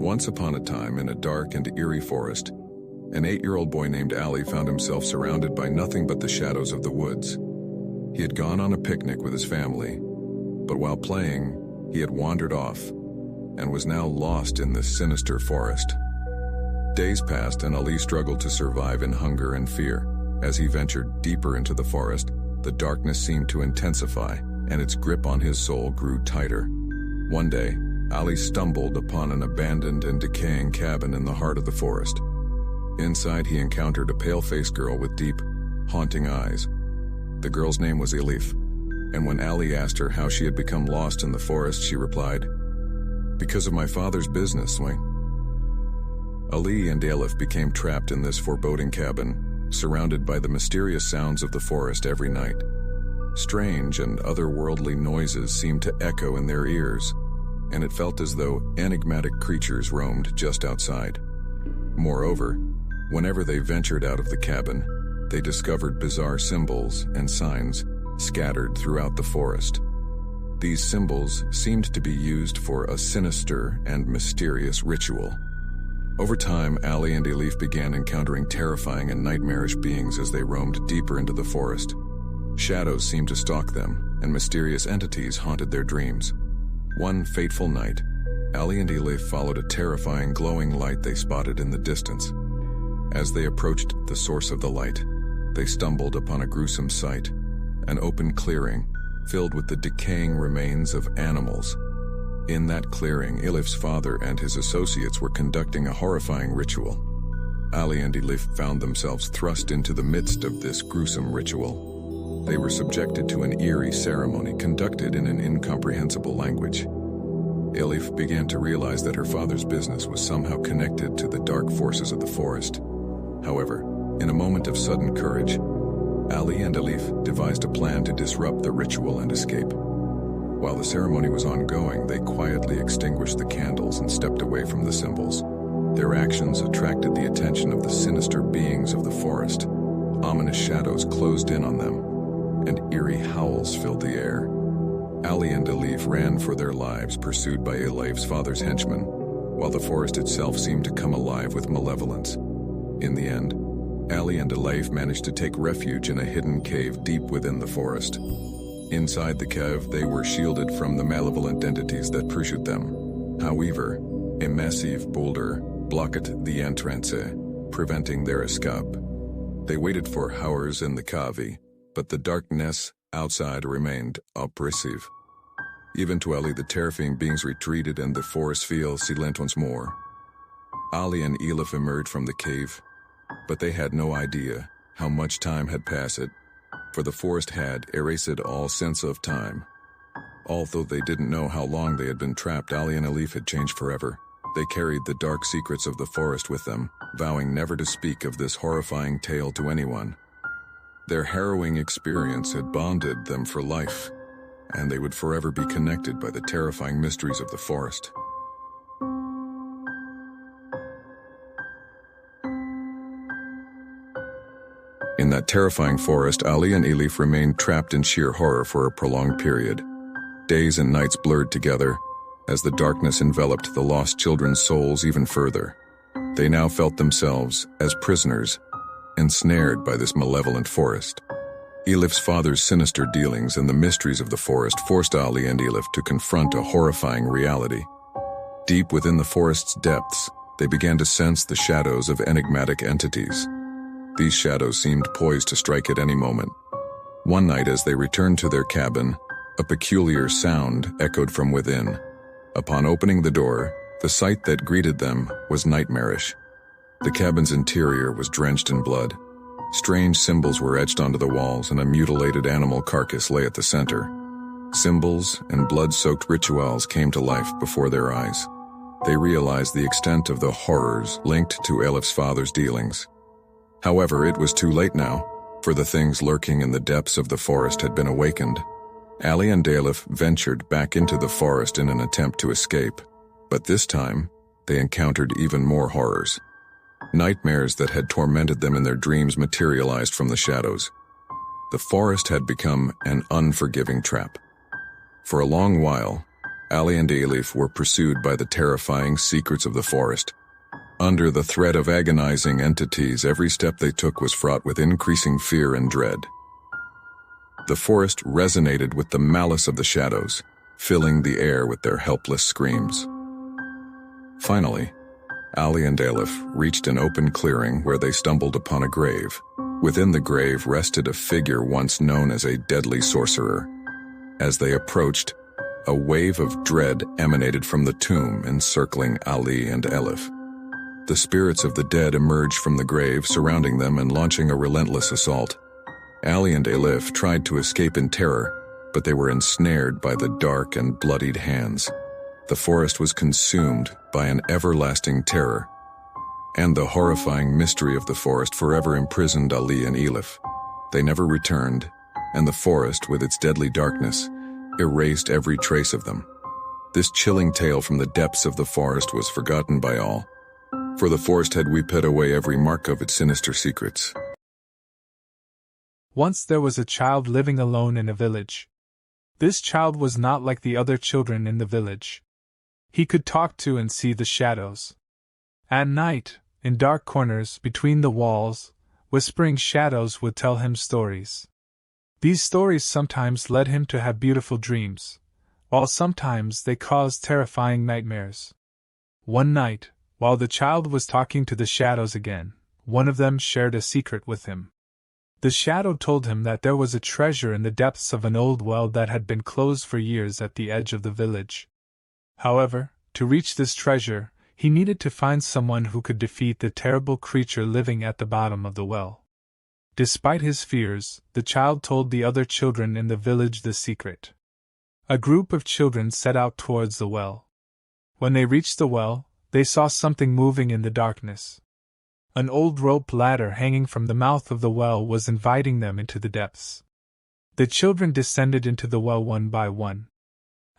Once upon a time, in a dark and eerie forest, an 8-year-old boy named Ali found himself surrounded by nothing but the shadows of the woods. He had gone on a picnic with his family, but while playing, he had wandered off and was now lost in this sinister forest. Days passed and Ali struggled to survive in hunger and fear. As he ventured deeper into the forest, the darkness seemed to intensify, and its grip on his soul grew tighter. One day, Ali stumbled upon an abandoned and decaying cabin in the heart of the forest. Inside, he encountered a pale-faced girl with deep, haunting eyes. The girl's name was Elif, and when Ali asked her how she had become lost in the forest, she replied, "Because of my father's business, Swain." Ali and Elif became trapped in this foreboding cabin, surrounded by the mysterious sounds of the forest every night. Strange and otherworldly noises seemed to echo in their ears, and it felt as though enigmatic creatures roamed just outside. Moreover, whenever they ventured out of the cabin, they discovered bizarre symbols and signs scattered throughout the forest. These symbols seemed to be used for a sinister and mysterious ritual. Over time, Ali and Elif began encountering terrifying and nightmarish beings as they roamed deeper into the forest. Shadows seemed to stalk them, and mysterious entities haunted their dreams. One fateful night, Ali and Elif followed a terrifying glowing light they spotted in the distance. As they approached the source of the light, they stumbled upon a gruesome sight, an open clearing filled with the decaying remains of animals. In that clearing, Elif's father and his associates were conducting a horrifying ritual. Ali and Elif found themselves thrust into the midst of this gruesome ritual. They were subjected to an eerie ceremony conducted in an incomprehensible language. Elif began to realize that her father's business was somehow connected to the dark forces of the forest. However, in a moment of sudden courage, Ali and Elif devised a plan to disrupt the ritual and escape. While the ceremony was ongoing, they quietly extinguished the candles and stepped away from the symbols. Their actions attracted the attention of the sinister beings of the forest. Ominous shadows closed in on them, and eerie howls filled the air. Ali and Elif ran for their lives, pursued by Elif's father's henchmen, while the forest itself seemed to come alive with malevolence. In the end, Ali and Elif managed to take refuge in a hidden cave deep within the forest. Inside the cave, they were shielded from the malevolent entities that pursued them. However, a massive boulder blocked the entrance, preventing their escape. They waited for hours in the cave, but the darkness outside remained oppressive. Even to Ali, the terrifying beings retreated and the forest fell silent once more. Ali and Elif emerged from the cave, but they had no idea how much time had passed, for the forest had erased all sense of time. Although they didn't know how long they had been trapped, Ali and Elif had changed forever. They carried the dark secrets of the forest with them, vowing never to speak of this horrifying tale to anyone. Their harrowing experience had bonded them for life, and they would forever be connected by the terrifying mysteries of the forest. In that terrifying forest, Ali and Elif remained trapped in sheer horror for a prolonged period. Days and nights blurred together as the darkness enveloped the lost children's souls even further. They now felt themselves as prisoners, ensnared by this malevolent forest. Elif's father's sinister dealings and the mysteries of the forest forced Ali and Elif to confront a horrifying reality. Deep within the forest's depths, they began to sense the shadows of enigmatic entities. These shadows seemed poised to strike at any moment. One night, as they returned to their cabin, a peculiar sound echoed from within. Upon opening the door, the sight that greeted them was nightmarish. The cabin's interior was drenched in blood. Strange symbols were etched onto the walls, and a mutilated animal carcass lay at the center. Symbols and blood-soaked rituals came to life before their eyes. They realized the extent of the horrors linked to Elif's father's dealings. However, it was too late now, for the things lurking in the depths of the forest had been awakened. Ali and Elif ventured back into the forest in an attempt to escape, but this time, they encountered even more horrors. Nightmares that had tormented them in their dreams materialized from the shadows. The forest had become an unforgiving trap. For a long while, Ali and Elif were pursued by the terrifying secrets of the forest. Under the threat of agonizing entities, every step they took was fraught with increasing fear and dread. The forest resonated with the malice of the shadows, filling the air with their helpless screams. Finally, Ali and Elif reached an open clearing where they stumbled upon a grave. Within the grave rested a figure once known as a deadly sorcerer. As they approached, a wave of dread emanated from the tomb encircling Ali and Elif. The spirits of the dead emerged from the grave, surrounding them and launching a relentless assault. Ali and Elif tried to escape in terror, but they were ensnared by the dark and bloodied hands. The forest was consumed by an everlasting terror, and the horrifying mystery of the forest forever imprisoned Ali and Elif. They never returned, and the forest, with its deadly darkness, erased every trace of them. This chilling tale from the depths of the forest was forgotten by all, for the forest had wept away every mark of its sinister secrets. Once there was a child living alone in a village. This child was not like the other children in the village. He could talk to and see the shadows. At night, in dark corners between the walls, whispering shadows would tell him stories. These stories sometimes led him to have beautiful dreams, while sometimes they caused terrifying nightmares. One night, while the child was talking to the shadows again, one of them shared a secret with him. The shadow told him that there was a treasure in the depths of an old well that had been closed for years at the edge of the village. However, to reach this treasure, he needed to find someone who could defeat the terrible creature living at the bottom of the well. Despite his fears, the child told the other children in the village the secret. A group of children set out towards the well. When they reached the well, they saw something moving in the darkness. An old rope ladder hanging from the mouth of the well was inviting them into the depths. The children descended into the well one by one.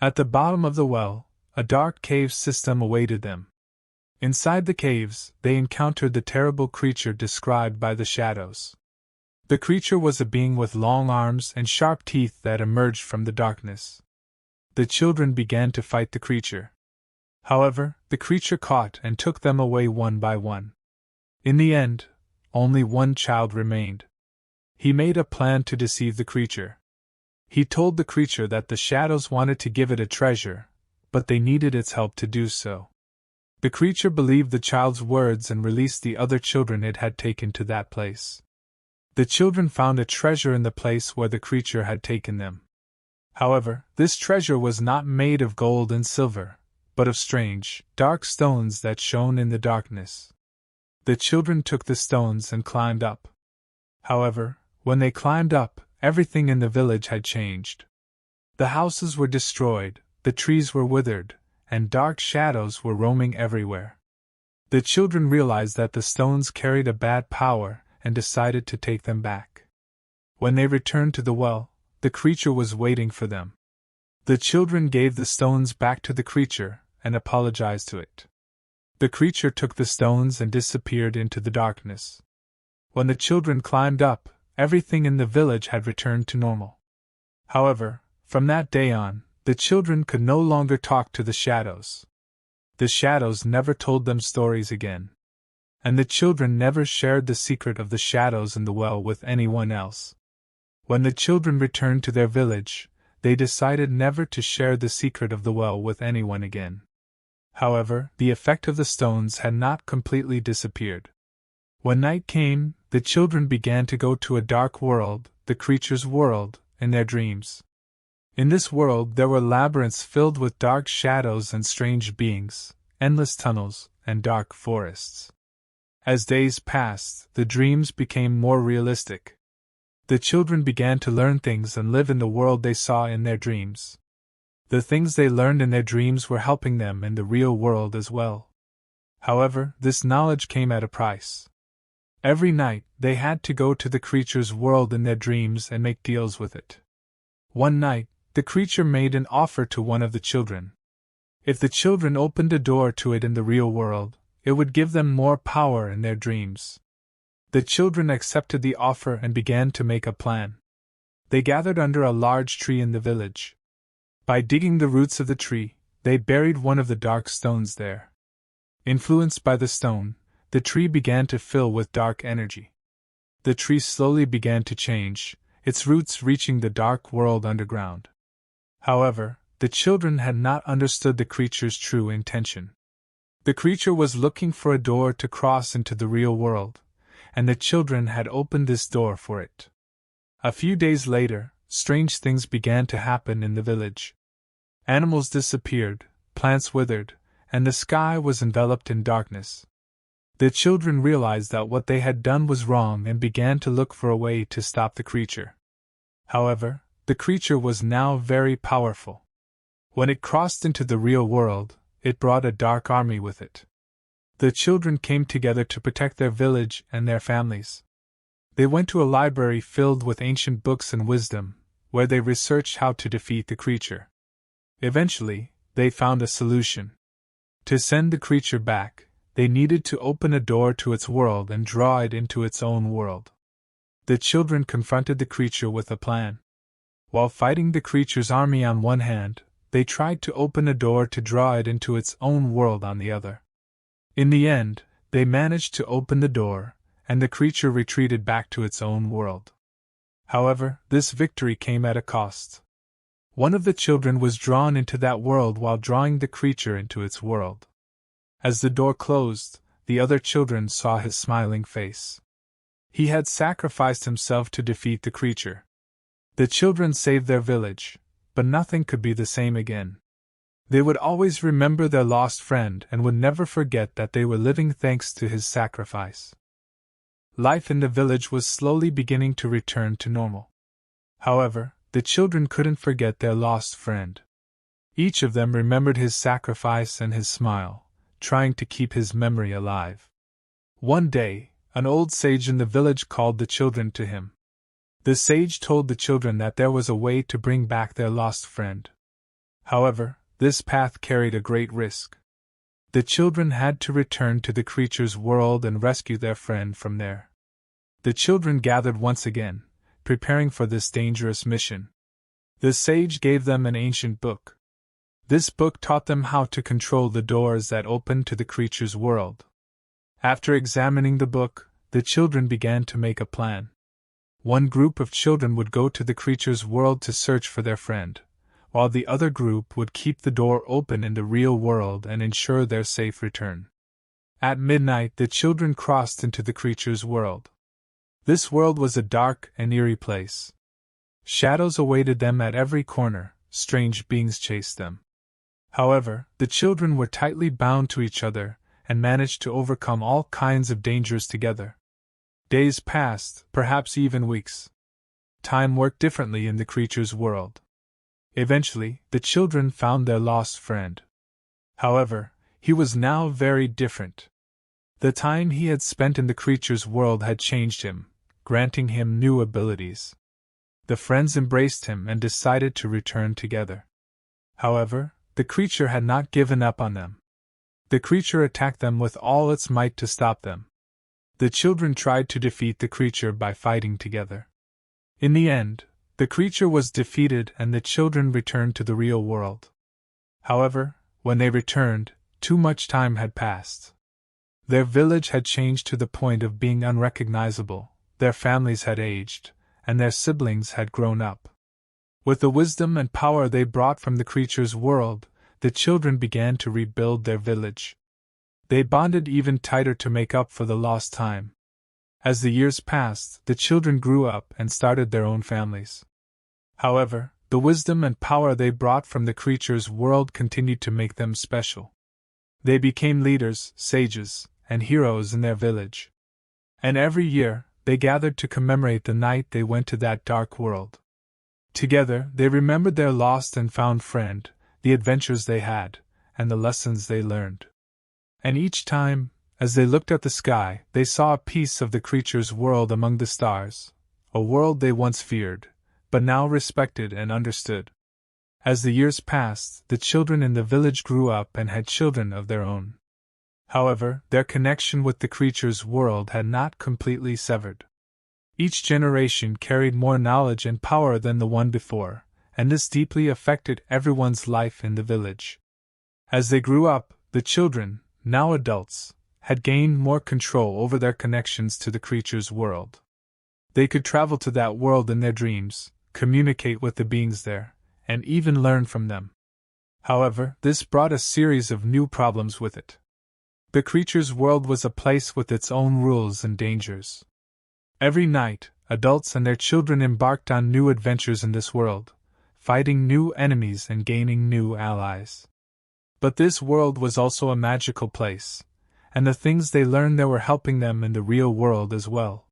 At the bottom of the well, a dark cave system awaited them. Inside the caves, they encountered the terrible creature described by the shadows. The creature was a being with long arms and sharp teeth that emerged from the darkness. The children began to fight the creature. However, the creature caught and took them away one by one. In the end, only one child remained. He made a plan to deceive the creature. He told the creature that the shadows wanted to give it a treasure, but they needed its help to do so. The creature believed the child's words and released the other children it had taken to that place. The children found a treasure in the place where the creature had taken them. However, this treasure was not made of gold and silver, but of strange, dark stones that shone in the darkness. The children took the stones and climbed up. However, when they climbed up, everything in the village had changed. The houses were destroyed, the trees were withered, and dark shadows were roaming everywhere. The children realized that the stones carried a bad power and decided to take them back. When they returned to the well, the creature was waiting for them. The children gave the stones back to the creature and apologized to it. The creature took the stones and disappeared into the darkness. When the children climbed up, everything in the village had returned to normal. However, from that day on, the children could no longer talk to the shadows. The shadows never told them stories again. And the children never shared the secret of the shadows in the well with anyone else. When the children returned to their village, they decided never to share the secret of the well with anyone again. However, the effect of the stones had not completely disappeared. When night came, the children began to go to a dark world, the creature's world, in their dreams. In this world there were labyrinths filled with dark shadows and strange beings, endless tunnels, and dark forests. As days passed, the dreams became more realistic. The children began to learn things and live in the world they saw in their dreams. The things they learned in their dreams were helping them in the real world as well. However, this knowledge came at a price. Every night, they had to go to the creature's world in their dreams and make deals with it. One night, the creature made an offer to one of the children. If the children opened a door to it in the real world, it would give them more power in their dreams. The children accepted the offer and began to make a plan. They gathered under a large tree in the village. By digging the roots of the tree, they buried one of the dark stones there. Influenced by the stone, the tree began to fill with dark energy. The tree slowly began to change, its roots reaching the dark world underground. However, the children had not understood the creature's true intention. The creature was looking for a door to cross into the real world, and the children had opened this door for it. A few days later, strange things began to happen in the village. Animals disappeared, plants withered, and the sky was enveloped in darkness. The children realized that what they had done was wrong and began to look for a way to stop the creature. However, the creature was now very powerful. When it crossed into the real world, it brought a dark army with it. The children came together to protect their village and their families. They went to a library filled with ancient books and wisdom, where they researched how to defeat the creature. Eventually, they found a solution. To send the creature back, they needed to open a door to its world and draw it into its own world. The children confronted the creature with a plan. While fighting the creature's army on one hand, they tried to open a door to draw it into its own world on the other. In the end, they managed to open the door, and the creature retreated back to its own world. However, this victory came at a cost. One of the children was drawn into that world while drawing the creature into its world. As the door closed, the other children saw his smiling face. He had sacrificed himself to defeat the creature. The children saved their village, but nothing could be the same again. They would always remember their lost friend and would never forget that they were living thanks to his sacrifice. Life in the village was slowly beginning to return to normal. However, the children couldn't forget their lost friend. Each of them remembered his sacrifice and his smile, trying to keep his memory alive. One day, an old sage in the village called the children to him. The sage told the children that there was a way to bring back their lost friend. However, this path carried a great risk. The children had to return to the creature's world and rescue their friend from there. The children gathered once again, preparing for this dangerous mission. The sage gave them an ancient book. This book taught them how to control the doors that opened to the creature's world. After examining the book, the children began to make a plan. One group of children would go to the creature's world to search for their friend, while the other group would keep the door open in the real world and ensure their safe return. At midnight, the children crossed into the creature's world. This world was a dark and eerie place. Shadows awaited them at every corner, strange beings chased them. However, the children were tightly bound to each other and managed to overcome all kinds of dangers together. Days passed, perhaps even weeks. Time worked differently in the creature's world. Eventually, the children found their lost friend. However, he was now very different. The time he had spent in the creature's world had changed him, granting him new abilities. The friends embraced him and decided to return together. However, the creature had not given up on them. The creature attacked them with all its might to stop them. The children tried to defeat the creature by fighting together. In the end, the creature was defeated and the children returned to the real world. However, when they returned, too much time had passed. Their village had changed to the point of being unrecognizable, their families had aged, and their siblings had grown up. With the wisdom and power they brought from the creature's world, the children began to rebuild their village. They bonded even tighter to make up for the lost time. As the years passed, the children grew up and started their own families. However, the wisdom and power they brought from the creature's world continued to make them special. They became leaders, sages, and heroes in their village. And every year, they gathered to commemorate the night they went to that dark world. Together, they remembered their lost and found friend, the adventures they had, and the lessons they learned. And each time, as they looked at the sky, they saw a piece of the creature's world among the stars, a world they once feared, but now respected and understood. As the years passed, the children in the village grew up and had children of their own. However, their connection with the creature's world had not completely severed. Each generation carried more knowledge and power than the one before, and this deeply affected everyone's life in the village. As they grew up, the children, now adults, had gained more control over their connections to the creature's world. They could travel to that world in their dreams, communicate with the beings there, and even learn from them. However, this brought a series of new problems with it. The creature's world was a place with its own rules and dangers. Every night, adults and their children embarked on new adventures in this world, fighting new enemies and gaining new allies. But this world was also a magical place, and the things they learned there were helping them in the real world as well.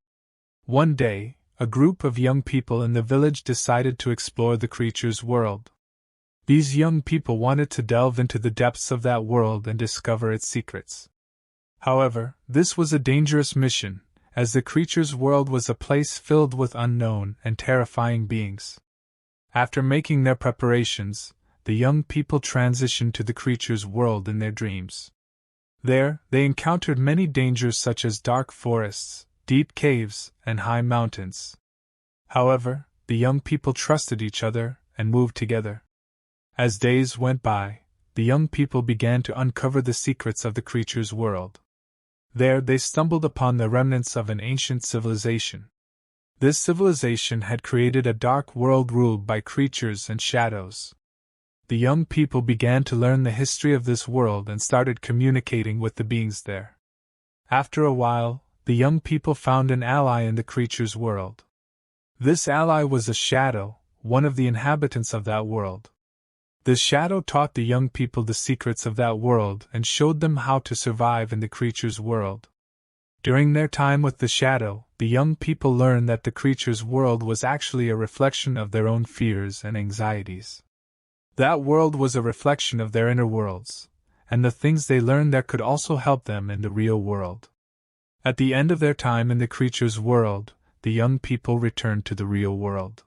One day, a group of young people in the village decided to explore the creature's world. These young people wanted to delve into the depths of that world and discover its secrets. However, this was a dangerous mission, as the creature's world was a place filled with unknown and terrifying beings. After making their preparations, the young people transitioned to the creature's world in their dreams. There, they encountered many dangers such as dark forests, deep caves, and high mountains. However, the young people trusted each other and moved together. As days went by, the young people began to uncover the secrets of the creature's world. There they stumbled upon the remnants of an ancient civilization. This civilization had created a dark world ruled by creatures and shadows. The young people began to learn the history of this world and started communicating with the beings there. After a while, the young people found an ally in the creature's world. This ally was a shadow, one of the inhabitants of that world. The shadow taught the young people the secrets of that world and showed them how to survive in the creature's world. During their time with the shadow, the young people learned that the creature's world was actually a reflection of their own fears and anxieties. That world was a reflection of their inner worlds, and the things they learned there could also help them in the real world. At the end of their time in the creature's world, the young people returned to the real world.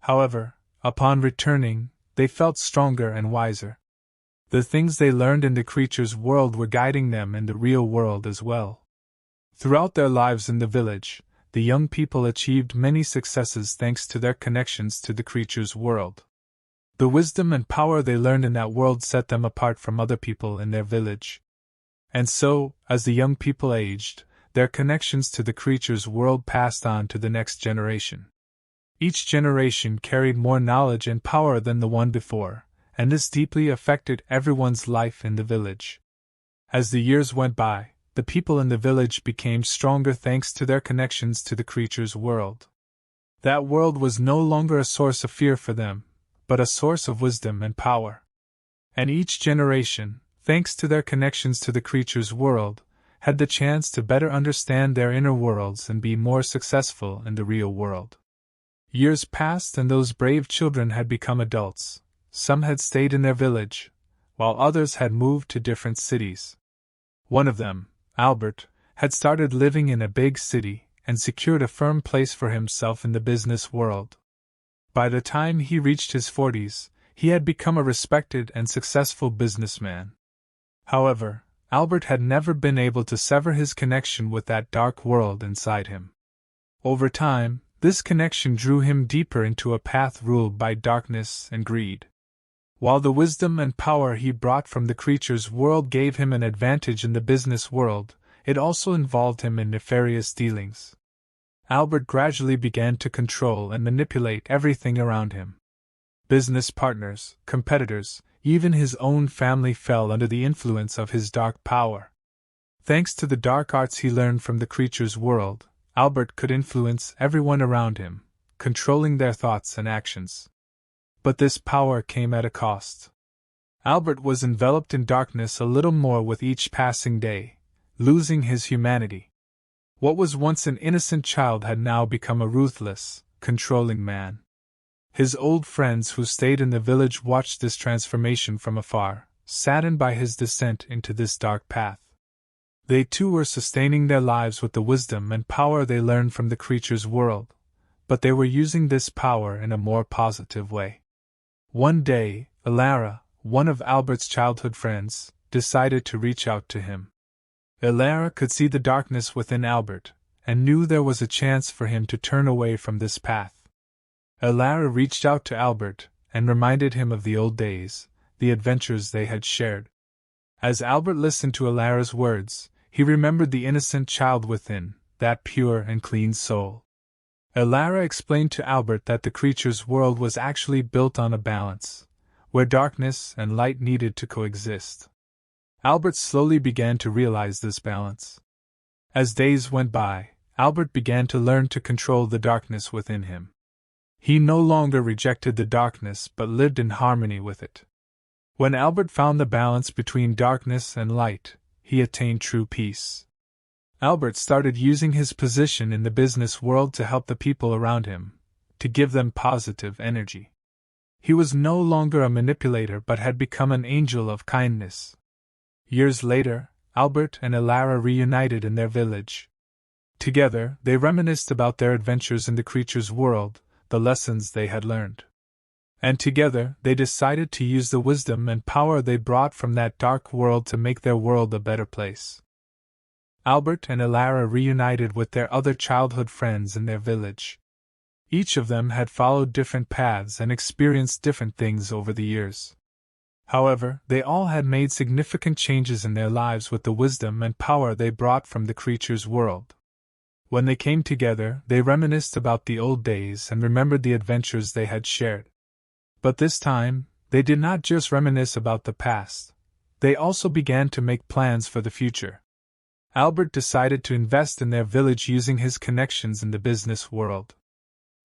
However, upon returning, they felt stronger and wiser. The things they learned in the creature's world were guiding them in the real world as well. Throughout their lives in the village, the young people achieved many successes thanks to their connections to the creature's world. The wisdom and power they learned in that world set them apart from other people in their village. And so, as the young people aged, their connections to the creature's world passed on to the next generation. Each generation carried more knowledge and power than the one before, and this deeply affected everyone's life in the village. As the years went by, the people in the village became stronger thanks to their connections to the creature's world. That world was no longer a source of fear for them, but a source of wisdom and power. And each generation, thanks to their connections to the creature's world, had the chance to better understand their inner worlds and be more successful in the real world. Years passed and those brave children had become adults. Some had stayed in their village, while others had moved to different cities. One of them, Albert, had started living in a big city and secured a firm place for himself in the business world. By the time he reached his 40s, he had become a respected and successful businessman. However, Albert had never been able to sever his connection with that dark world inside him. Over time, this connection drew him deeper into a path ruled by darkness and greed. While the wisdom and power he brought from the creature's world gave him an advantage in the business world, it also involved him in nefarious dealings. Albert gradually began to control and manipulate everything around him. Business partners, competitors, even his own family fell under the influence of his dark power. Thanks to the dark arts he learned from the creature's world, Albert could influence everyone around him, controlling their thoughts and actions. But this power came at a cost. Albert was enveloped in darkness a little more with each passing day, losing his humanity. What was once an innocent child had now become a ruthless, controlling man. His old friends who stayed in the village watched this transformation from afar, saddened by his descent into this dark path. They too were sustaining their lives with the wisdom and power they learned from the creature's world, but they were using this power in a more positive way. One day, Ilara, one of Albert's childhood friends, decided to reach out to him. Ilara could see the darkness within Albert, and knew there was a chance for him to turn away from this path. Ilara reached out to Albert, and reminded him of the old days, the adventures they had shared. As Albert listened to Alara's words, he remembered the innocent child within, that pure and clean soul. Alara explained to Albert that the creature's world was actually built on a balance, where darkness and light needed to coexist. Albert slowly began to realize this balance. As days went by, Albert began to learn to control the darkness within him. He no longer rejected the darkness but lived in harmony with it. When Albert found the balance between darkness and light, he attained true peace. Albert started using his position in the business world to help the people around him, to give them positive energy. He was no longer a manipulator but had become an angel of kindness. Years later, Albert and Alara reunited in their village. Together, they reminisced about their adventures in the creature's world, the lessons they had learned. And together, they decided to use the wisdom and power they brought from that dark world to make their world a better place. Albert and Alara reunited with their other childhood friends in their village. Each of them had followed different paths and experienced different things over the years. However, they all had made significant changes in their lives with the wisdom and power they brought from the creature's world. When they came together, they reminisced about the old days and remembered the adventures they had shared. But this time, they did not just reminisce about the past. They also began to make plans for the future. Albert decided to invest in their village using his connections in the business world.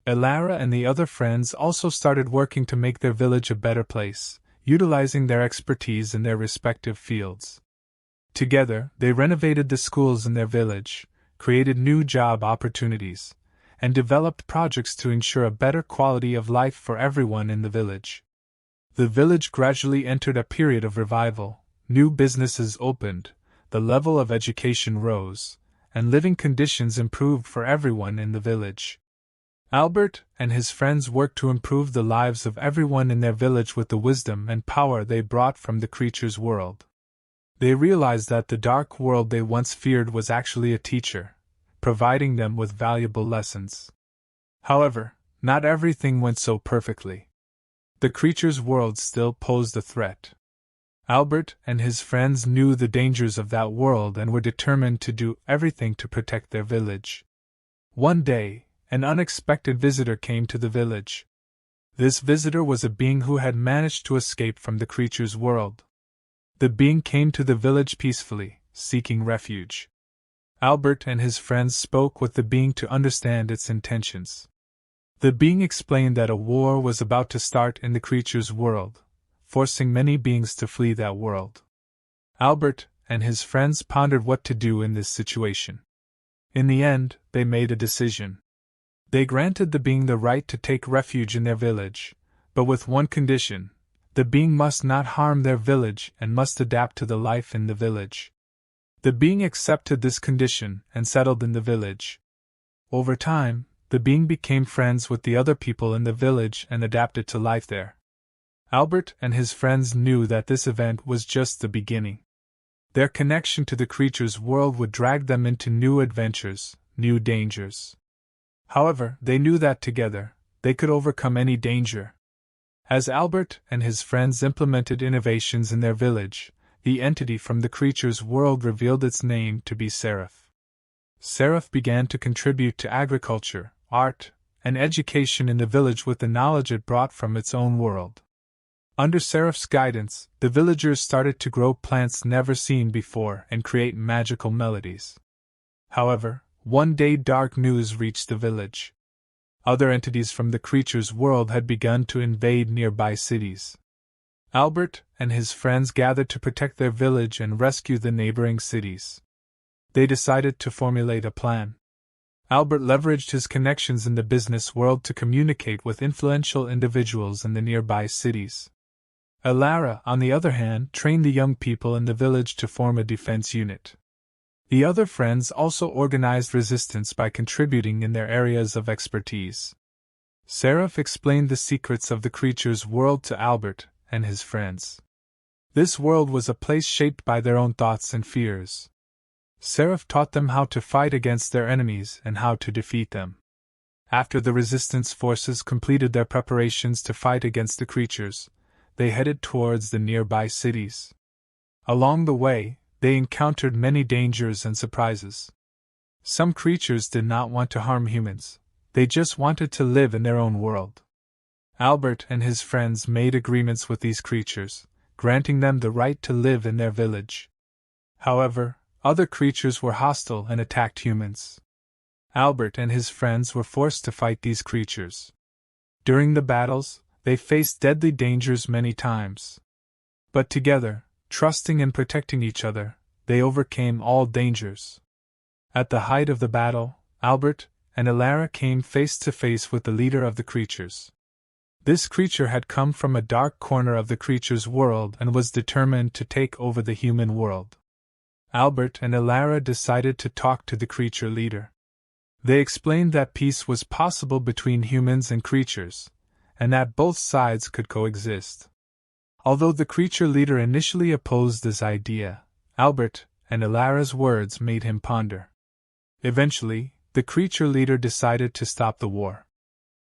Alara and the other friends also started working to make their village a better place, utilizing their expertise in their respective fields. Together, they renovated the schools in their village, created new job opportunities, and developed projects to ensure a better quality of life for everyone in the village. The village gradually entered a period of revival, new businesses opened, the level of education rose, and living conditions improved for everyone in the village. Albert and his friends worked to improve the lives of everyone in their village with the wisdom and power they brought from the creature's world. They realized that the dark world they once feared was actually a teacher, providing them with valuable lessons. However, not everything went so perfectly. The creature's world still posed a threat. Albert and his friends knew the dangers of that world and were determined to do everything to protect their village. One day, an unexpected visitor came to the village. This visitor was a being who had managed to escape from the creature's world. The being came to the village peacefully, seeking refuge. Albert and his friends spoke with the being to understand its intentions. The being explained that a war was about to start in the creature's world, forcing many beings to flee that world. Albert and his friends pondered what to do in this situation. In the end, they made a decision. They granted the being the right to take refuge in their village, but with one condition: the being must not harm their village and must adapt to the life in the village. The being accepted this condition and settled in the village. Over time, the being became friends with the other people in the village and adapted to life there. Albert and his friends knew that this event was just the beginning. Their connection to the creature's world would drag them into new adventures, new dangers. However, they knew that together, they could overcome any danger. As Albert and his friends implemented innovations in their village, the entity from the creature's world revealed its name to be Seraph. Seraph began to contribute to agriculture, art, and education in the village with the knowledge it brought from its own world. Under Seraph's guidance, the villagers started to grow plants never seen before and create magical melodies. However, one day dark news reached the village. Other entities from the creature's world had begun to invade nearby cities. Albert and his friends gathered to protect their village and rescue the neighboring cities. They decided to formulate a plan. Albert leveraged his connections in the business world to communicate with influential individuals in the nearby cities. Alara, on the other hand, trained the young people in the village to form a defense unit. The other friends also organized resistance by contributing in their areas of expertise. Seraph explained the secrets of the creature's world to Albert and his friends. This world was a place shaped by their own thoughts and fears. Seraph taught them how to fight against their enemies and how to defeat them. After the resistance forces completed their preparations to fight against the creatures, they headed towards the nearby cities. Along the way, they encountered many dangers and surprises. Some creatures did not want to harm humans, they just wanted to live in their own world. Albert and his friends made agreements with these creatures, granting them the right to live in their village. However, other creatures were hostile and attacked humans. Albert and his friends were forced to fight these creatures. During the battles, they faced deadly dangers many times. But together, trusting and protecting each other, they overcame all dangers. At the height of the battle, Albert and Elara came face to face with the leader of the creatures. This creature had come from a dark corner of the creature's world and was determined to take over the human world. Albert and Elara decided to talk to the creature leader. They explained that peace was possible between humans and creatures, and that both sides could coexist. Although the creature leader initially opposed this idea, Albert and Elara's words made him ponder. Eventually, the creature leader decided to stop the war.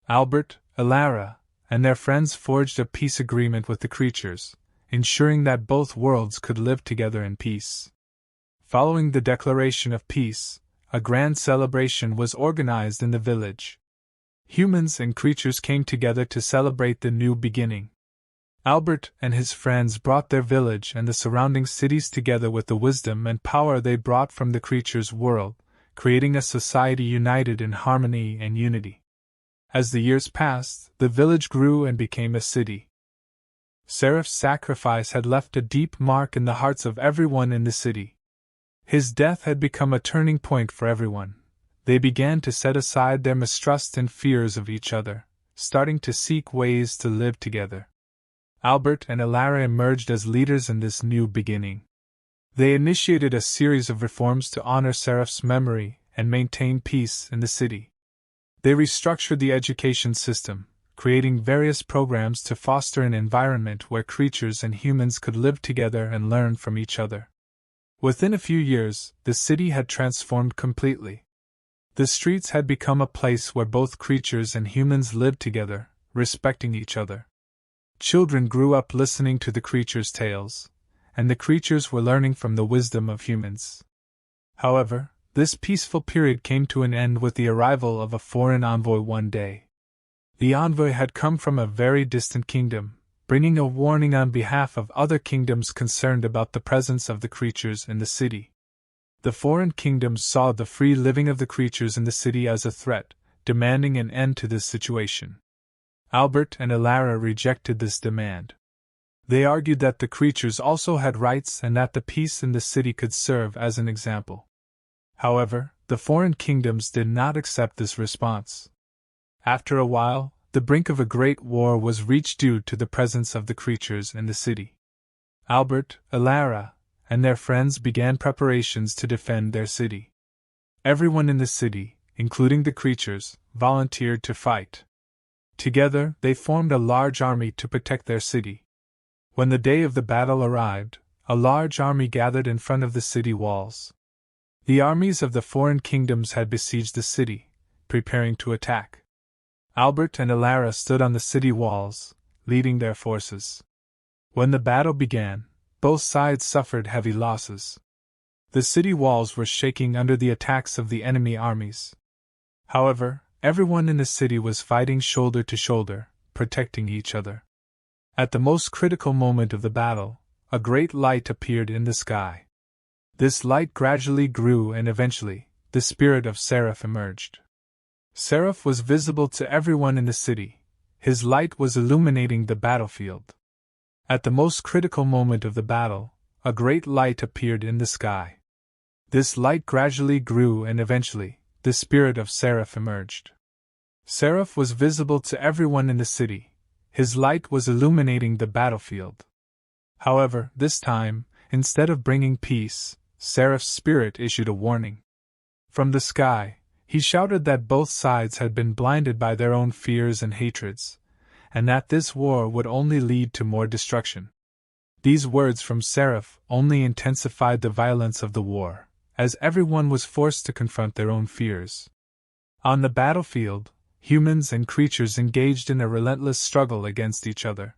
Albert, Elara, and their friends forged a peace agreement with the creatures, ensuring that both worlds could live together in peace. Following the declaration of peace, a grand celebration was organized in the village. Humans and creatures came together to celebrate the new beginning. Albert and his friends brought their village and the surrounding cities together with the wisdom and power they brought from the creatures' world, creating a society united in harmony and unity. As the years passed, the village grew and became a city. Seraph's sacrifice had left a deep mark in the hearts of everyone in the city. His death had become a turning point for everyone. They began to set aside their mistrust and fears of each other, starting to seek ways to live together. Albert and Elara emerged as leaders in this new beginning. They initiated a series of reforms to honor Seraph's memory and maintain peace in the city. They restructured the education system, creating various programs to foster an environment where creatures and humans could live together and learn from each other. Within a few years, the city had transformed completely. The streets had become a place where both creatures and humans lived together, respecting each other. Children grew up listening to the creatures' tales, and the creatures were learning from the wisdom of humans. However, this peaceful period came to an end with the arrival of a foreign envoy one day. The envoy had come from a very distant kingdom, bringing a warning on behalf of other kingdoms concerned about the presence of the creatures in the city. The foreign kingdoms saw the free living of the creatures in the city as a threat, demanding an end to this situation. Albert and Elara rejected this demand. They argued that the creatures also had rights and that the peace in the city could serve as an example. However, the foreign kingdoms did not accept this response. After a while, the brink of a great war was reached due to the presence of the creatures in the city. Albert, Elara, and their friends began preparations to defend their city. Everyone in the city, including the creatures, volunteered to fight. Together, they formed a large army to protect their city. When the day of the battle arrived, a large army gathered in front of the city walls. The armies of the foreign kingdoms had besieged the city, preparing to attack. Albert and Elara stood on the city walls, leading their forces. When the battle began, both sides suffered heavy losses. The city walls were shaking under the attacks of the enemy armies. However, everyone in the city was fighting shoulder to shoulder, protecting each other. At the most critical moment of the battle, a great light appeared in the sky. This light gradually grew and eventually, the spirit of Seraph emerged. Seraph was visible to everyone in the city. His light was illuminating the battlefield. At the most critical moment of the battle, a great light appeared in the sky. This light gradually grew and eventually, the spirit of Seraph emerged. Seraph was visible to everyone in the city. His light was illuminating the battlefield. However, this time, instead of bringing peace, Seraph's spirit issued a warning. From the sky, he shouted that both sides had been blinded by their own fears and hatreds, and that this war would only lead to more destruction. These words from Seraph only intensified the violence of the war, as everyone was forced to confront their own fears. On the battlefield, humans and creatures engaged in a relentless struggle against each other.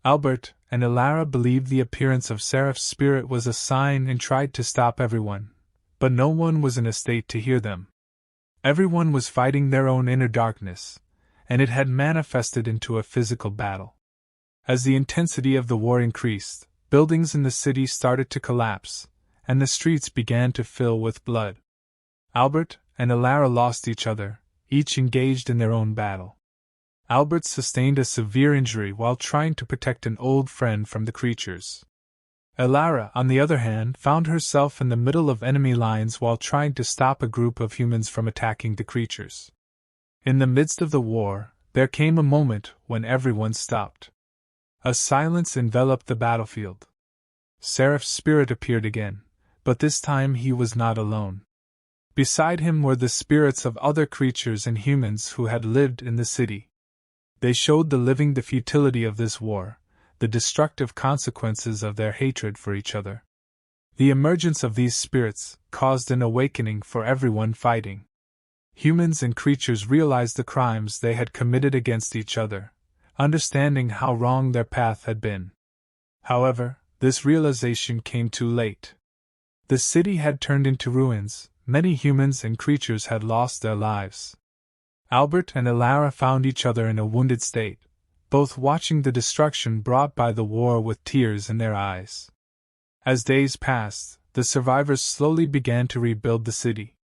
Albert and Ilara believed the appearance of Seraph's spirit was a sign and tried to stop everyone, but no one was in a state to hear them. Everyone was fighting their own inner darkness, and it had manifested into a physical battle. As the intensity of the war increased, buildings in the city started to collapse, and the streets began to fill with blood. Albert and Ilara lost each other, each engaged in their own battle. Albert sustained a severe injury while trying to protect an old friend from the creatures. Ilara, on the other hand, found herself in the middle of enemy lines while trying to stop a group of humans from attacking the creatures. In the midst of the war, there came a moment when everyone stopped. A silence enveloped the battlefield. Seraph's spirit appeared again, but this time he was not alone. Beside him were the spirits of other creatures and humans who had lived in the city. They showed the living the futility of this war, the destructive consequences of their hatred for each other. The emergence of these spirits caused an awakening for everyone fighting. Humans and creatures realized the crimes they had committed against each other, understanding how wrong their path had been. However, this realization came too late. The city had turned into ruins, many humans and creatures had lost their lives. Albert and Ilara found each other in a wounded state, both watching the destruction brought by the war with tears in their eyes. As days passed, the survivors slowly began to rebuild the city.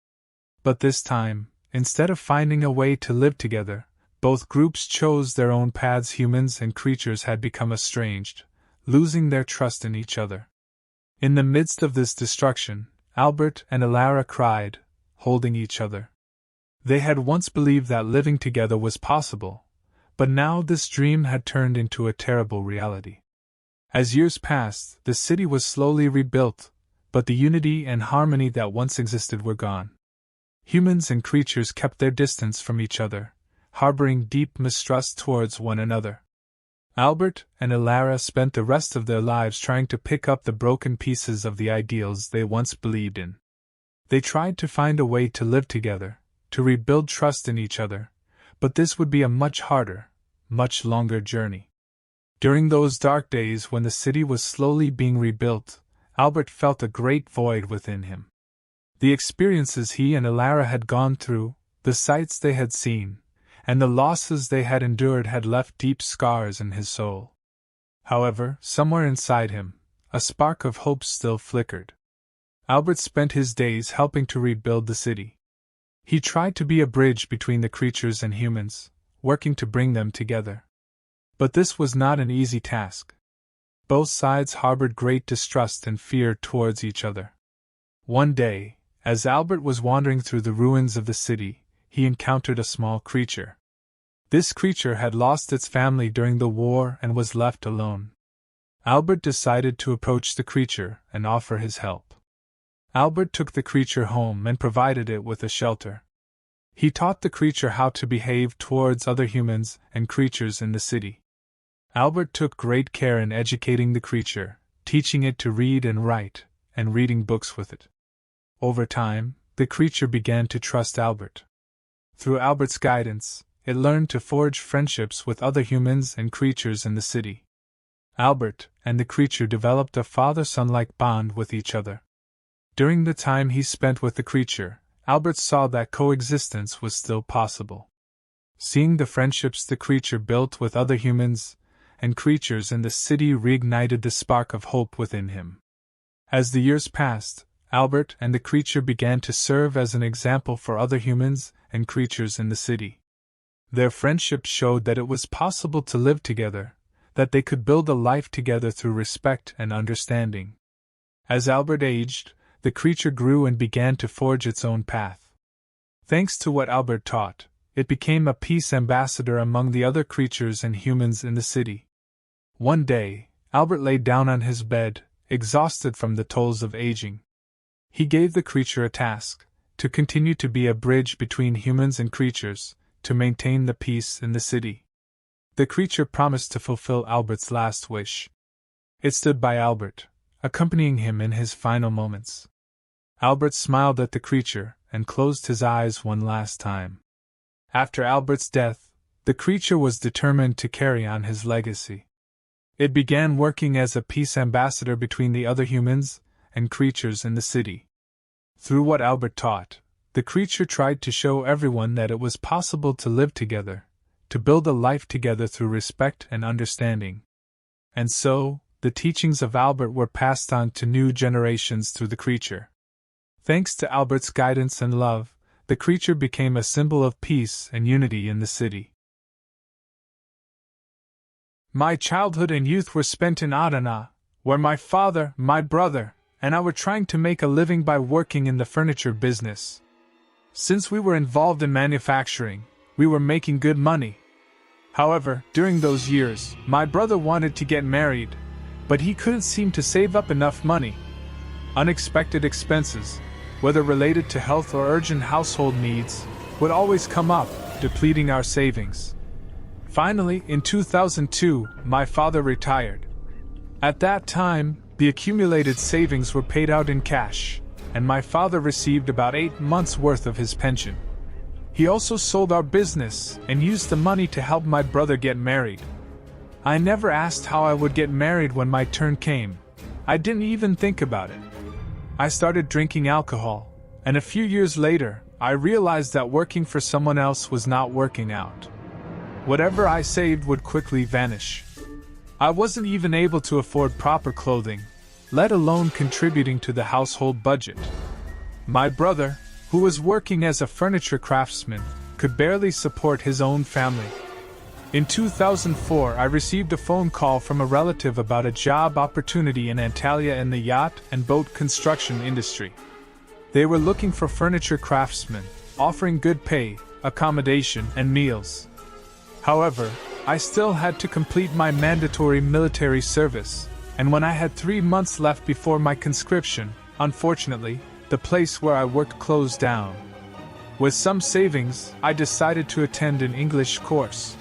But this time, instead of finding a way to live together, both groups chose their own paths. Humans and creatures had become estranged, losing their trust in each other. In the midst of this destruction, Albert and Ilara cried, holding each other. They had once believed that living together was possible, but now this dream had turned into a terrible reality. As years passed, the city was slowly rebuilt, but the unity and harmony that once existed were gone. Humans and creatures kept their distance from each other, harboring deep mistrust towards one another. Albert and Ilara spent the rest of their lives trying to pick up the broken pieces of the ideals they once believed in. They tried to find a way to live together, to rebuild trust in each other, but this would be a much harder, much longer journey. During those dark days when the city was slowly being rebuilt, Albert felt a great void within him. The experiences he and Ilara had gone through, the sights they had seen, and the losses they had endured had left deep scars in his soul. However, somewhere inside him, a spark of hope still flickered. Albert spent his days helping to rebuild the city. He tried to be a bridge between the creatures and humans, working to bring them together. But this was not an easy task. Both sides harbored great distrust and fear towards each other. One day, as Albert was wandering through the ruins of the city, he encountered a small creature. This creature had lost its family during the war and was left alone. Albert decided to approach the creature and offer his help. Albert took the creature home and provided it with a shelter. He taught the creature how to behave towards other humans and creatures in the city. Albert took great care in educating the creature, teaching it to read and write, and reading books with it. Over time, the creature began to trust Albert. Through Albert's guidance, it learned to forge friendships with other humans and creatures in the city. Albert and the creature developed a father-son-like bond with each other. During the time he spent with the creature, Albert saw that coexistence was still possible. Seeing the friendships the creature built with other humans and creatures in the city reignited the spark of hope within him. As the years passed, Albert and the creature began to serve as an example for other humans and creatures in the city. Their friendship showed that it was possible to live together, that they could build a life together through respect and understanding. As Albert aged, the creature grew and began to forge its own path. Thanks to what Albert taught, it became a peace ambassador among the other creatures and humans in the city. One day, Albert lay down on his bed, exhausted from the tolls of aging. He gave the creature a task, to continue to be a bridge between humans and creatures, to maintain the peace in the city. The creature promised to fulfill Albert's last wish. It stood by Albert, accompanying him in his final moments. Albert smiled at the creature and closed his eyes one last time. After Albert's death, the creature was determined to carry on his legacy. It began working as a peace ambassador between the other humans and creatures in the city. Through what Albert taught, the creature tried to show everyone that it was possible to live together, to build a life together through respect and understanding. And so, the teachings of Albert were passed on to new generations through the creature. Thanks to Albert's guidance and love, the creature became a symbol of peace and unity in the city. My childhood and youth were spent in Adana, where my father, my brother, and I were trying to make a living by working in the furniture business. Since we were involved in manufacturing, we were making good money. However, during those years, my brother wanted to get married, but he couldn't seem to save up enough money. Unexpected expenses, whether related to health or urgent household needs, would always come up, depleting our savings. Finally, in 2002, my father retired. At that time, the accumulated savings were paid out in cash, and my father received about 8 months' worth of his pension. He also sold our business and used the money to help my brother get married. I never asked how I would get married when my turn came. I didn't even think about it. I started drinking alcohol, and a few years later, I realized that working for someone else was not working out. Whatever I saved would quickly vanish. I wasn't even able to afford proper clothing, let alone contributing to the household budget. My brother, who was working as a furniture craftsman, could barely support his own family. In 2004, I received a phone call from a relative about a job opportunity in Antalya in the yacht and boat construction industry. They were looking for furniture craftsmen, offering good pay, accommodation, and meals. However, I still had to complete my mandatory military service, and when I had 3 months left before my conscription, unfortunately, the place where I worked closed down. With some savings, I decided to attend an English course.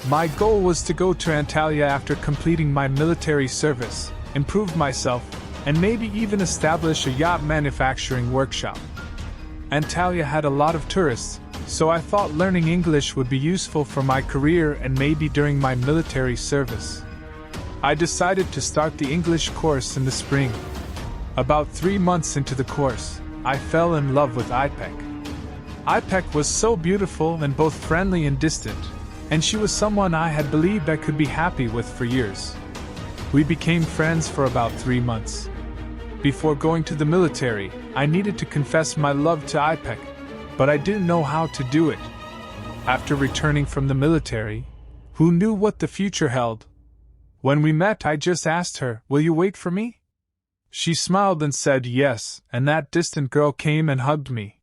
My goal was to go to Antalya after completing my military service, improve myself, and maybe even establish a yacht manufacturing workshop. Antalya had a lot of tourists, so I thought learning English would be useful for my career and maybe during my military service. I decided to start the English course in the spring. About 3 months into the course, I fell in love with Ipek. Ipek was so beautiful and both friendly and distant, and she was someone I had believed I could be happy with for years. We became friends for about 3 months. Before going to the military, I needed to confess my love to Ipek, but I didn't know how to do it. After returning from the military, who knew what the future held? When we met, I just asked her, "Will you wait for me?" She smiled and said yes, and that distant girl came and hugged me.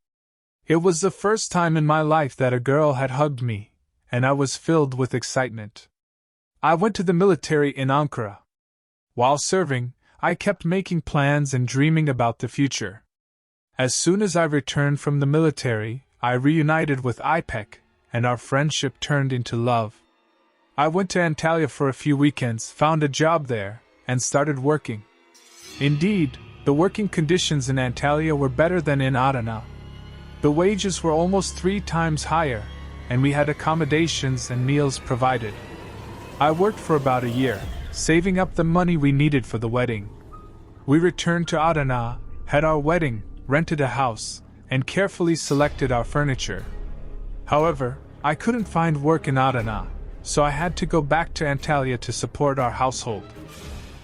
It was the first time in my life that a girl had hugged me, and I was filled with excitement. I went to the military in Ankara. While serving, I kept making plans and dreaming about the future. As soon as I returned from the military, I reunited with Ipek, and our friendship turned into love. I went to Antalya for a few weekends, found a job there, and started working. Indeed, the working conditions in Antalya were better than in Adana. The wages were almost 3 times higher, and we had accommodations and meals provided. I worked for about a year, saving up the money we needed for the wedding. We returned to Adana, had our wedding, rented a house, and carefully selected our furniture. However, I couldn't find work in Adana, so I had to go back to Antalya to support our household.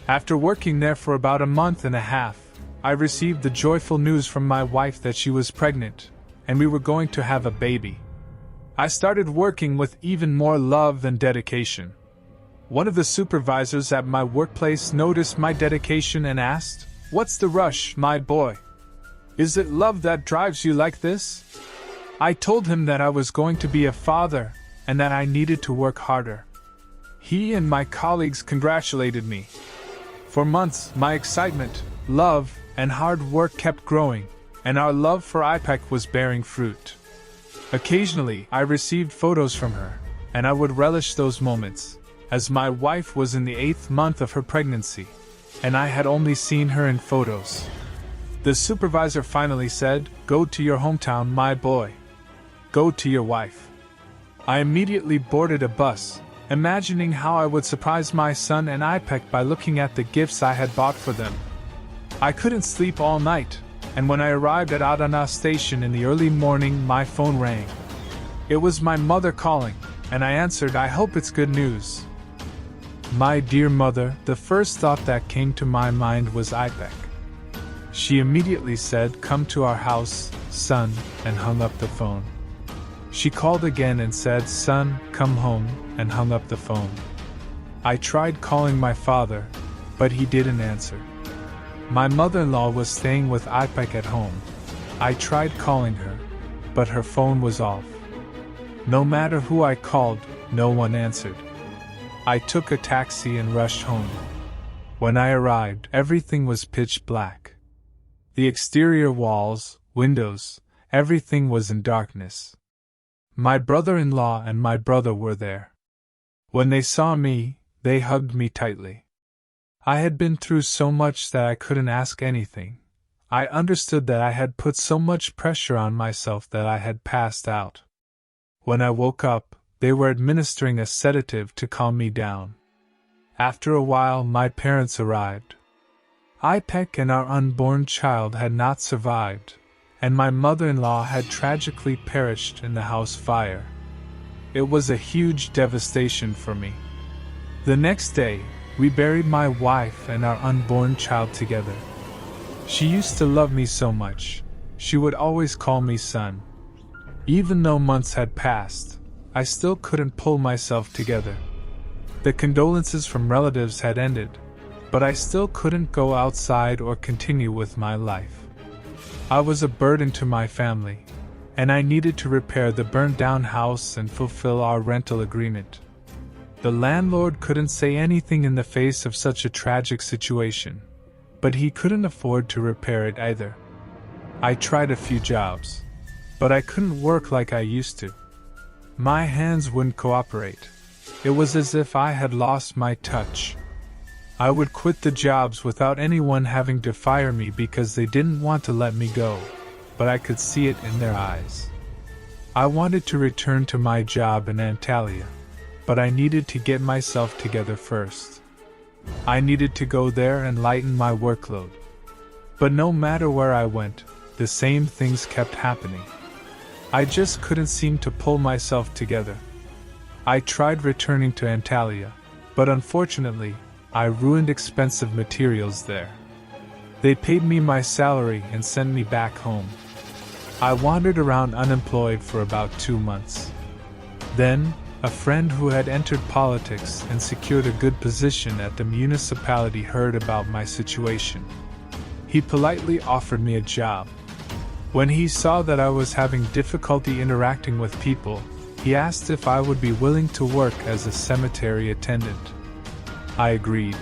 After working there for about a month and a half, I received the joyful news from my wife that she was pregnant, and we were going to have a baby. I started working with even more love and dedication. One of the supervisors at my workplace noticed my dedication and asked, "What's the rush, my boy? Is it love that drives you like this?" I told him that I was going to be a father and that I needed to work harder. He and my colleagues congratulated me. For months, my excitement, love, and hard work kept growing, and our love for Ipek was bearing fruit. Occasionally, I received photos from her, and I would relish those moments, as my wife was in the 8th month of her pregnancy, and I had only seen her in photos. The supervisor finally said, "Go to your hometown, my boy. Go to your wife." I immediately boarded a bus, imagining how I would surprise my son and Ipek by looking at the gifts I had bought for them. I couldn't sleep all night, and when I arrived at Adana station in the early morning, my phone rang. It was my mother calling, and I answered. "I hope it's good news." My dear mother, the first thought that came to my mind was Ipek. She immediately said, "Come to our house, son," and hung up the phone. She called again and said, "Son, come home," and hung up the phone. I tried calling my father, but he didn't answer. My mother-in-law was staying with Ipek at home. I tried calling her, but her phone was off. No matter who I called, no one answered. I took a taxi and rushed home. When I arrived, everything was pitch black. The exterior walls, windows, everything was in darkness. My brother-in-law and my brother were there. When they saw me, they hugged me tightly. I had been through so much that I couldn't ask anything. I understood that I had put so much pressure on myself that I had passed out. When I woke up, they were administering a sedative to calm me down. After a while, my parents arrived. Ipek and our unborn child had not survived, and my mother-in-law had tragically perished in the house fire. It was a huge devastation for me. The next day, we buried my wife and our unborn child together. She used to love me so much. She would always call me son. Even though months had passed, I still couldn't pull myself together. The condolences from relatives had ended, but I still couldn't go outside or continue with my life. I was a burden to my family, and I needed to repair the burned-down house and fulfill our rental agreement. The landlord couldn't say anything in the face of such a tragic situation, but he couldn't afford to repair it either. I tried a few jobs, but I couldn't work like I used to. My hands wouldn't cooperate. It was as if I had lost my touch. I would quit the jobs without anyone having to fire me because they didn't want to let me go, but I could see it in their eyes. I wanted to return to my job in Antalya, but I needed to get myself together first. I needed to go there and lighten my workload. But no matter where I went, the same things kept happening. I just couldn't seem to pull myself together. I tried returning to Antalya, but unfortunately, I ruined expensive materials there. They paid me my salary and sent me back home. I wandered around unemployed for about 2 months. Then, a friend who had entered politics and secured a good position at the municipality heard about my situation. He politely offered me a job. When he saw that I was having difficulty interacting with people, he asked if I would be willing to work as a cemetery attendant. I agreed.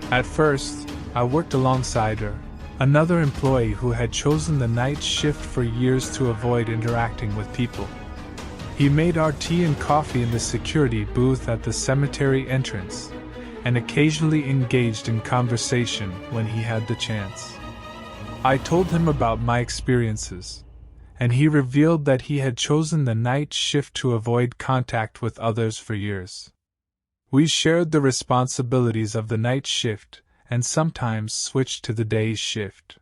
At first, I worked alongside her, another employee who had chosen the night shift for years to avoid interacting with people. He made our tea and coffee in the security booth at the cemetery entrance, and occasionally engaged in conversation when he had the chance. I told him about my experiences, and he revealed that he had chosen the night shift to avoid contact with others for years. We shared the responsibilities of the night shift and sometimes switched to the day shift.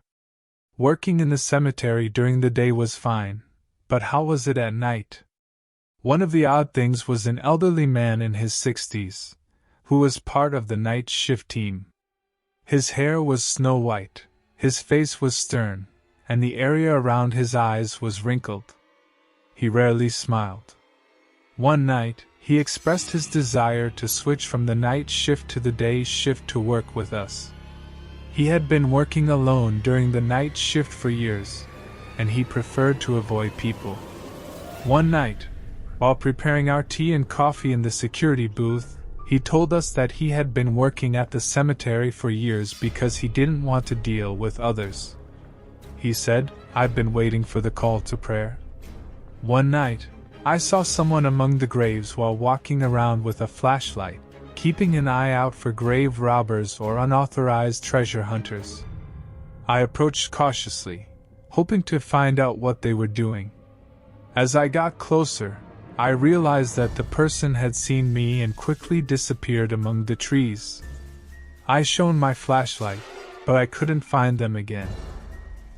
Working in the cemetery during the day was fine, but how was it at night? One of the odd things was an elderly man in his 60s, who was part of the night shift team. His hair was snow white, his face was stern, and the area around his eyes was wrinkled. He rarely smiled. One night, he expressed his desire to switch from the night shift to the day shift to work with us. He had been working alone during the night shift for years, and he preferred to avoid people. One night, while preparing our tea and coffee in the security booth, he told us that he had been working at the cemetery for years because he didn't want to deal with others. He said, "I've been waiting for the call to prayer. One night, I saw someone among the graves while walking around with a flashlight, keeping an eye out for grave robbers or unauthorized treasure hunters. I approached cautiously, hoping to find out what they were doing. As I got closer, I realized that the person had seen me and quickly disappeared among the trees. I shone my flashlight, but I couldn't find them again.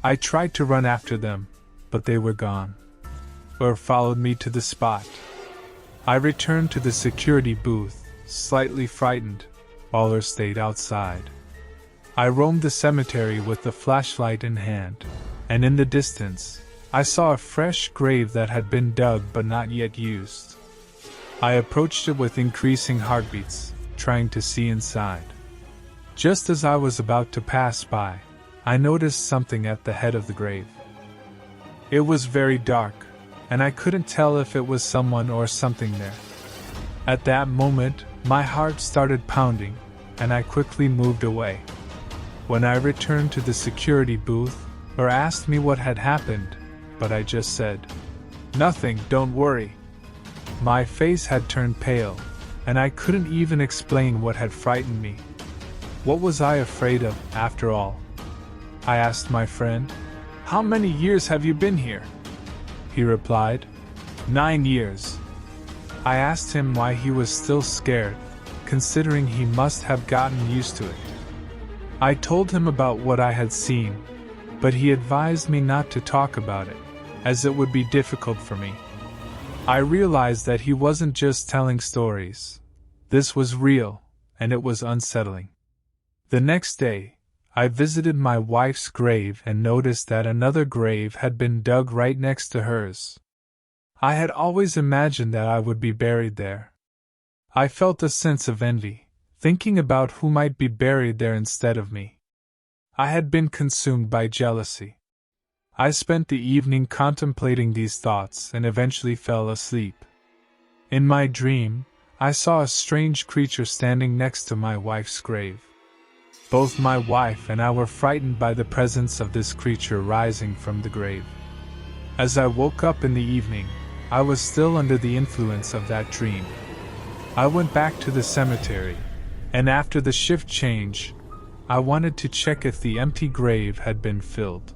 I tried to run after them, but they were gone, or followed me to the spot. I returned to the security booth, slightly frightened, while her stayed outside. I roamed the cemetery with the flashlight in hand, and in the distance, I saw a fresh grave that had been dug but not yet used. I approached it with increasing heartbeats, trying to see inside. Just as I was about to pass by, I noticed something at the head of the grave. It was very dark, and I couldn't tell if it was someone or something there. At that moment, my heart started pounding, and I quickly moved away. When I returned to the security booth, her asked me what had happened, but I just said, "Nothing, don't worry." My face had turned pale, and I couldn't even explain what had frightened me. What was I afraid of, after all? I asked my friend, "How many years have you been here?" He replied, 9 years. I asked him why he was still scared, considering he must have gotten used to it. I told him about what I had seen, but he advised me not to talk about it, as it would be difficult for me. I realized that he wasn't just telling stories. This was real, and it was unsettling. The next day, I visited my wife's grave and noticed that another grave had been dug right next to hers. I had always imagined that I would be buried there. I felt a sense of envy, thinking about who might be buried there instead of me. I had been consumed by jealousy. I spent the evening contemplating these thoughts and eventually fell asleep. In my dream, I saw a strange creature standing next to my wife's grave. Both my wife and I were frightened by the presence of this creature rising from the grave. As I woke up in the evening, I was still under the influence of that dream. I went back to the cemetery, and after the shift change, I wanted to check if the empty grave had been filled.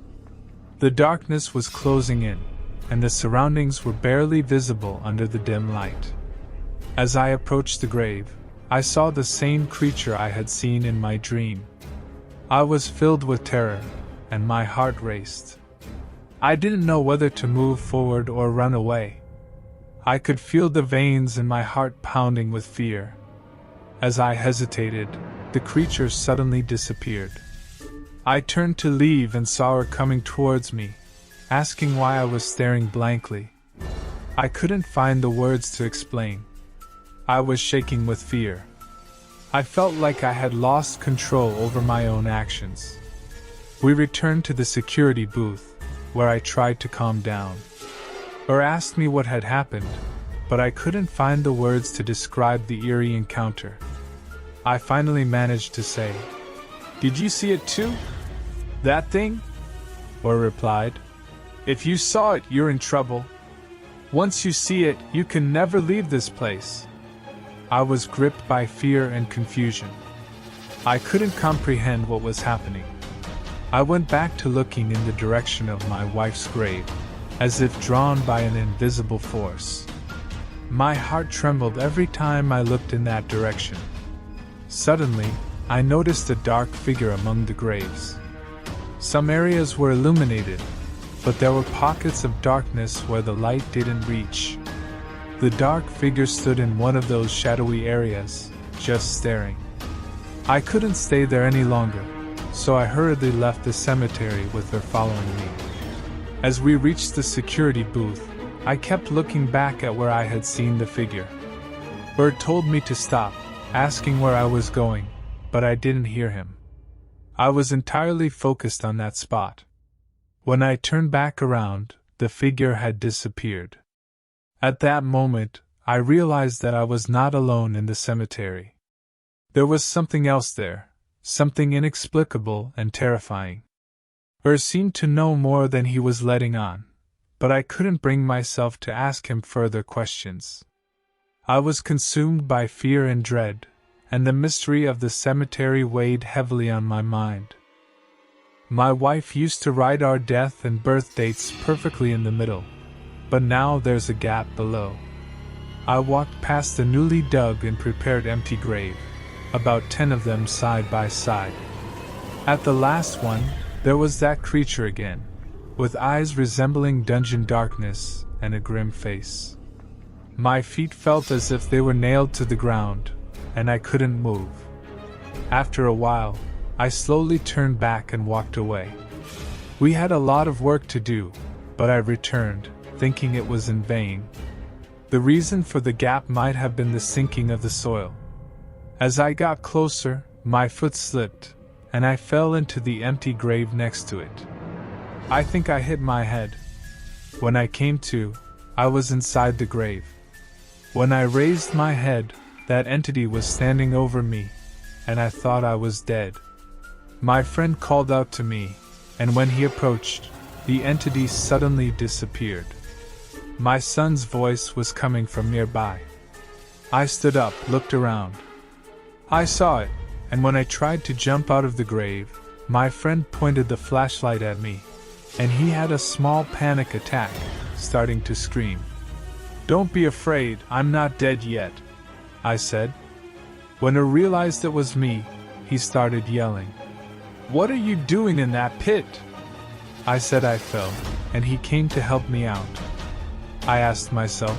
The darkness was closing in, and the surroundings were barely visible under the dim light. As I approached the grave, I saw the same creature I had seen in my dream. I was filled with terror, and my heart raced. I didn't know whether to move forward or run away. I could feel the veins in my heart pounding with fear. As I hesitated, the creature suddenly disappeared. I turned to leave and saw her coming towards me, asking why I was staring blankly. I couldn't find the words to explain. I was shaking with fear. I felt like I had lost control over my own actions. We returned to the security booth, where I tried to calm down. Her asked me what had happened, but I couldn't find the words to describe the eerie encounter. I finally managed to say, "Did you see it too? That thing?" Or replied, "If you saw it, you're in trouble. Once you see it, you can never leave this place." I was gripped by fear and confusion. I couldn't comprehend what was happening. I went back to looking in the direction of my wife's grave, as if drawn by an invisible force. My heart trembled every time I looked in that direction. Suddenly, I noticed a dark figure among the graves. Some areas were illuminated, but there were pockets of darkness where the light didn't reach. The dark figure stood in one of those shadowy areas, just staring. I couldn't stay there any longer, so I hurriedly left the cemetery with her following me. As we reached the security booth, I kept looking back at where I had seen the figure. Bert told me to stop, asking where I was going, but I didn't hear him. I was entirely focused on that spot. When I turned back around, the figure had disappeared. At that moment, I realized that I was not alone in the cemetery. There was something else there, something inexplicable and terrifying. Seemed to know more than he was letting on, but I couldn't bring myself to ask him further questions. I was consumed by fear and dread, and the mystery of the cemetery weighed heavily on my mind. My wife used to write our death and birth dates perfectly in the middle, but now there's a gap below. I walked past the newly dug and prepared empty grave, about 10 of them side by side. At the last one, there was that creature again, with eyes resembling dungeon darkness and a grim face. My feet felt as if they were nailed to the ground, and I couldn't move. After a while, I slowly turned back and walked away. We had a lot of work to do, but I returned, thinking it was in vain. The reason for the gap might have been the sinking of the soil. As I got closer, my foot slipped, and I fell into the empty grave next to it. I think I hit my head. When I came to, I was inside the grave. When I raised my head, that entity was standing over me, and I thought I was dead. My friend called out to me, and when he approached, the entity suddenly disappeared. My son's voice was coming from nearby. I stood up, looked around. I saw it, and when I tried to jump out of the grave, my friend pointed the flashlight at me, and he had a small panic attack, starting to scream. "Don't be afraid, I'm not dead yet," I said. When I realized it was me, he started yelling. "What are you doing in that pit?" I said I fell, and he came to help me out. I asked myself,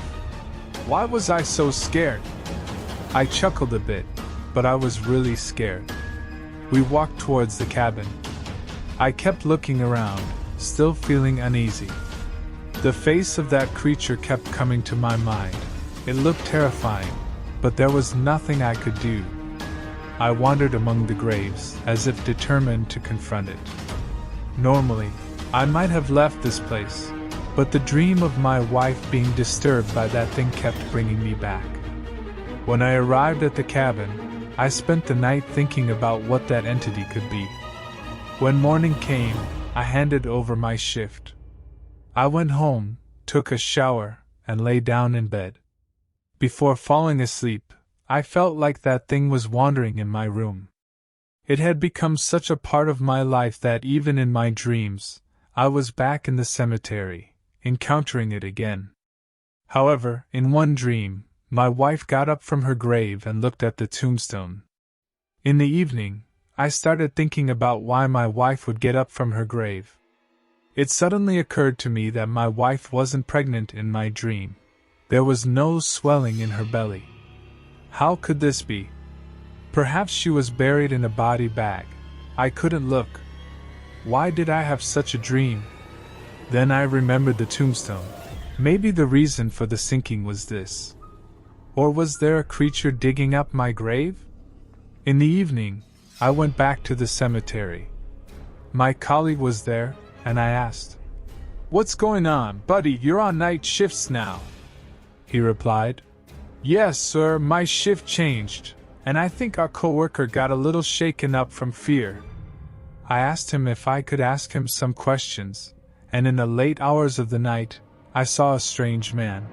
why was I so scared? I chuckled a bit, but I was really scared. We walked towards the cabin. I kept looking around, still feeling uneasy. The face of that creature kept coming to my mind. It looked terrifying, but there was nothing I could do. I wandered among the graves, as if determined to confront it. Normally, I might have left this place, but the dream of my wife being disturbed by that thing kept bringing me back. When I arrived at the cabin, I spent the night thinking about what that entity could be. When morning came, I handed over my shift. I went home, took a shower, and lay down in bed. Before falling asleep, I felt like that thing was wandering in my room. It had become such a part of my life that even in my dreams, I was back in the cemetery, encountering it again. However, in one dream, my wife got up from her grave and looked at the tombstone. In the evening, I started thinking about why my wife would get up from her grave. It suddenly occurred to me that my wife wasn't pregnant in my dream. There was no swelling in her belly. How could this be? Perhaps she was buried in a body bag. I couldn't look. Why did I have such a dream? Then I remembered the tombstone. Maybe the reason for the sinking was this. Or was there a creature digging up my grave? In the evening, I went back to the cemetery. My colleague was there, and I asked, "What's going on, buddy? You're on night shifts now." He replied, "Yes, sir, my shift changed, and I think our coworker got a little shaken up from fear." I asked him if I could ask him some questions, and in the late hours of the night, I saw a strange man.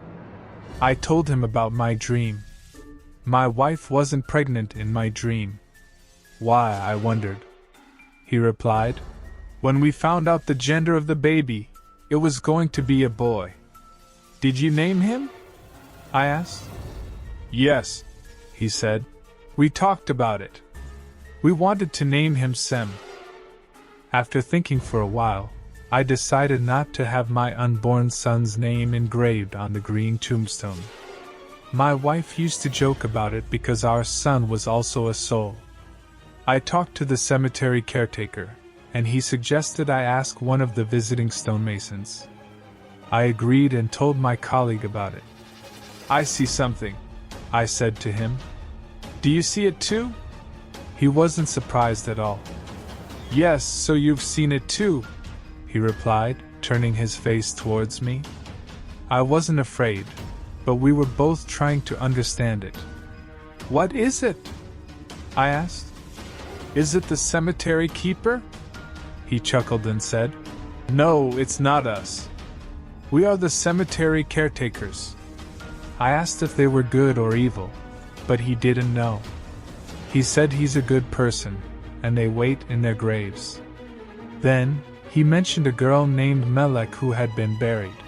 I told him about my dream. My wife wasn't pregnant in my dream. Why, I wondered. He replied, "When we found out the gender of the baby, it was going to be a boy." "Did you name him?" I asked. "Yes," he said. "We talked about it. We wanted to name him Sem." After thinking for a while, I decided not to have my unborn son's name engraved on the green tombstone. My wife used to joke about it because our son was also a soul. I talked to the cemetery caretaker, and he suggested I ask one of the visiting stonemasons. I agreed and told my colleague about it. "I see something," I said to him. "Do you see it too?" He wasn't surprised at all. "Yes, so you've seen it too," he replied, turning his face towards me. I wasn't afraid, but we were both trying to understand it. "What is it?" I asked. "Is it the cemetery keeper?" He chuckled and said, "No, it's not us. We are the cemetery caretakers." I asked if they were good or evil, but he didn't know. He said he's a good person, and they wait in their graves. Then, he mentioned a girl named Melek who had been buried.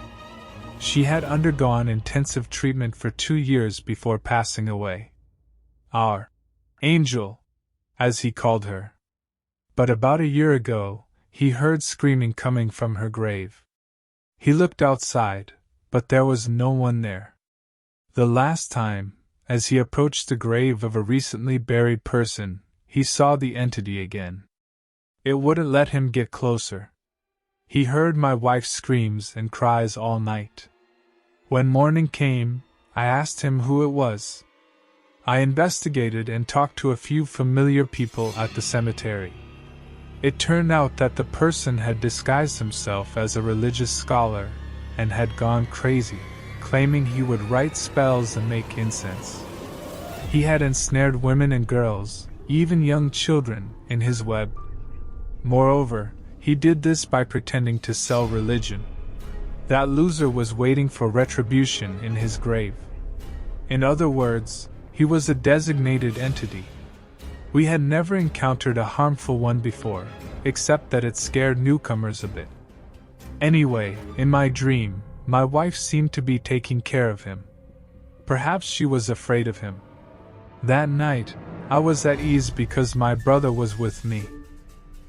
She had undergone intensive treatment for 2 years before passing away. Our angel, as he called her. But about a year ago, he heard screaming coming from her grave. He looked outside, but there was no one there. The last time, as he approached the grave of a recently buried person, he saw the entity again. It wouldn't let him get closer. He heard my wife's screams and cries all night. When morning came, I asked him who it was. I investigated and talked to a few familiar people at the cemetery. It turned out that the person had disguised himself as a religious scholar and had gone crazy, claiming he would write spells and make incense. He had ensnared women and girls, even young children, in his web. Moreover, he did this by pretending to sell religion. That loser was waiting for retribution in his grave. In other words, he was a designated entity. We had never encountered a harmful one before, except that it scared newcomers a bit. Anyway, in my dream, my wife seemed to be taking care of him. Perhaps she was afraid of him. That night, I was at ease because my brother was with me.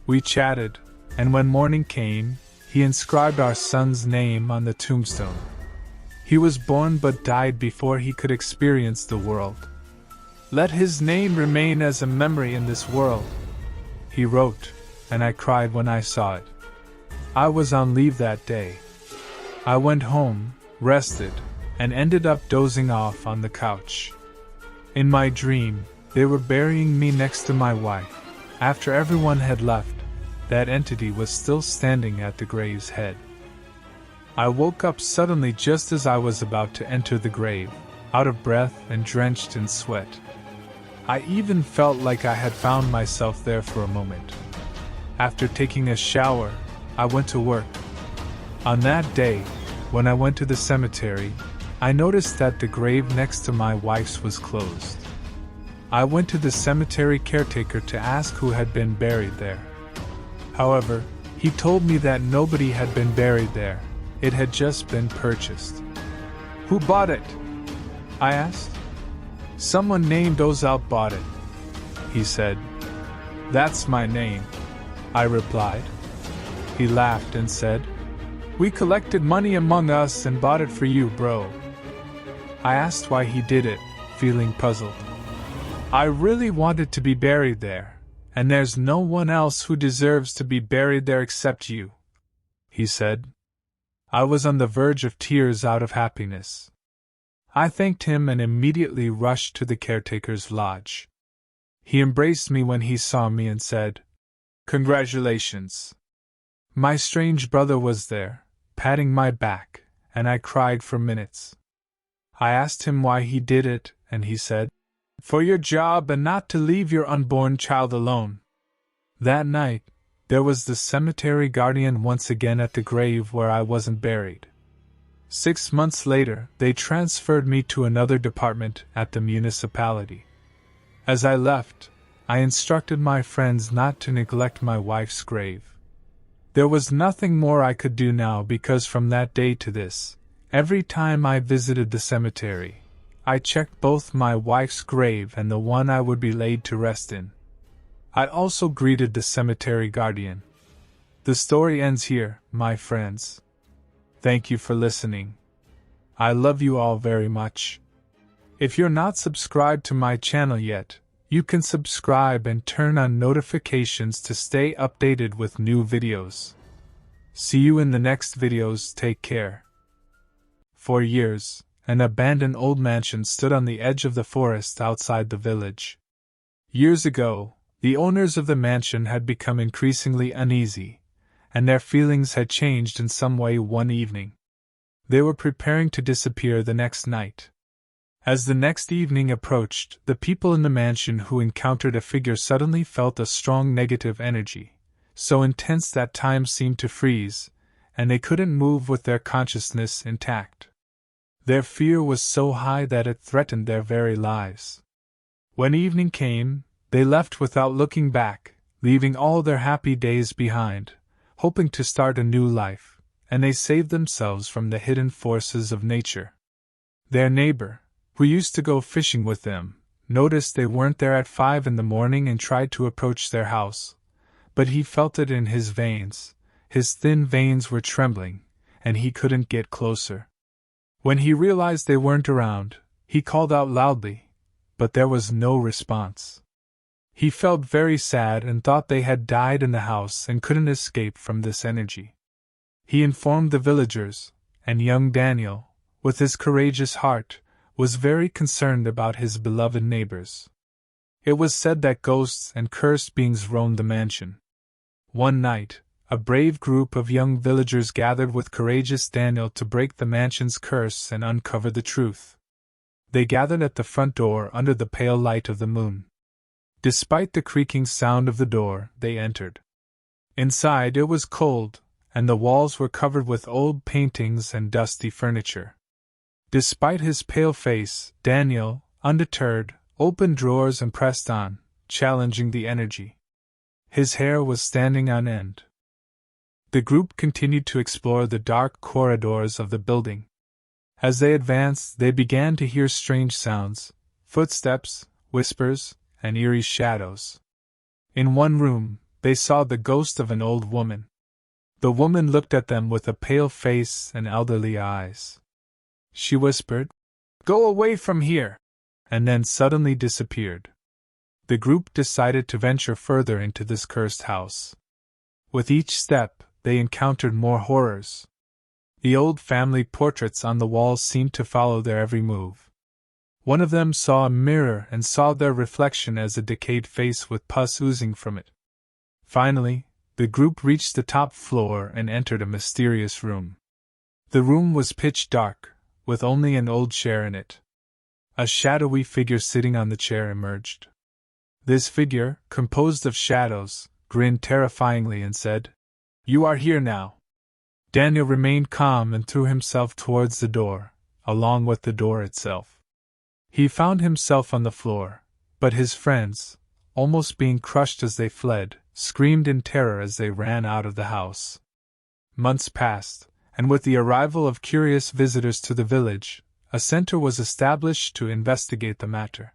We chatted, and when morning came, he inscribed our son's name on the tombstone. He was born but died before he could experience the world. Let his name remain as a memory in this world, he wrote, and I cried when I saw it. I was on leave that day. I went home, rested, and ended up dozing off on the couch. In my dream, they were burying me next to my wife. After everyone had left, that entity was still standing at the grave's head. I woke up suddenly just as I was about to enter the grave, out of breath and drenched in sweat. I even felt like I had found myself there for a moment. After taking a shower, I went to work. On that day, when I went to the cemetery, I noticed that the grave next to my wife's was closed. I went to the cemetery caretaker to ask who had been buried there. However, he told me that nobody had been buried there. It had just been purchased. Who bought it? I asked. Someone named Ozal bought it, he said. That's my name, I replied. He laughed and said, we collected money among us and bought it for you, bro. I asked why he did it, feeling puzzled. I really wanted to be buried there, and there's no one else who deserves to be buried there except you, he said. I was on the verge of tears out of happiness. I thanked him and immediately rushed to the caretaker's lodge. He embraced me when he saw me and said, congratulations. My strange brother was there, patting my back, and I cried for minutes. I asked him why he did it, and he said, for your job and not to leave your unborn child alone. That night, there was the cemetery guardian once again at the grave where I wasn't buried. 6 months later, they transferred me to another department at the municipality. As I left, I instructed my friends not to neglect my wife's grave. There was nothing more I could do now because from that day to this, every time I visited the cemetery, I checked both my wife's grave and the one I would be laid to rest in. I also greeted the cemetery guardian. The story ends here, my friends. Thank you for listening. I love you all very much. If you're not subscribed to my channel yet, you can subscribe and turn on notifications to stay updated with new videos. See you in the next videos. Take care. For years, an abandoned old mansion stood on the edge of the forest outside the village. Years ago, the owners of the mansion had become increasingly uneasy, and their feelings had changed in some way one evening. They were preparing to disappear the next night. As the next evening approached, the people in the mansion who encountered a figure suddenly felt a strong negative energy, so intense that time seemed to freeze, and they couldn't move with their consciousness intact. Their fear was so high that it threatened their very lives. When evening came, they left without looking back, leaving all their happy days behind, hoping to start a new life, and they saved themselves from the hidden forces of nature. Their neighbor, who used to go fishing with them, noticed they weren't there at 5 in the morning and tried to approach their house, but he felt it in his veins. His thin veins were trembling, and he couldn't get closer. When he realized they weren't around, he called out loudly, but there was no response. He felt very sad and thought they had died in the house and couldn't escape from this energy. He informed the villagers, and young Daniel, with his courageous heart, was very concerned about his beloved neighbors. It was said that ghosts and cursed beings roamed the mansion. One night, a brave group of young villagers gathered with courageous Daniel to break the mansion's curse and uncover the truth. They gathered at the front door under the pale light of the moon. Despite the creaking sound of the door, they entered. Inside it was cold, and the walls were covered with old paintings and dusty furniture. Despite his pale face, Daniel, undeterred, opened drawers and pressed on, challenging the energy. His hair was standing on end. The group continued to explore the dark corridors of the building. As they advanced, they began to hear strange sounds, footsteps, whispers, and eerie shadows. In one room, they saw the ghost of an old woman. The woman looked at them with a pale face and elderly eyes. She whispered, "Go away from here," and then suddenly disappeared. The group decided to venture further into this cursed house. With each step, they encountered more horrors. The old family portraits on the walls seemed to follow their every move. One of them saw a mirror and saw their reflection as a decayed face with pus oozing from it. Finally, the group reached the top floor and entered a mysterious room. The room was pitch dark, with only an old chair in it. A shadowy figure sitting on the chair emerged. This figure, composed of shadows, grinned terrifyingly and said, "You are here now." Daniel remained calm and threw himself towards the door, along with the door itself. He found himself on the floor, but his friends, almost being crushed as they fled, screamed in terror as they ran out of the house. Months passed, and with the arrival of curious visitors to the village, a center was established to investigate the matter.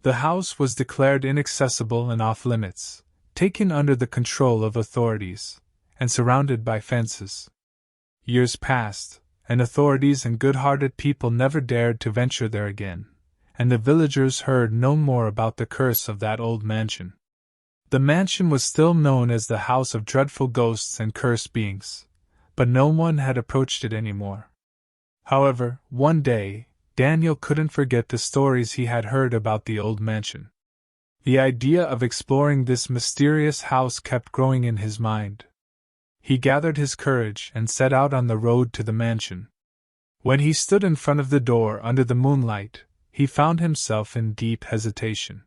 The house was declared inaccessible and off-limits, taken under the control of authorities, and surrounded by fences. Years passed, and authorities and good-hearted people never dared to venture there again, and the villagers heard no more about the curse of that old mansion. The mansion was still known as the House of Dreadful Ghosts and Cursed Beings, but no one had approached it anymore. However, one day, Daniel couldn't forget the stories he had heard about the old mansion. The idea of exploring this mysterious house kept growing in his mind. He gathered his courage and set out on the road to the mansion. When he stood in front of the door under the moonlight, he found himself in deep hesitation.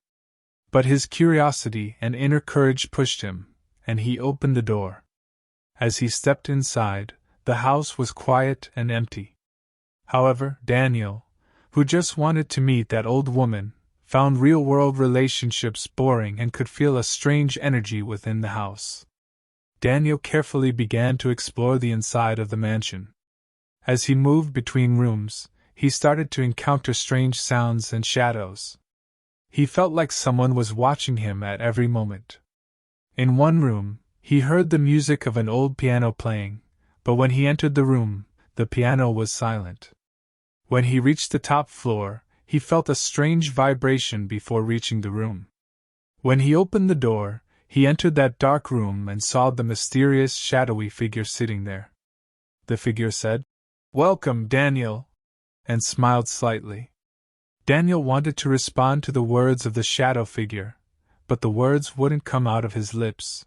But his curiosity and inner courage pushed him, and he opened the door. As he stepped inside, the house was quiet and empty. However, Daniel, who just wanted to meet that old woman, found real-world relationships boring and could feel a strange energy within the house. Daniel carefully began to explore the inside of the mansion. As he moved between rooms, he started to encounter strange sounds and shadows. He felt like someone was watching him at every moment. In one room, he heard the music of an old piano playing, but when he entered the room, the piano was silent. When he reached the top floor, he felt a strange vibration before reaching the room. When he opened the door, he entered that dark room and saw the mysterious shadowy figure sitting there. The figure said, "Welcome, Daniel," and smiled slightly. Daniel wanted to respond to the words of the shadow figure, but the words wouldn't come out of his lips.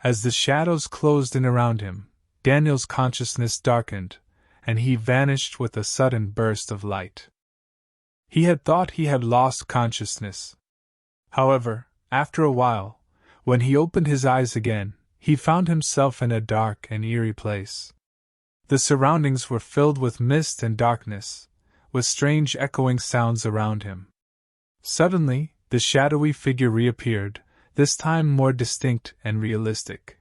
As the shadows closed in around him, Daniel's consciousness darkened, and he vanished with a sudden burst of light. He had thought he had lost consciousness. However, after a while, when he opened his eyes again, he found himself in a dark and eerie place. The surroundings were filled with mist and darkness, with strange echoing sounds around him. Suddenly, the shadowy figure reappeared, this time more distinct and realistic.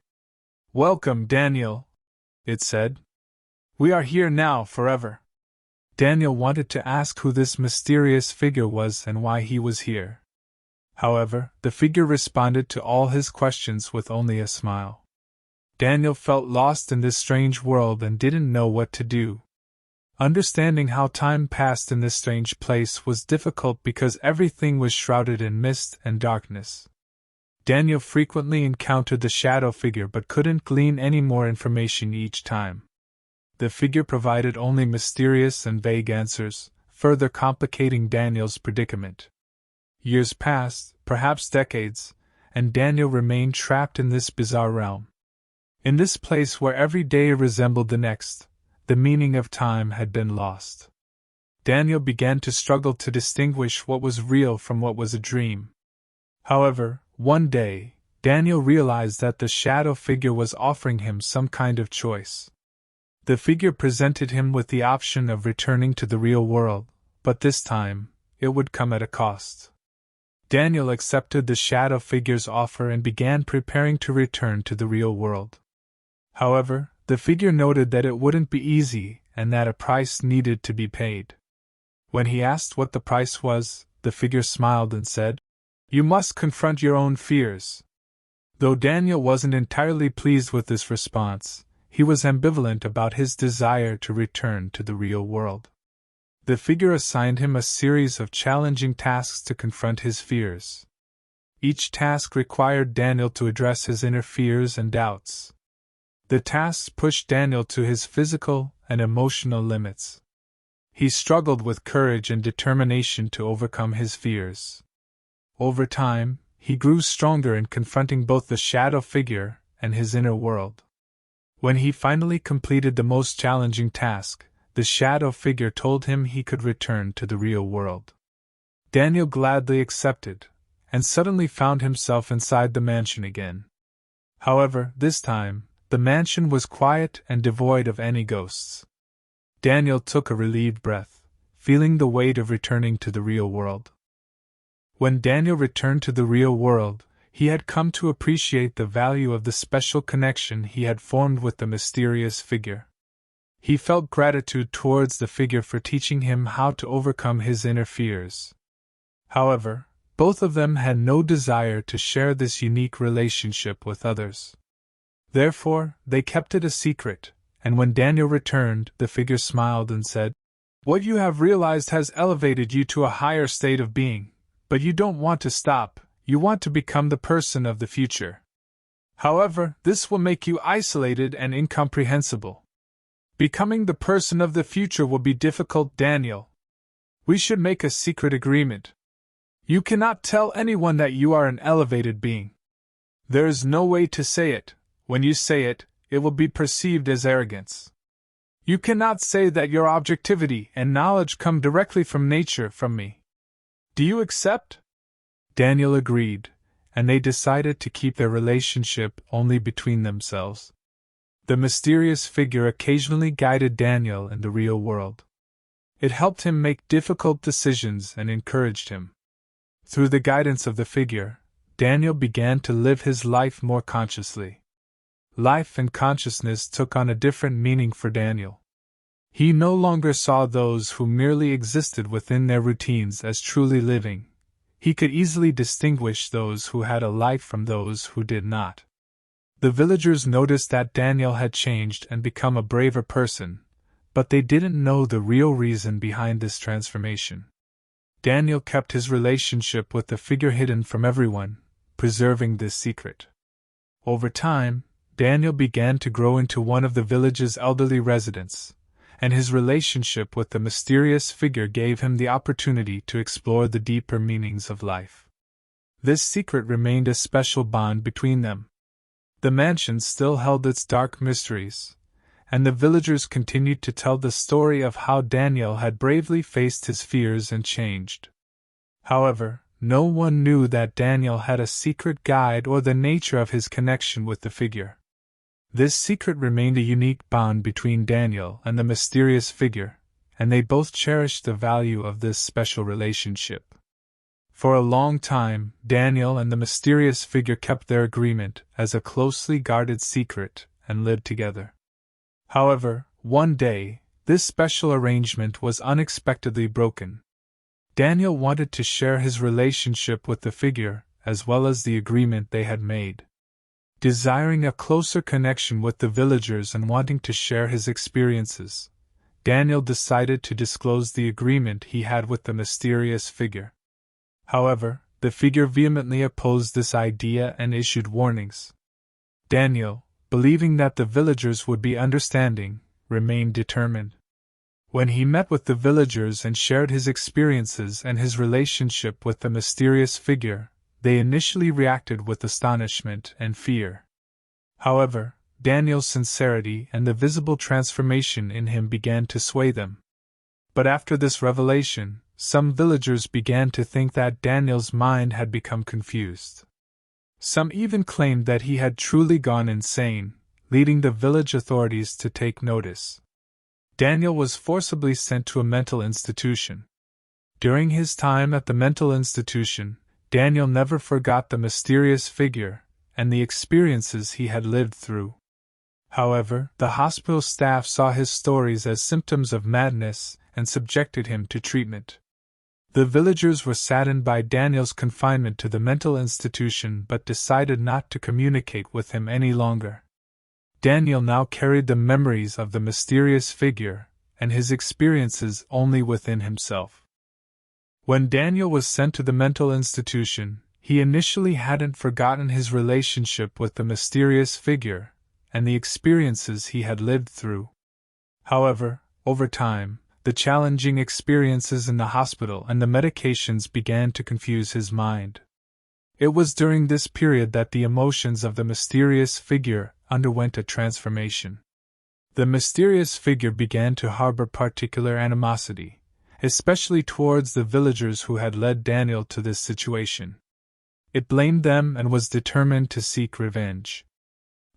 "Welcome, Daniel," it said. We are here now forever. Daniel wanted to ask who this mysterious figure was and why he was here. However, the figure responded to all his questions with only a smile. Daniel felt lost in this strange world and didn't know what to do. Understanding how time passed in this strange place was difficult because everything was shrouded in mist and darkness. Daniel frequently encountered the shadow figure but couldn't glean any more information each time. The figure provided only mysterious and vague answers, further complicating Daniel's predicament. Years passed, perhaps decades, and Daniel remained trapped in this bizarre realm. In this place where every day resembled the next, the meaning of time had been lost. Daniel began to struggle to distinguish what was real from what was a dream. However, one day, Daniel realized that the shadow figure was offering him some kind of choice. The figure presented him with the option of returning to the real world, but this time, it would come at a cost. Daniel accepted the shadow figure's offer and began preparing to return to the real world. However, the figure noted that it wouldn't be easy and that a price needed to be paid. When he asked what the price was, the figure smiled and said, "You must confront your own fears." Though Daniel wasn't entirely pleased with this response, he was ambivalent about his desire to return to the real world. The figure assigned him a series of challenging tasks to confront his fears. Each task required Daniel to address his inner fears and doubts. The tasks pushed Daniel to his physical and emotional limits. He struggled with courage and determination to overcome his fears. Over time, he grew stronger in confronting both the shadow figure and his inner world. When he finally completed the most challenging task, the shadow figure told him he could return to the real world. Daniel gladly accepted, and suddenly found himself inside the mansion again. However, this time, the mansion was quiet and devoid of any ghosts. Daniel took a relieved breath, feeling the weight of returning to the real world. When Daniel returned to the real world, he had come to appreciate the value of the special connection he had formed with the mysterious figure. He felt gratitude towards the figure for teaching him how to overcome his inner fears. However, both of them had no desire to share this unique relationship with others. Therefore, they kept it a secret, and when Daniel returned, the figure smiled and said, "What you have realized has elevated you to a higher state of being, but you don't want to stop, you want to become the person of the future. However, this will make you isolated and incomprehensible. Becoming the person of the future will be difficult, Daniel. We should make a secret agreement. You cannot tell anyone that you are an elevated being. There is no way to say it. When you say it, it will be perceived as arrogance. You cannot say that your objectivity and knowledge come directly from nature, from me. Do you accept?" Daniel agreed, and they decided to keep their relationship only between themselves. The mysterious figure occasionally guided Daniel in the real world. It helped him make difficult decisions and encouraged him. Through the guidance of the figure, Daniel began to live his life more consciously. Life and consciousness took on a different meaning for Daniel. He no longer saw those who merely existed within their routines as truly living. He could easily distinguish those who had a life from those who did not. The villagers noticed that Daniel had changed and become a braver person, but they didn't know the real reason behind this transformation. Daniel kept his relationship with the figure hidden from everyone, preserving this secret. Over time, Daniel began to grow into one of the village's elderly residents, and his relationship with the mysterious figure gave him the opportunity to explore the deeper meanings of life. This secret remained a special bond between them. The mansion still held its dark mysteries, and the villagers continued to tell the story of how Daniel had bravely faced his fears and changed. However, no one knew that Daniel had a secret guide or the nature of his connection with the figure. This secret remained a unique bond between Daniel and the mysterious figure, and they both cherished the value of this special relationship. For a long time, Daniel and the mysterious figure kept their agreement as a closely guarded secret and lived together. However, One day, this special arrangement was unexpectedly broken. Daniel wanted to share his relationship with the figure, as well as the agreement they had made. Desiring a closer connection with the villagers and wanting to share his experiences, Daniel decided to disclose the agreement he had with the mysterious figure. However, the figure vehemently opposed this idea and issued warnings. Daniel, believing that the villagers would be understanding, remained determined. When he met with the villagers and shared his experiences and his relationship with the mysterious figure, they initially reacted with astonishment and fear. However, Daniel's sincerity and the visible transformation in him began to sway them. But after this revelation, some villagers began to think that Daniel's mind had become confused. Some even claimed that he had truly gone insane, leading the village authorities to take notice. Daniel was forcibly sent to a mental institution. During his time at the mental institution, Daniel never forgot the mysterious figure and the experiences he had lived through. However, the hospital staff saw his stories as symptoms of madness and subjected him to treatment. The villagers were saddened by Daniel's confinement to the mental institution but decided not to communicate with him any longer. Daniel now carried the memories of the mysterious figure and his experiences only within himself. When Daniel was sent to the mental institution, he initially hadn't forgotten his relationship with the mysterious figure and the experiences he had lived through. However, over time, the challenging experiences in the hospital and the medications began to confuse his mind. It was during this period that the emotions of the mysterious figure underwent a transformation. The mysterious figure began to harbor particular animosity, especially towards the villagers who had led Daniel to this situation. It blamed them and was determined to seek revenge.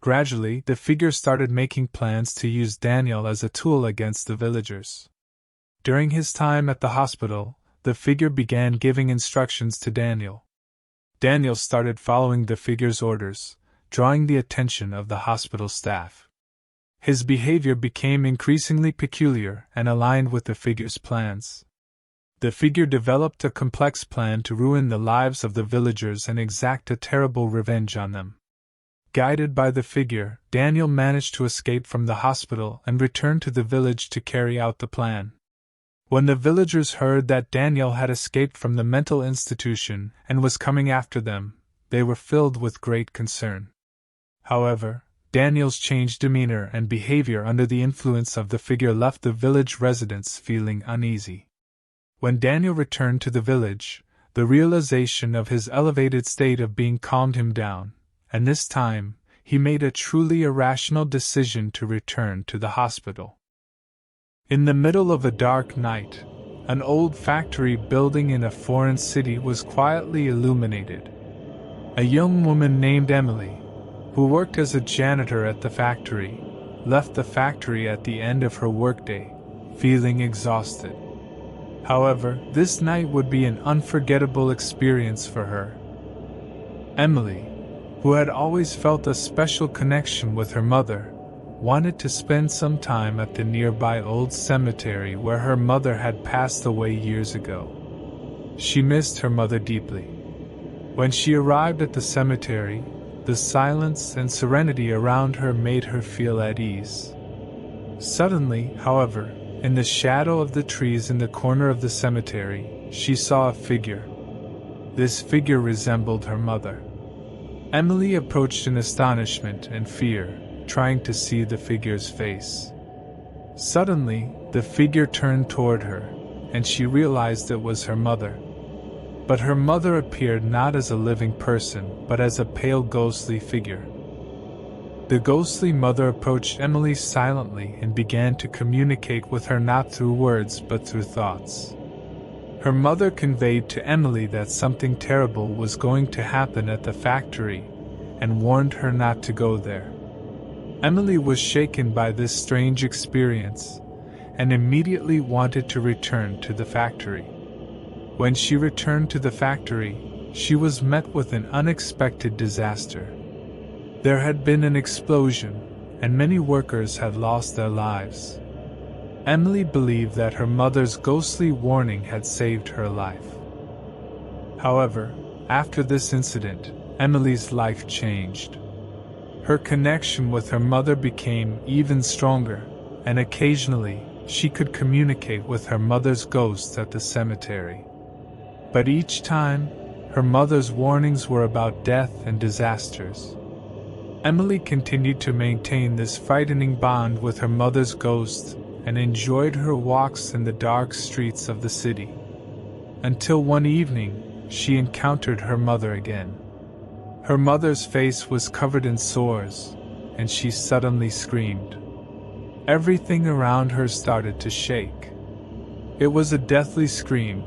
Gradually, the figure started making plans to use Daniel as a tool against the villagers. During his time at the hospital, the figure began giving instructions to Daniel. Daniel started following the figure's orders, drawing the attention of the hospital staff. His behavior became increasingly peculiar and aligned with the figure's plans. The figure developed a complex plan to ruin the lives of the villagers and exact a terrible revenge on them. Guided by the figure, Daniel managed to escape from the hospital and return to the village to carry out the plan. When the villagers heard that Daniel had escaped from the mental institution and was coming after them, they were filled with great concern. However, Daniel's changed demeanor and behavior under the influence of the figure left the village residents feeling uneasy. When Daniel returned to the village, the realization of his elevated state of being calmed him down, and this time, he made a truly irrational decision to return to the hospital. In the middle of a dark night, an old factory building in a foreign city was quietly illuminated. A young woman named Emily, who worked as a janitor at the factory, left the factory at the end of her workday, feeling exhausted. However, this night would be an unforgettable experience for her. Emily, who had always felt a special connection with her mother, wanted to spend some time at the nearby old cemetery where her mother had passed away years ago. She missed her mother deeply. When she arrived at the cemetery, the silence and serenity around her made her feel at ease. Suddenly, however, in the shadow of the trees in the corner of the cemetery, she saw a figure. This figure resembled her mother. Emily approached in astonishment and fear, trying to see the figure's face. Suddenly, the figure turned toward her, and she realized it was her mother. But her mother appeared not as a living person, but as a pale ghostly figure. The ghostly mother approached Emily silently and began to communicate with her not through words but through thoughts. Her mother conveyed to Emily that something terrible was going to happen at the factory, and warned her not to go there. Emily was shaken by this strange experience, and immediately wanted to return to the factory. When she returned to the factory, she was met with an unexpected disaster. There had been an explosion, and many workers had lost their lives. Emily believed that her mother's ghostly warning had saved her life. However, after this incident, Emily's life changed. Her connection with her mother became even stronger, and occasionally, she could communicate with her mother's ghost at the cemetery. But each time, her mother's warnings were about death and disasters. Emily continued to maintain this frightening bond with her mother's ghost and enjoyed her walks in the dark streets of the city. Until one evening, she encountered her mother again. Her mother's face was covered in sores, and she suddenly screamed. Everything around her started to shake. It was a deathly scream.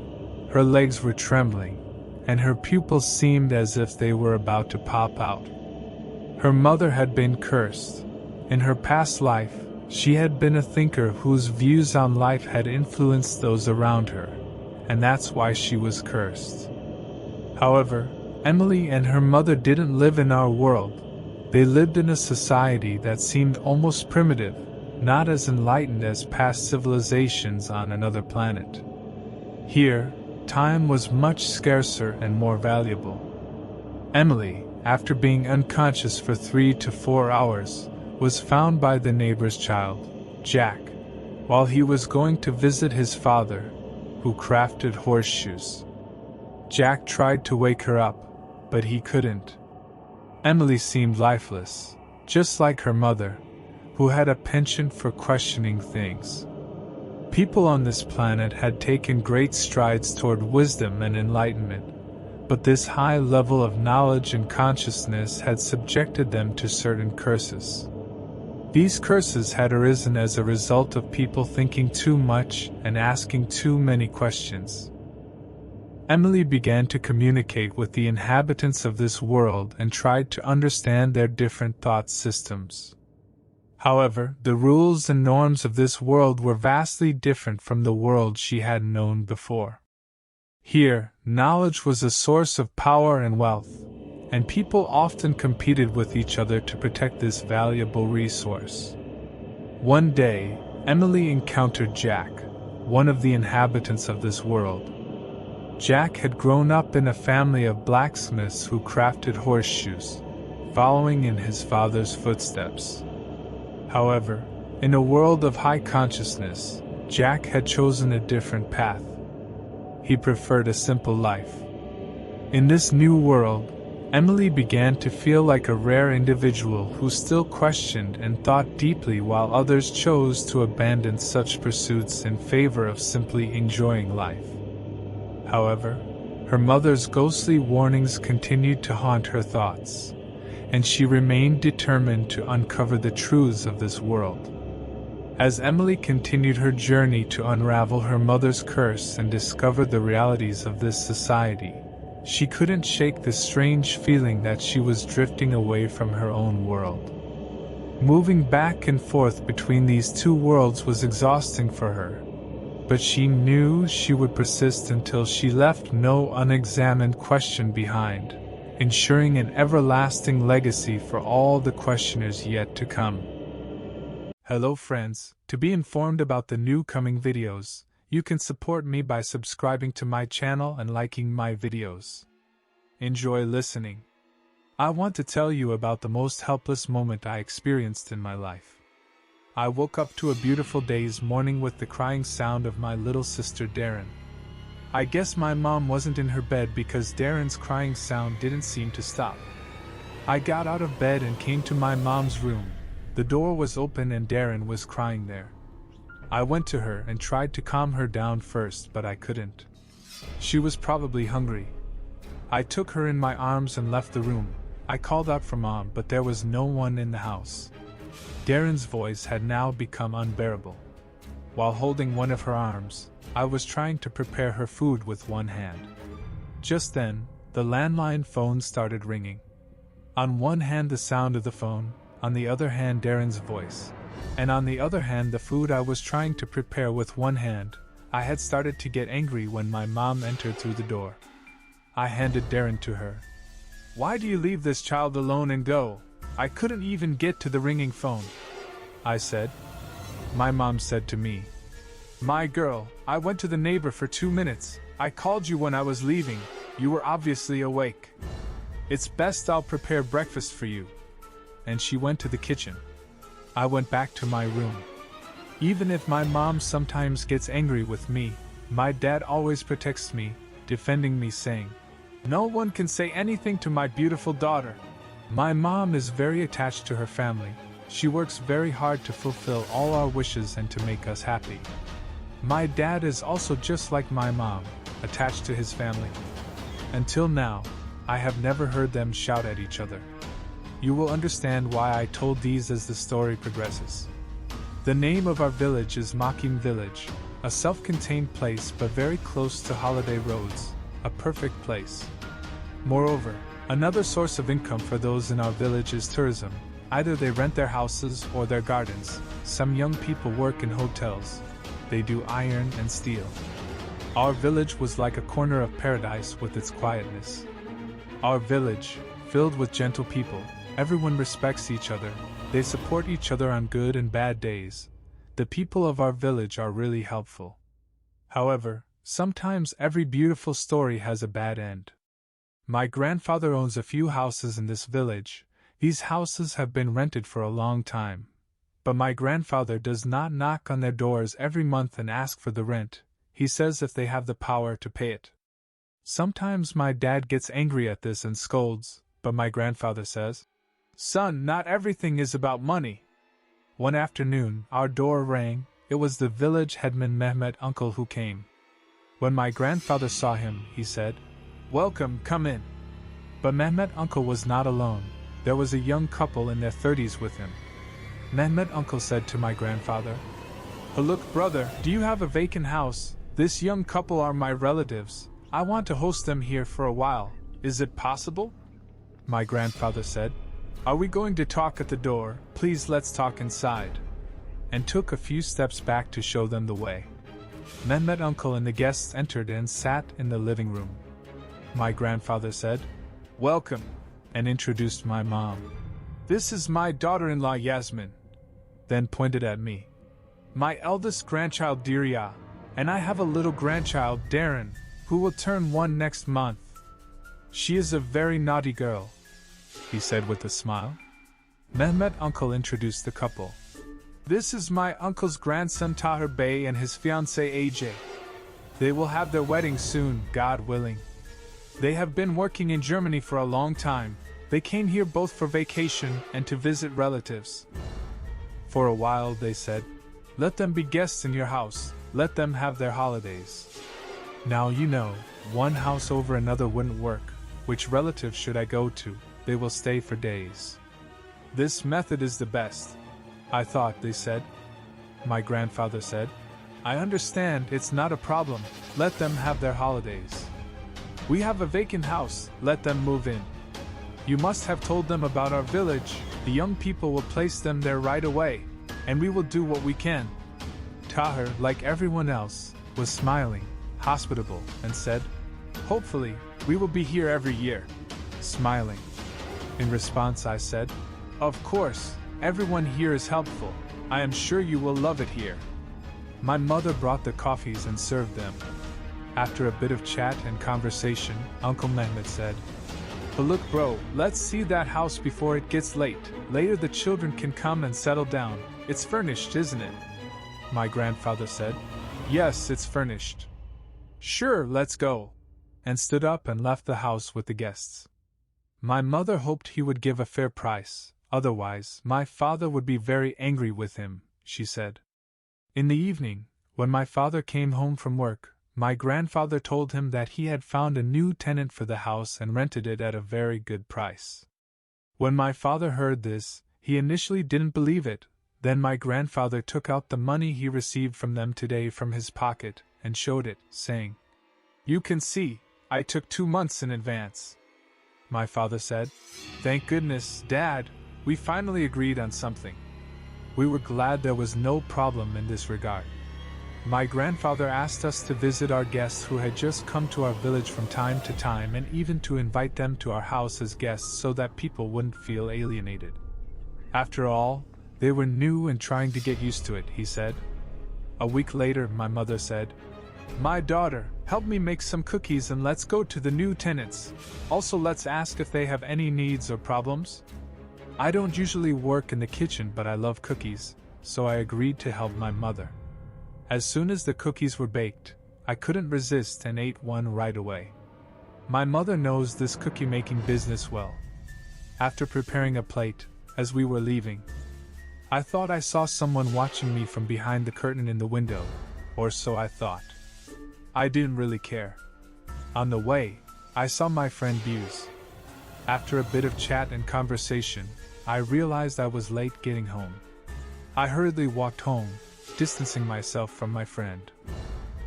Her legs were trembling, and her pupils seemed as if they were about to pop out. Her mother had been cursed. In her past life, she had been a thinker whose views on life had influenced those around her, and that's why she was cursed. However, Emily and her mother didn't live in our world. They lived in a society that seemed almost primitive, not as enlightened as past civilizations on another planet. Here, time was much scarcer and more valuable. Emily, after being unconscious for 3 to 4 hours, was found by the neighbor's child, Jack, while he was going to visit his father, who crafted horseshoes. Jack tried to wake her up, but he couldn't. Emily seemed lifeless, just like her mother, who had a penchant for questioning things. People on this planet had taken great strides toward wisdom and enlightenment, but this high level of knowledge and consciousness had subjected them to certain curses. These curses had arisen as a result of people thinking too much and asking too many questions. Emily began to communicate with the inhabitants of this world and tried to understand their different thought systems. However, the rules and norms of this world were vastly different from the world she had known before. Here, knowledge was a source of power and wealth, and people often competed with each other to protect this valuable resource. One day, Emily encountered Jack, one of the inhabitants of this world. Jack had grown up in a family of blacksmiths who crafted horseshoes, following in his father's footsteps. However, in a world of high consciousness, Jack had chosen a different path. He preferred a simple life. In this new world, Emily began to feel like a rare individual who still questioned and thought deeply while others chose to abandon such pursuits in favor of simply enjoying life. However, her mother's ghostly warnings continued to haunt her thoughts, and she remained determined to uncover the truths of this world. As Emily continued her journey to unravel her mother's curse and discover the realities of this society, she couldn't shake the strange feeling that she was drifting away from her own world. Moving back and forth between these two worlds was exhausting for her, but she knew she would persist until she left no unexamined question behind, ensuring an everlasting legacy for all the questioners yet to come. Hello friends, to be informed about the new coming videos, you can support me by subscribing to my channel and liking my videos. Enjoy listening. I want to tell you about the most helpless moment I experienced in my life. I woke up to a beautiful day's morning with the crying sound of my little sister Darren. I guess my mom wasn't in her bed because Darren's crying sound didn't seem to stop. I got out of bed and came to my mom's room. The door was open and Darren was crying there. I went to her and tried to calm her down first, but I couldn't. She was probably hungry. I took her in my arms and left the room. I called out for Mom, but there was no one in the house. Darren's voice had now become unbearable. While holding one of her arms, I was trying to prepare her food with one hand. Just then, the landline phone started ringing. On one hand the sound of the phone, on the other hand Darren's voice, and on the other hand the food I was trying to prepare with one hand. I had started to get angry when my mom entered through the door. I handed Darren to her. "Why do you leave this child alone and go? I couldn't even get to the ringing phone," I said. My mom said to me, My girl, I went to the neighbor for 2 minutes. I called you when I was leaving. You were obviously awake. It's best I'll prepare breakfast for you. And she went to the kitchen. I went back to my room. Even if my mom sometimes gets angry with me, my dad always protects me, defending me, saying, "No one can say anything to my beautiful daughter." My mom is very attached to her family. She works very hard to fulfill all our wishes and to make us happy. My dad is also just like my mom, attached to his family. Until now, I have never heard them shout at each other. You will understand why I told these as the story progresses. The name of our village is Makim Village, a self-contained place but very close to holiday roads, a perfect place. Moreover, another source of income for those in our village is tourism. Either they rent their houses or their gardens. Some young people work in hotels. They do iron and steel. Our village was like a corner of paradise with its quietness. Our village, filled with gentle people, everyone respects each other, they support each other on good and bad days. The people of our village are really helpful. However, sometimes every beautiful story has a bad end. My grandfather owns a few houses in this village. These houses have been rented for a long time. But my grandfather does not knock on their doors every month and ask for the rent. He says if they have the power to pay it. Sometimes my dad gets angry at this and scolds, but my grandfather says, "Son, not everything is about money." One afternoon, our door rang. It was the village headman Mehmet uncle who came. When my grandfather saw him, he said, "Welcome, come in." But Mehmet uncle was not alone. There was a young couple in their 30s with him. Mehmet uncle said to my grandfather, "Look, brother, do you have a vacant house? This young couple are my relatives. I want to host them here for a while. Is it possible?" My grandfather said, "Are we going to talk at the door? Please let's talk inside." And took a few steps back to show them the way. Mehmet uncle and the guests entered and sat in the living room. My grandfather said, "Welcome," and introduced my mom. "This is my daughter-in-law Yasmin," then pointed at me. "My eldest grandchild Dirya, and I have a little grandchild Darren, who will turn 1 next month. She is a very naughty girl," he said with a smile. Mehmet uncle introduced the couple. "This is my uncle's grandson Tahir Bey and his fiancée AJ. They will have their wedding soon, God willing. They have been working in Germany for a long time. They came here both for vacation and to visit relatives." For a while they said, "Let them be guests in your house, let them have their holidays." Now you know, one house over another wouldn't work. Which relative should I go to? They will stay for days. "This method is the best, I thought," they said. My grandfather said, "I understand, it's not a problem, let them have their holidays. We have a vacant house, let them move in. You must have told them about our village, the young people will place them there right away, and we will do what we can." Tahir, like everyone else, was smiling, hospitable, and said, "Hopefully, we will be here every year." Smiling. In response I said, "Of course, everyone here is helpful. I am sure you will love it here." My mother brought the coffees and served them. After a bit of chat and conversation, Uncle Mehmet said, "Look bro, let's see that house before it gets late. Later the children can come and settle down. It's furnished, isn't it?" My grandfather said, "Yes, it's furnished." "Sure, let's go," and stood up and left the house with the guests. My mother hoped he would give a fair price, otherwise my father would be very angry with him, she said. In the evening, when my father came home from work, my grandfather told him that he had found a new tenant for the house and rented it at a very good price. When my father heard this, he initially didn't believe it. Then my grandfather took out the money he received from them today from his pocket and showed it, saying, "You can see, I took 2 months in advance." My father said, "Thank goodness, Dad, we finally agreed on something." We were glad there was no problem in this regard. My grandfather asked us to visit our guests who had just come to our village from time to time and even to invite them to our house as guests so that people wouldn't feel alienated. After all, they were new and trying to get used to it, he said. A week later, my mother said, "My daughter, help me make some cookies and let's go to the new tenants. Also, let's ask if they have any needs or problems." I don't usually work in the kitchen, but I love cookies, so I agreed to help my mother. As soon as the cookies were baked, I couldn't resist and ate one right away. My mother knows this cookie-making business well. After preparing a plate, as we were leaving, I thought I saw someone watching me from behind the curtain in the window, or so I thought. I didn't really care. On the way, I saw my friend Buse. After a bit of chat and conversation, I realized I was late getting home. I hurriedly walked home, distancing myself from my friend.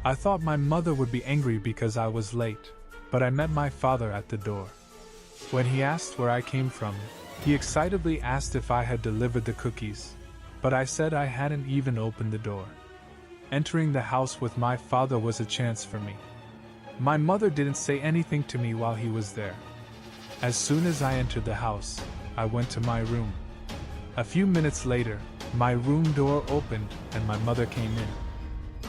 I thought my mother would be angry because I was late, but I met my father at the door. When he asked where I came from, he excitedly asked if I had delivered the cookies, but I said I hadn't even opened the door. Entering the house with my father was a chance for me. My mother didn't say anything to me while he was there. As soon as I entered the house, I went to my room. A few minutes later, my room door opened and my mother came in.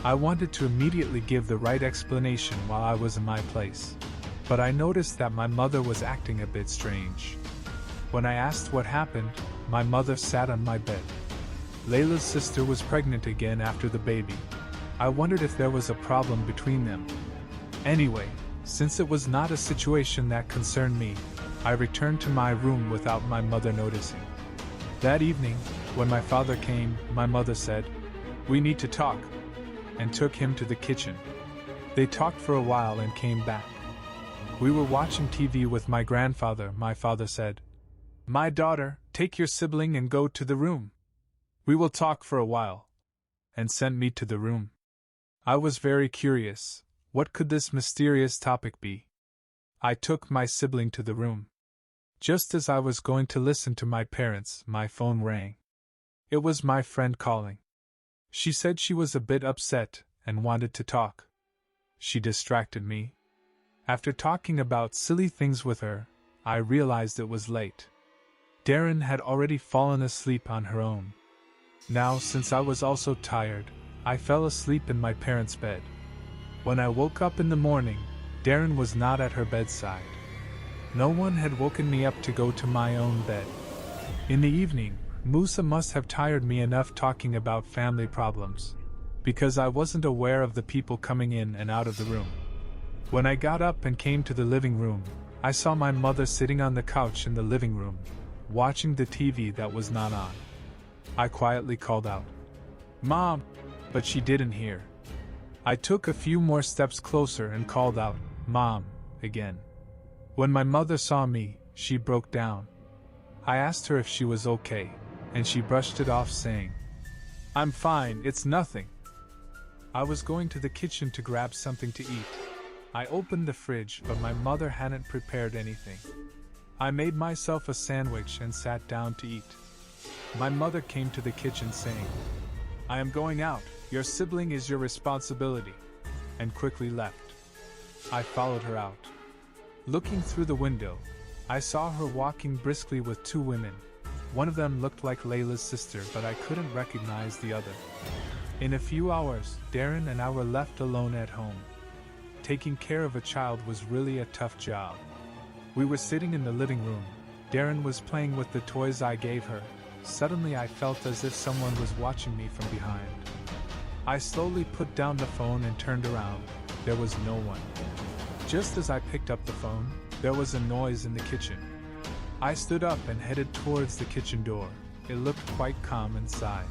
I wanted to immediately give the right explanation while I was in my place, but I noticed that my mother was acting a bit strange. When I asked what happened, my mother sat on my bed. Layla's sister was pregnant again after the baby. I wondered if there was a problem between them. Anyway, since it was not a situation that concerned me, I returned to my room without my mother noticing. That evening, when my father came, my mother said, "We need to talk," and took him to the kitchen. They talked for a while and came back. We were watching TV with my grandfather. My father said, "My daughter, take your sibling and go to the room. We will talk for a while," and sent me to the room. I was very curious. What could this mysterious topic be? I took my sibling to the room. Just as I was going to listen to my parents, my phone rang. It was my friend calling. She said she was a bit upset and wanted to talk. She distracted me. After talking about silly things with her, I realized it was late. Darren had already fallen asleep on her own. Now, since I was also tired, I fell asleep in my parents' bed. When I woke up in the morning, Darren was not at her bedside. No one had woken me up to go to my own bed. In the evening, Musa must have tired me enough talking about family problems, because I wasn't aware of the people coming in and out of the room. When I got up and came to the living room, I saw my mother sitting on the couch in the living room, watching the TV that was not on. I quietly called out, "Mom," but she didn't hear. I took a few more steps closer and called out, "Mom," again. When my mother saw me, she broke down. I asked her if she was okay, and she brushed it off saying, "I'm fine, it's nothing." I was going to the kitchen to grab something to eat. I opened the fridge, but my mother hadn't prepared anything. I made myself a sandwich and sat down to eat. My mother came to the kitchen saying, "I am going out, your sibling is your responsibility," and quickly left. I followed her out. Looking through the window, I saw her walking briskly with two women. One of them looked like Layla's sister, but I couldn't recognize the other. In a few hours, Darren and I were left alone at home. Taking care of a child was really a tough job. We were sitting in the living room. Darren was playing with the toys I gave her. Suddenly I felt as if someone was watching me from behind. I slowly put down the phone and turned around. There was no one. Just as I picked up the phone, there was a noise in the kitchen. I stood up and headed towards the kitchen door. It looked quite calm inside.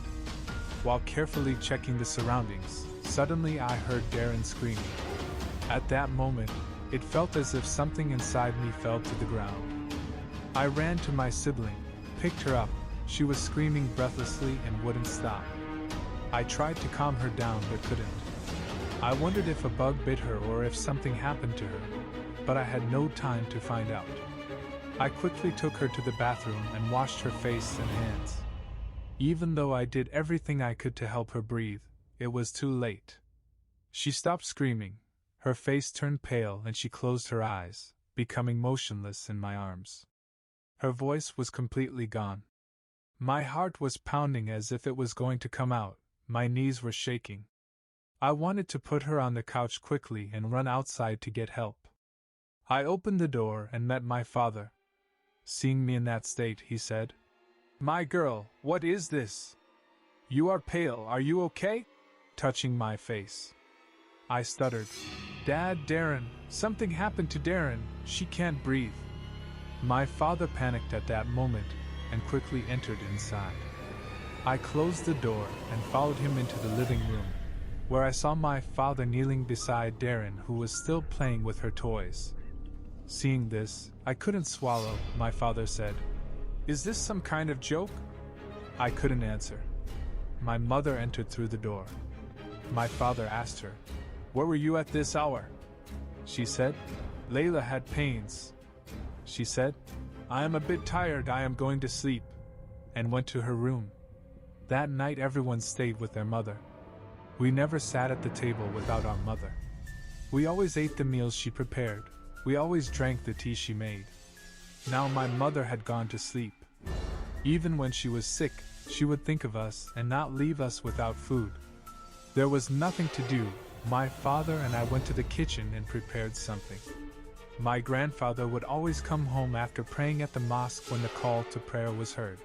While carefully checking the surroundings, suddenly I heard Darren screaming. At that moment, it felt as if something inside me fell to the ground. I ran to my sibling, picked her up. She was screaming breathlessly and wouldn't stop. I tried to calm her down but couldn't. I wondered if a bug bit her or if something happened to her, but I had no time to find out. I quickly took her to the bathroom and washed her face and hands. Even though I did everything I could to help her breathe, it was too late. She stopped screaming, her face turned pale and she closed her eyes, becoming motionless in my arms. Her voice was completely gone. My heart was pounding as if it was going to come out, my knees were shaking. I wanted to put her on the couch quickly and run outside to get help. I opened the door and met my father. Seeing me in that state, he said, "My girl, what is this? You are pale, are you okay?" Touching my face. I stuttered, "Dad, Darren, something happened to Darren, she can't breathe." My father panicked at that moment and quickly entered inside. I closed the door and followed him into the living room, where I saw my father kneeling beside Darren, who was still playing with her toys. Seeing this, I couldn't swallow. My father said, "Is this some kind of joke?" I couldn't answer. My mother entered through the door. My father asked her, "Where were you at this hour?" She said, "Layla had pains." She said, "I am a bit tired, I am going to sleep," and went to her room. That night everyone stayed with their mother. We never sat at the table without our mother. We always ate the meals she prepared. We always drank the tea she made. Now my mother had gone to sleep. Even when she was sick, she would think of us and not leave us without food. There was nothing to do. My father and I went to the kitchen and prepared something. My grandfather would always come home after praying at the mosque when the call to prayer was heard.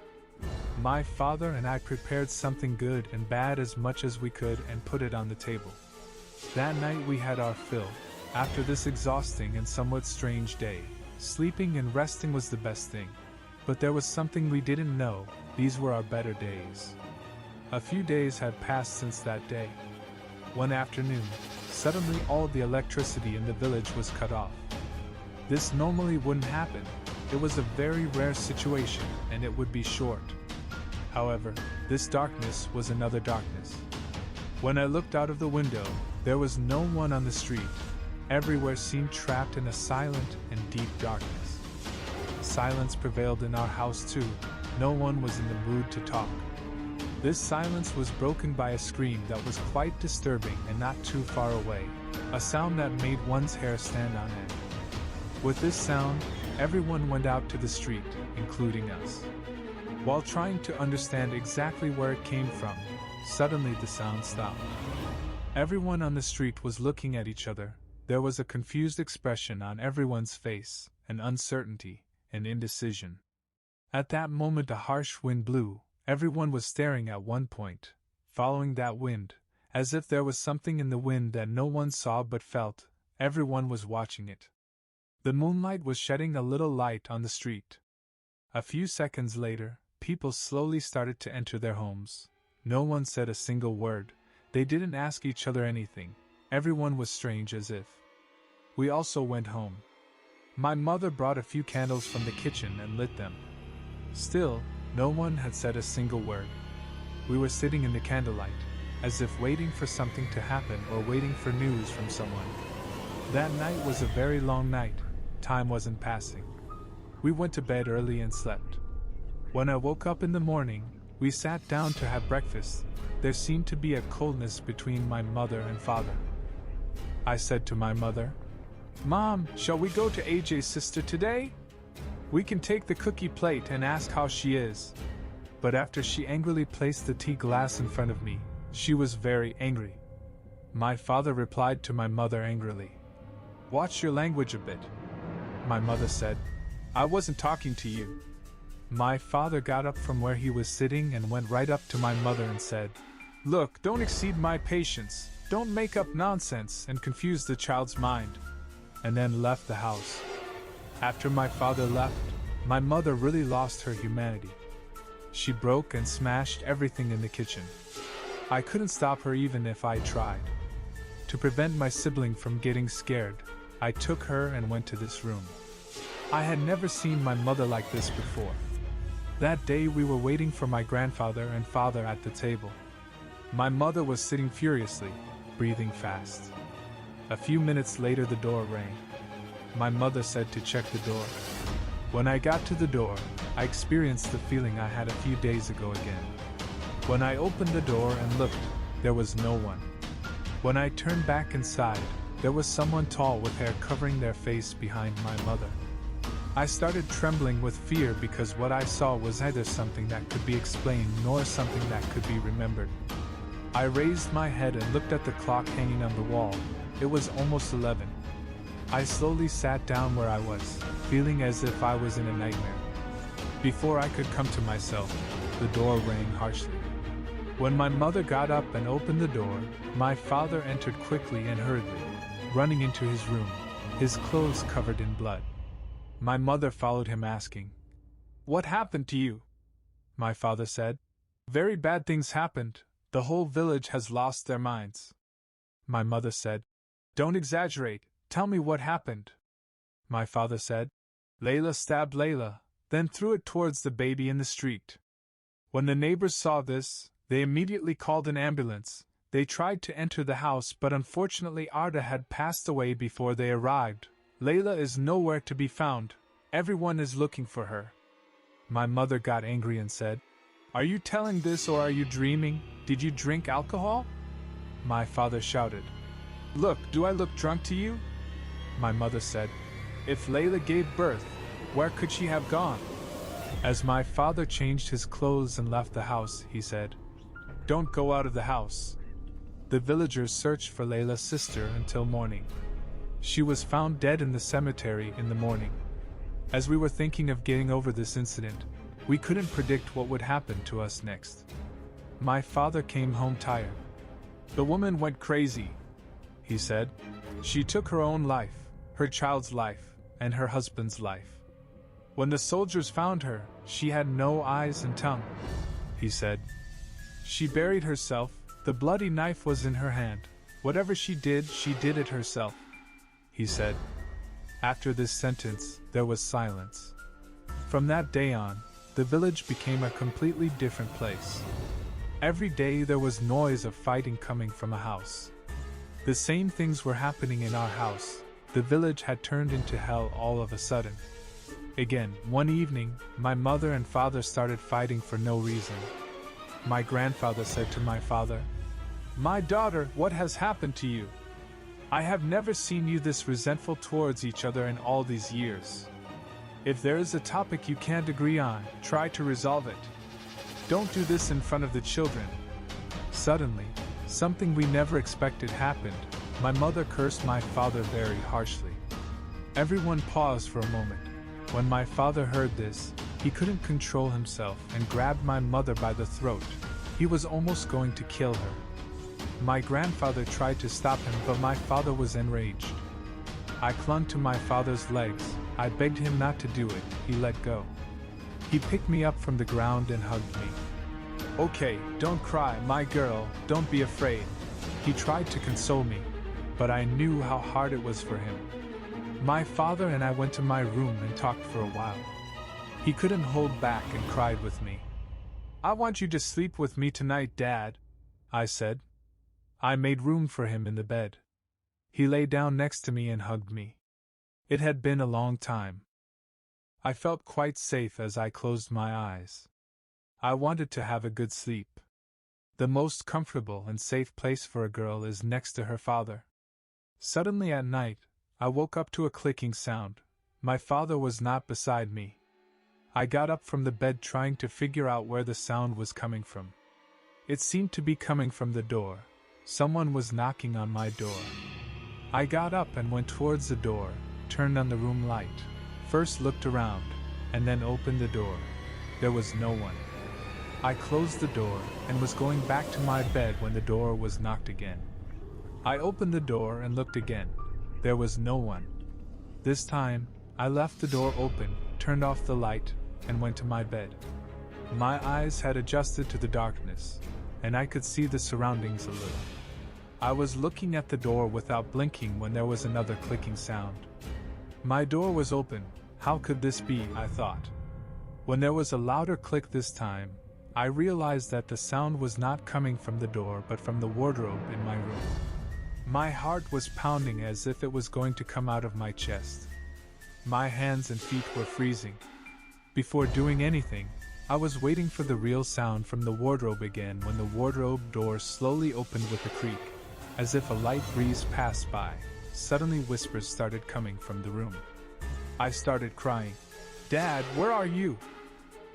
My father and I prepared something good and bad as much as we could and put it on the table. That night we had our fill. After this exhausting and somewhat strange day, sleeping and resting was the best thing. But there was something we didn't know, these were our better days. A few days had passed since that day. One afternoon, suddenly all the electricity in the village was cut off. This normally wouldn't happen. It was a very rare situation, and it would be short. However, this darkness was another darkness. When I looked out of the window, there was no one on the street. Everywhere seemed trapped in a silent and deep darkness. Silence prevailed in our house too. No one was in the mood to talk. This silence was broken by a scream that was quite disturbing and not too far away, a sound that made one's hair stand on end. With this sound, everyone went out to the street, including us. While trying to understand exactly where it came from, suddenly the sound stopped. Everyone on the street was looking at each other. There was a confused expression on everyone's face, an uncertainty, an indecision. At that moment a harsh wind blew. Everyone was staring at one point, following that wind, as if there was something in the wind that no one saw but felt. Everyone was watching it. The moonlight was shedding a little light on the street. A few seconds later, people slowly started to enter their homes. No one said a single word. They didn't ask each other anything. Everyone was strange as if. We also went home. My mother brought a few candles from the kitchen and lit them. Still, no one had said a single word. We were sitting in the candlelight, as if waiting for something to happen or waiting for news from someone. That night was a very long night. Time wasn't passing. We went to bed early and slept. When I woke up in the morning, we sat down to have breakfast. There seemed to be a coldness between my mother and father. I said to my mother, "Mom, shall we go to AJ's sister today? We can take the cookie plate and ask how she is." But after she angrily placed the tea glass in front of me, she was very angry. My father replied to my mother angrily, "Watch your language a bit." My mother said, "I wasn't talking to you." My father got up from where he was sitting and went right up to my mother and said, "Look, don't exceed my patience, don't make up nonsense and confuse the child's mind," and then left the house. After my father left, my mother really lost her humanity. She broke and smashed everything in the kitchen. I couldn't stop her even if I tried. To prevent my sibling from getting scared, I took her and went to this room. I had never seen my mother like this before. That day we were waiting for my grandfather and father at the table. My mother was sitting furiously, breathing fast. A few minutes later the door rang. My mother said to check the door. When I got to the door, I experienced the feeling I had a few days ago again. When I opened the door and looked, there was no one. When I turned back inside, there was someone tall with hair covering their face behind my mother. I started trembling with fear because what I saw was neither something that could be explained nor something that could be remembered. I raised my head and looked at the clock hanging on the wall. It was almost 11. I slowly sat down where I was, feeling as if I was in a nightmare. Before I could come to myself, the door rang harshly. When my mother got up and opened the door, my father entered quickly and hurriedly, running into his room, his clothes covered in blood. My mother followed him asking, "What happened to you?" My father said, "Very bad things happened. The whole village has lost their minds." My mother said, "Don't exaggerate, tell me what happened." My father said, "Layla stabbed Layla, then threw it towards the baby in the street. When the neighbors saw this, they immediately called an ambulance. They tried to enter the house, but unfortunately Arda had passed away before they arrived. Layla is nowhere to be found. Everyone is looking for her." My mother got angry and said, "Are you telling this or are you dreaming? Did you drink alcohol?" My father shouted, "Look, do I look drunk to you?" My mother said, "If Layla gave birth, where could she have gone?" As my father changed his clothes and left the house, he said, "Don't go out of the house." The villagers searched for Layla's sister until morning. She was found dead in the cemetery in the morning. As we were thinking of getting over this incident, we couldn't predict what would happen to us next. My father came home tired. "The woman went crazy," he said. "She took her own life, her child's life, and her husband's life. When the soldiers found her, she had no eyes and tongue," he said. "She buried herself, the bloody knife was in her hand. Whatever she did it herself," he said. After this sentence, there was silence. From that day on, the village became a completely different place. Every day there was noise of fighting coming from a house. The same things were happening in our house. The village had turned into hell all of a sudden. Again, one evening, my mother and father started fighting for no reason. My grandfather said to my father, "My daughter, what has happened to you? I have never seen you this resentful towards each other in all these years. If there is a topic you can't agree on, try to resolve it. Don't do this in front of the children." Suddenly, something we never expected happened. My mother cursed my father very harshly. Everyone paused for a moment. When my father heard this, he couldn't control himself and grabbed my mother by the throat. He was almost going to kill her. My grandfather tried to stop him, but my father was enraged. I clung to my father's legs. I begged him not to do it. He let go. He picked me up from the ground and hugged me. "Okay, don't cry, my girl, don't be afraid." He tried to console me, but I knew how hard it was for him. My father and I went to my room and talked for a while. He couldn't hold back and cried with me. "I want you to sleep with me tonight, Dad," I said. I made room for him in the bed. He lay down next to me and hugged me. It had been a long time. I felt quite safe as I closed my eyes. I wanted to have a good sleep. The most comfortable and safe place for a girl is next to her father. Suddenly at night, I woke up to a clicking sound. My father was not beside me. I got up from the bed trying to figure out where the sound was coming from. It seemed to be coming from the door. Someone was knocking on my door. I got up and went towards the door, turned on the room light, first looked around, and then opened the door. There was no one. I closed the door and was going back to my bed when the door was knocked again. I opened the door and looked again. There was no one. This time, I left the door open, turned off the light, and went to my bed. My eyes had adjusted to the darkness, and I could see the surroundings a little. I was looking at the door without blinking when there was another clicking sound. My door was open. How could this be, I thought. When there was a louder click this time, I realized that the sound was not coming from the door but from the wardrobe in my room. My heart was pounding as if it was going to come out of my chest. My hands and feet were freezing. Before doing anything, I was waiting for the real sound from the wardrobe again when the wardrobe door slowly opened with a creak. As if a light breeze passed by, suddenly whispers started coming from the room. I started crying. "Dad, where are you?"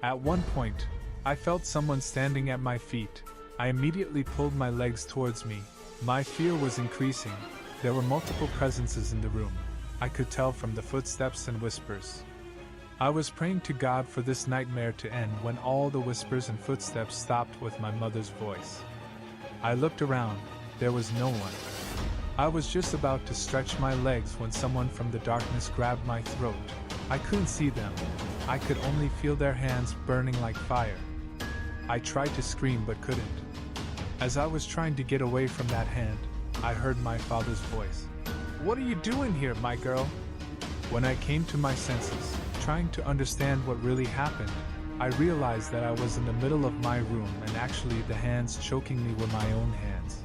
At one point, I felt someone standing at my feet. I immediately pulled my legs towards me. My fear was increasing. There were multiple presences in the room. I could tell from the footsteps and whispers. I was praying to God for this nightmare to end when all the whispers and footsteps stopped with my mother's voice. I looked around. There was no one. I was just about to stretch my legs when someone from the darkness grabbed my throat. I couldn't see them. I could only feel their hands burning like fire. I tried to scream but couldn't. As I was trying to get away from that hand, I heard my father's voice. "What are you doing here, my girl?" When I came to my senses, trying to understand what really happened, I realized that I was in the middle of my room and actually the hands choking me were my own hands.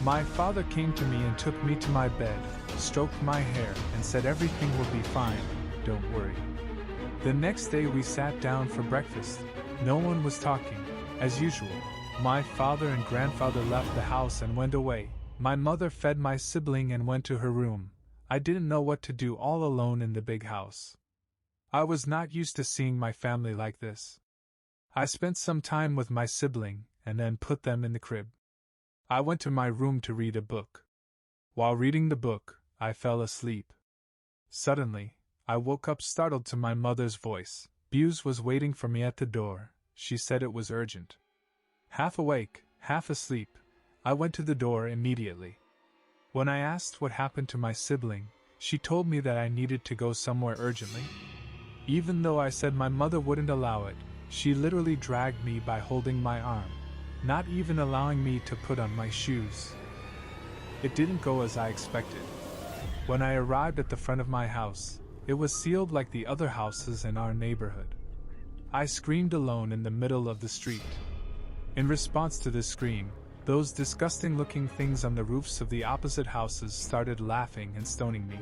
My father came to me and took me to my bed, stroked my hair, and said everything will be fine, don't worry. The next day we sat down for breakfast. No one was talking, as usual. My father and grandfather left the house and went away. My mother fed my sibling and went to her room. I didn't know what to do all alone in the big house. I was not used to seeing my family like this. I spent some time with my sibling and then put them in the crib. I went to my room to read a book. While reading the book, I fell asleep. Suddenly, I woke up startled to my mother's voice. Buse was waiting for me at the door. She said it was urgent. Half awake, half asleep, I went to the door immediately. When I asked what happened to my sibling, she told me that I needed to go somewhere urgently. Even though I said my mother wouldn't allow it, she literally dragged me by holding my arm, not even allowing me to put on my shoes. It didn't go as I expected. When I arrived at the front of my house, it was sealed like the other houses in our neighborhood. I screamed alone in the middle of the street. In response to this scream, those disgusting-looking things on the roofs of the opposite houses started laughing and stoning me.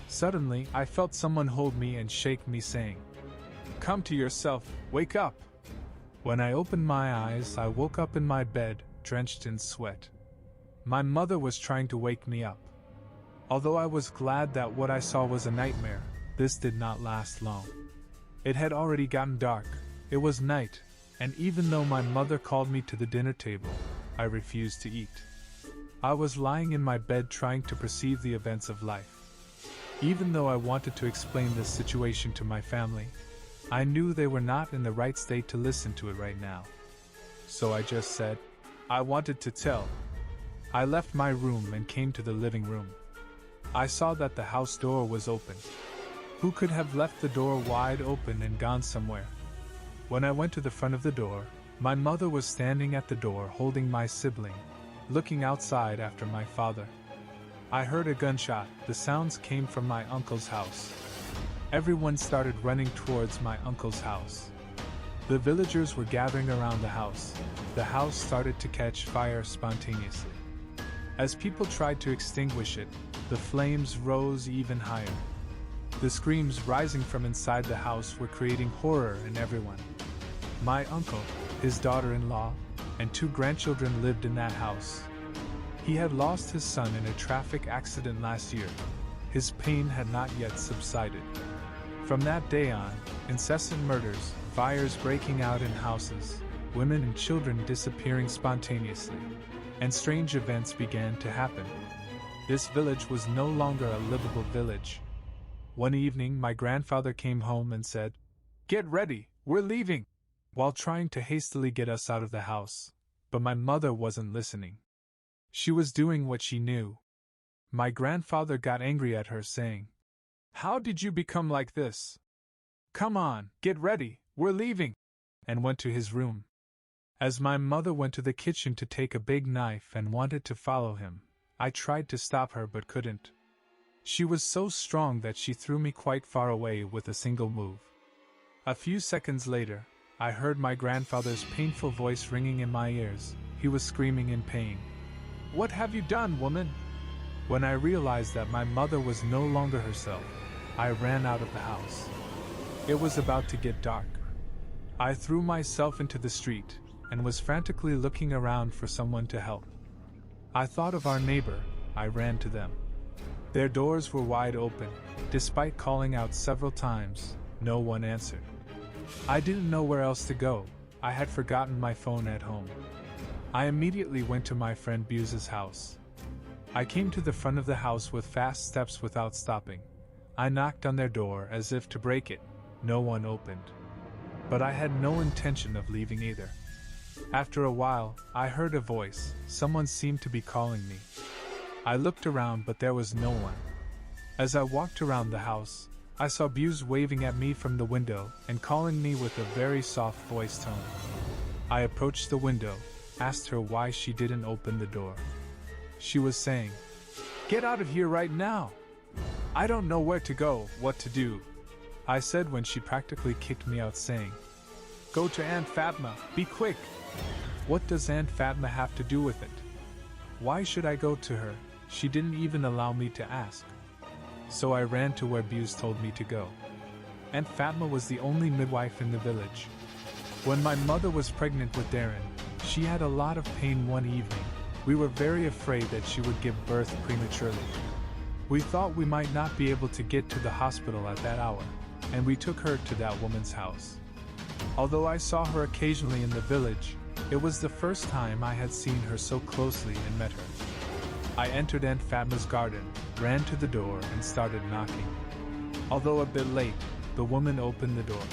Suddenly, I felt someone hold me and shake me, saying, "Come to yourself, wake up!" When I opened my eyes, I woke up in my bed, drenched in sweat. My mother was trying to wake me up. Although I was glad that what I saw was a nightmare, this did not last long. It had already gotten dark. It was night, and even though my mother called me to the dinner table, I refused to eat. I was lying in my bed trying to perceive the events of life. Even though I wanted to explain this situation to my family, I knew they were not in the right state to listen to it right now. So I just said, I wanted to tell. I left my room and came to the living room. I saw that the house door was open. Who could have left the door wide open and gone somewhere? When I went to the front of the door, my mother was standing at the door holding my sibling, looking outside after my father. I heard a gunshot. The sounds came from my uncle's house. Everyone started running towards my uncle's house. The villagers were gathering around the house. The house started to catch fire spontaneously. As people tried to extinguish it, the flames rose even higher. The screams rising from inside the house were creating horror in everyone. My uncle, his daughter-in-law, and 2 grandchildren lived in that house. He had lost his son in a traffic accident last year. His pain had not yet subsided. From that day on, incessant murders, fires breaking out in houses, women and children disappearing spontaneously, and strange events began to happen. This village was no longer a livable village. One evening, my grandfather came home and said, "Get ready, we're leaving," while trying to hastily get us out of the house. But my mother wasn't listening. She was doing what she knew. My grandfather got angry at her, saying, "How did you become like this? Come on, get ready, we're leaving," and went to his room. As my mother went to the kitchen to take a big knife and wanted to follow him, I tried to stop her but couldn't. She was so strong that she threw me quite far away with a single move. A few seconds later, I heard my grandfather's painful voice ringing in my ears. He was screaming in pain. "What have you done, woman?" When I realized that my mother was no longer herself, I ran out of the house. It was about to get dark. I threw myself into the street and was frantically looking around for someone to help. I thought of our neighbor. I ran to them. Their doors were wide open. Despite calling out several times, no one answered. I didn't know where else to go. I had forgotten my phone at home. I immediately went to my friend Buse's house. I came to the front of the house with fast steps without stopping. I knocked on their door as if to break it. No one opened. But I had no intention of leaving either. After a while, I heard a voice. Someone seemed to be calling me. I looked around, but there was no one. As I walked around the house, I saw Buse waving at me from the window and calling me with a very soft voice tone. I approached the window, asked her why she didn't open the door. She was saying, "Get out of here right now! I don't know where to go, what to do," I said when she practically kicked me out, saying, "Go to Aunt Fatma, be quick!" What does Aunt Fatma have to do with it? Why should I go to her? She didn't even allow me to ask. So I ran to where Buse told me to go. Aunt Fatma was the only midwife in the village. When my mother was pregnant with Darren, she had a lot of pain one evening. We were very afraid that she would give birth prematurely. We thought we might not be able to get to the hospital at that hour, and we took her to that woman's house. Although I saw her occasionally in the village, it was the first time I had seen her so closely and met her. I entered Aunt Fatma's garden, ran to the door, and started knocking. Although a bit late, the woman opened the door.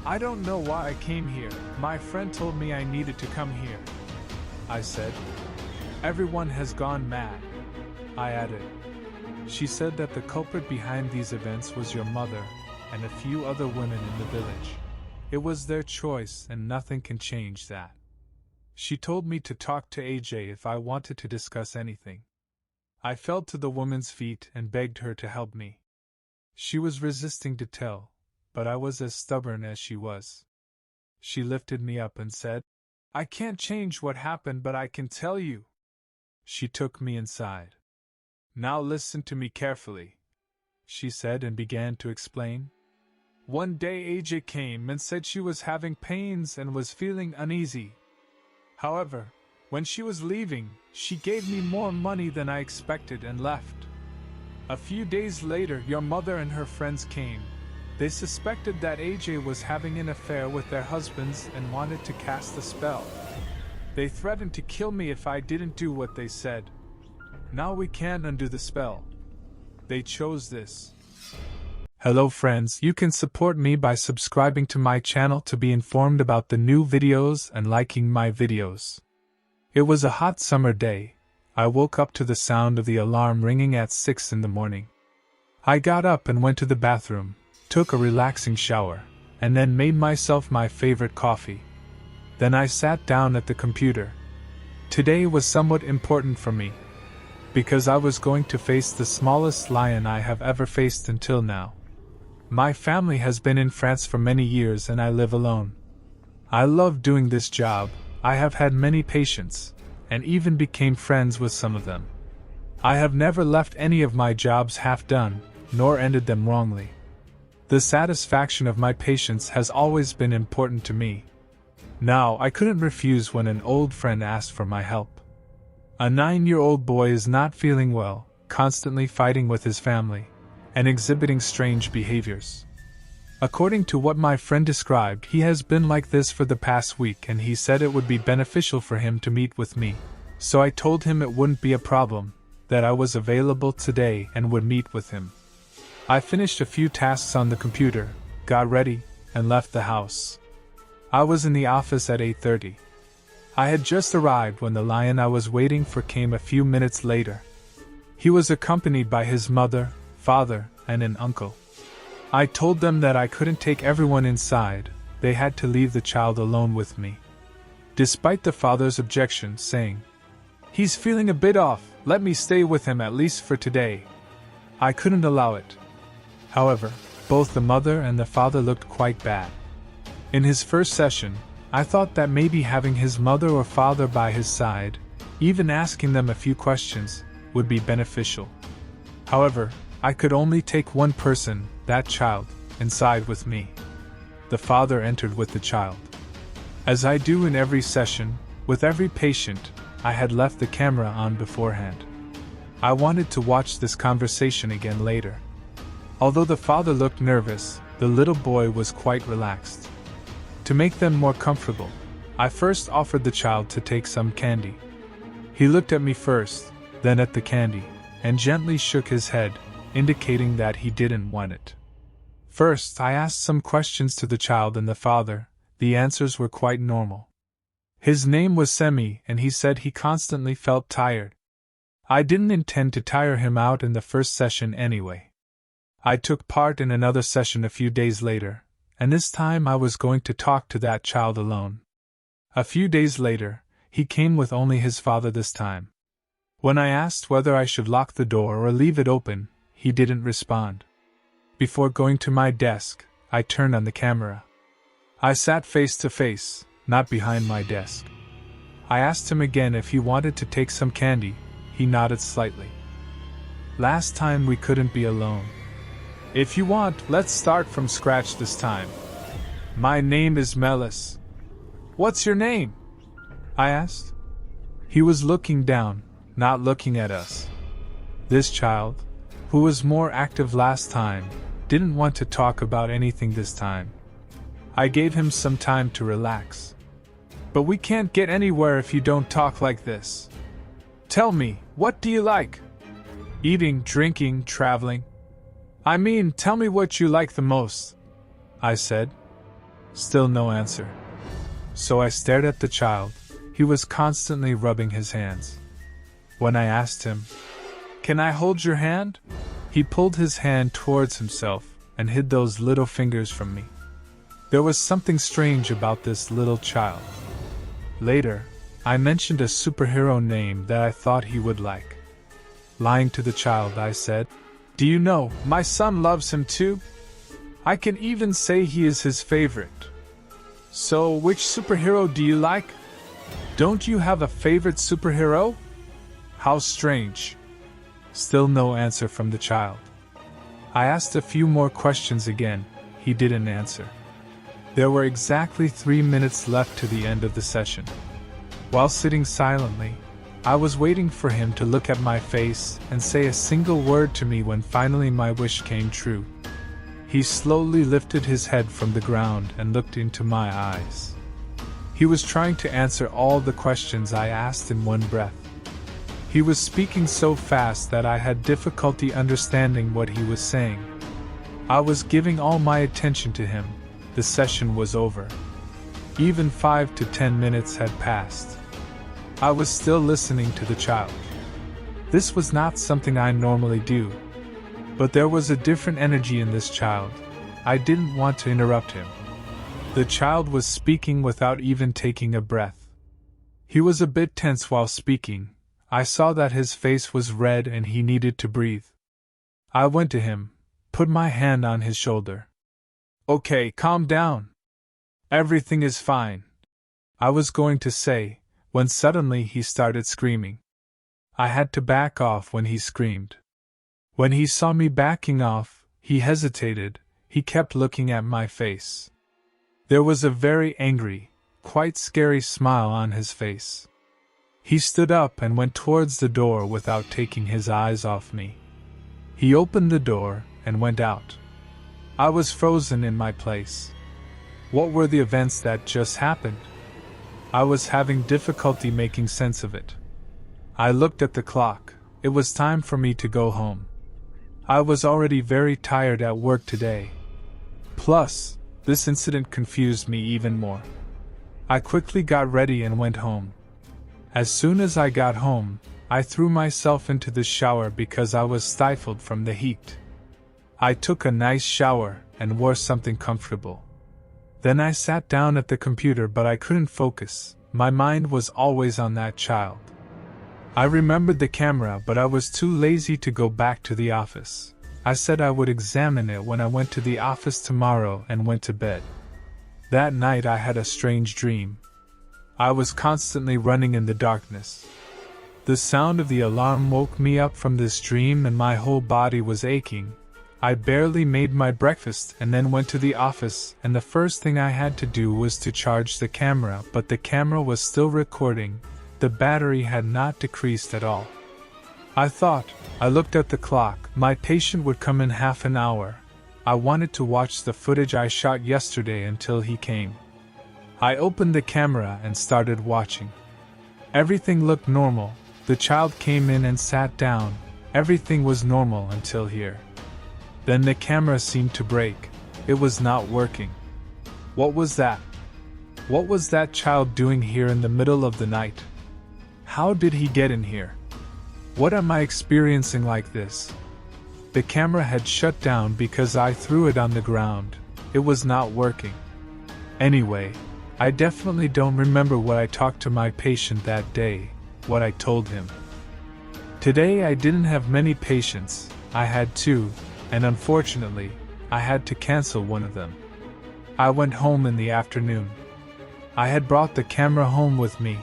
"I don't know why I came here. My friend told me I needed to come here," I said. "Everyone has gone mad," I added. She said that the culprit behind these events was your mother and a few other women in the village. It was their choice and nothing can change that. She told me to talk to AJ if I wanted to discuss anything. I fell to the woman's feet and begged her to help me. She was resisting to tell, but I was as stubborn as she was. She lifted me up and said, "I can't change what happened, but I can tell you." She took me inside. "Now listen to me carefully," she said and began to explain. "One day AJ came and said she was having pains and was feeling uneasy. However, when she was leaving, she gave me more money than I expected and left. A few days later, your mother and her friends came. They suspected that AJ was having an affair with their husbands and wanted to cast a spell. They threatened to kill me if I didn't do what they said. Now we can't undo the spell. They chose this." Hello friends, you can support me by subscribing to my channel to be informed about the new videos and liking my videos. It was a hot summer day. I woke up to the sound of the alarm ringing at 6 in the morning. I got up and went to the bathroom, took a relaxing shower, and then made myself my favorite coffee. Then I sat down at the computer. Today was somewhat important for me, because I was going to face the smallest lion I have ever faced until now. My family has been in France for many years and I live alone. I love doing this job. I have had many patients, and even became friends with some of them. I have never left any of my jobs half done, nor ended them wrongly. The satisfaction of my patients has always been important to me. Now, I couldn't refuse when an old friend asked for my help. A 9-year-old boy is not feeling well, constantly fighting with his family, and exhibiting strange behaviors. According to what my friend described, he has been like this for the past week, and he said it would be beneficial for him to meet with me. So I told him it wouldn't be a problem, that I was available today and would meet with him. I finished a few tasks on the computer, got ready, and left the house. I was in the office at 8:30. I had just arrived when the lion I was waiting for came a few minutes later. He was accompanied by his mother, father, and an uncle. I told them that I couldn't take everyone inside, they had to leave the child alone with me. Despite the father's objection, saying, "He's feeling a bit off, let me stay with him at least for today," I couldn't allow it. However, both the mother and the father looked quite bad. In his first session, I thought that maybe having his mother or father by his side, even asking them a few questions, would be beneficial. However, I could only take one person, that child, inside with me. The father entered with the child. As I do in every session, with every patient, I had left the camera on beforehand. I wanted to watch this conversation again later. Although the father looked nervous, the little boy was quite relaxed. To make them more comfortable, I first offered the child to take some candy. He looked at me first, then at the candy, and gently shook his head, indicating that he didn't want it. First, I asked some questions to the child and the father. The answers were quite normal. His name was Semi, and he said he constantly felt tired. I didn't intend to tire him out in the first session anyway. I took part in another session a few days later, and this time I was going to talk to that child alone. A few days later, he came with only his father this time. When I asked whether I should lock the door or leave it open, he didn't respond. Before going to my desk, I turned on the camera. I sat face to face, not behind my desk. I asked him again if he wanted to take some candy. He nodded slightly. Last time we couldn't be alone. If you want, let's start from scratch this time. My name is Melis. What's your name? I asked. He was looking down, not looking at us. This child, who was more active last time, didn't want to talk about anything this time. I gave him some time to relax. But we can't get anywhere if you don't talk like this. Tell me, what do you like? Eating, drinking, traveling? I mean, tell me what you like the most, I said. Still no answer. So I stared at the child. He was constantly rubbing his hands. When I asked him, "Can I hold your hand?" he pulled his hand towards himself and hid those little fingers from me. There was something strange about this little child. Later, I mentioned a superhero name that I thought he would like. Lying to the child, I said, "Do you know, my son loves him too? I can even say he is his favorite." So, which superhero do you like? Don't you have a favorite superhero? How strange. Still no answer from the child. I asked a few more questions again. He didn't answer. There were exactly 3 minutes left to the end of the session. While sitting silently, I was waiting for him to look at my face and say a single word to me when finally my wish came true. He slowly lifted his head from the ground and looked into my eyes. He was trying to answer all the questions I asked in one breath. He was speaking so fast that I had difficulty understanding what he was saying. I was giving all my attention to him. The session was over. Even 5 to 10 minutes had passed. I was still listening to the child. This was not something I normally do. But there was a different energy in this child. I didn't want to interrupt him. The child was speaking without even taking a breath. He was a bit tense while speaking. I saw that his face was red and he needed to breathe. I went to him, put my hand on his shoulder. "Okay, calm down. Everything is fine," I was going to say, when suddenly he started screaming. I had to back off when he screamed. When he saw me backing off, he hesitated. He kept looking at my face. There was a very angry, quite scary smile on his face. He stood up and went towards the door without taking his eyes off me. He opened the door and went out. I was frozen in my place. What were the events that just happened? I was having difficulty making sense of it. I looked at the clock. It was time for me to go home. I was already very tired at work today. Plus, this incident confused me even more. I quickly got ready and went home. As soon as I got home, I threw myself into the shower because I was stifled from the heat. I took a nice shower and wore something comfortable. Then I sat down at the computer, but I couldn't focus. My mind was always on that child. I remembered the camera, but I was too lazy to go back to the office. I said I would examine it when I went to the office tomorrow and went to bed. That night I had a strange dream. I was constantly running in the darkness. The sound of the alarm woke me up from this dream and my whole body was aching. I barely made my breakfast and then went to the office, and the first thing I had to do was to charge the camera, but the camera was still recording. The battery had not decreased at all. I looked at the clock. My patient would come in half an hour. I wanted to watch the footage I shot yesterday until he came. I opened the camera and started watching. Everything looked normal. The child came in and sat down. Everything was normal until here. Then the camera seemed to break. It was not working. What was that? What was that child doing here in the middle of the night? How did he get in here? What am I experiencing like this? The camera had shut down because I threw it on the ground. It was not working. Anyway, I definitely don't remember what I talked to my patient that day, what I told him. Today I didn't have many patients. I had two, and unfortunately, I had to cancel one of them. I went home in the afternoon. I had brought the camera home with me.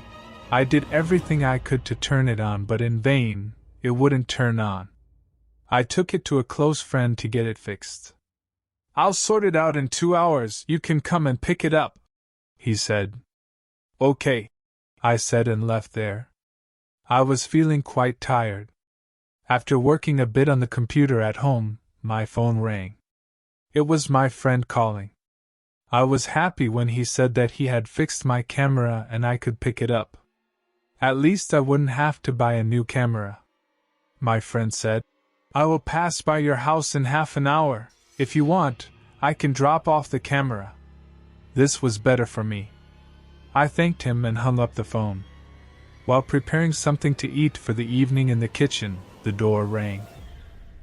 I did everything I could to turn it on, but in vain, it wouldn't turn on. I took it to a close friend to get it fixed. "I'll sort it out in 2 hours, you can come and pick it up," he said. "Okay," I said and left there. I was feeling quite tired. After working a bit on the computer at home, my phone rang. It was my friend calling. I was happy when he said that he had fixed my camera and I could pick it up. At least I wouldn't have to buy a new camera. My friend said, "I will pass by your house in half an hour. If you want, I can drop off the camera." This was better for me. I thanked him and hung up the phone. While preparing something to eat for the evening in the kitchen, the door rang.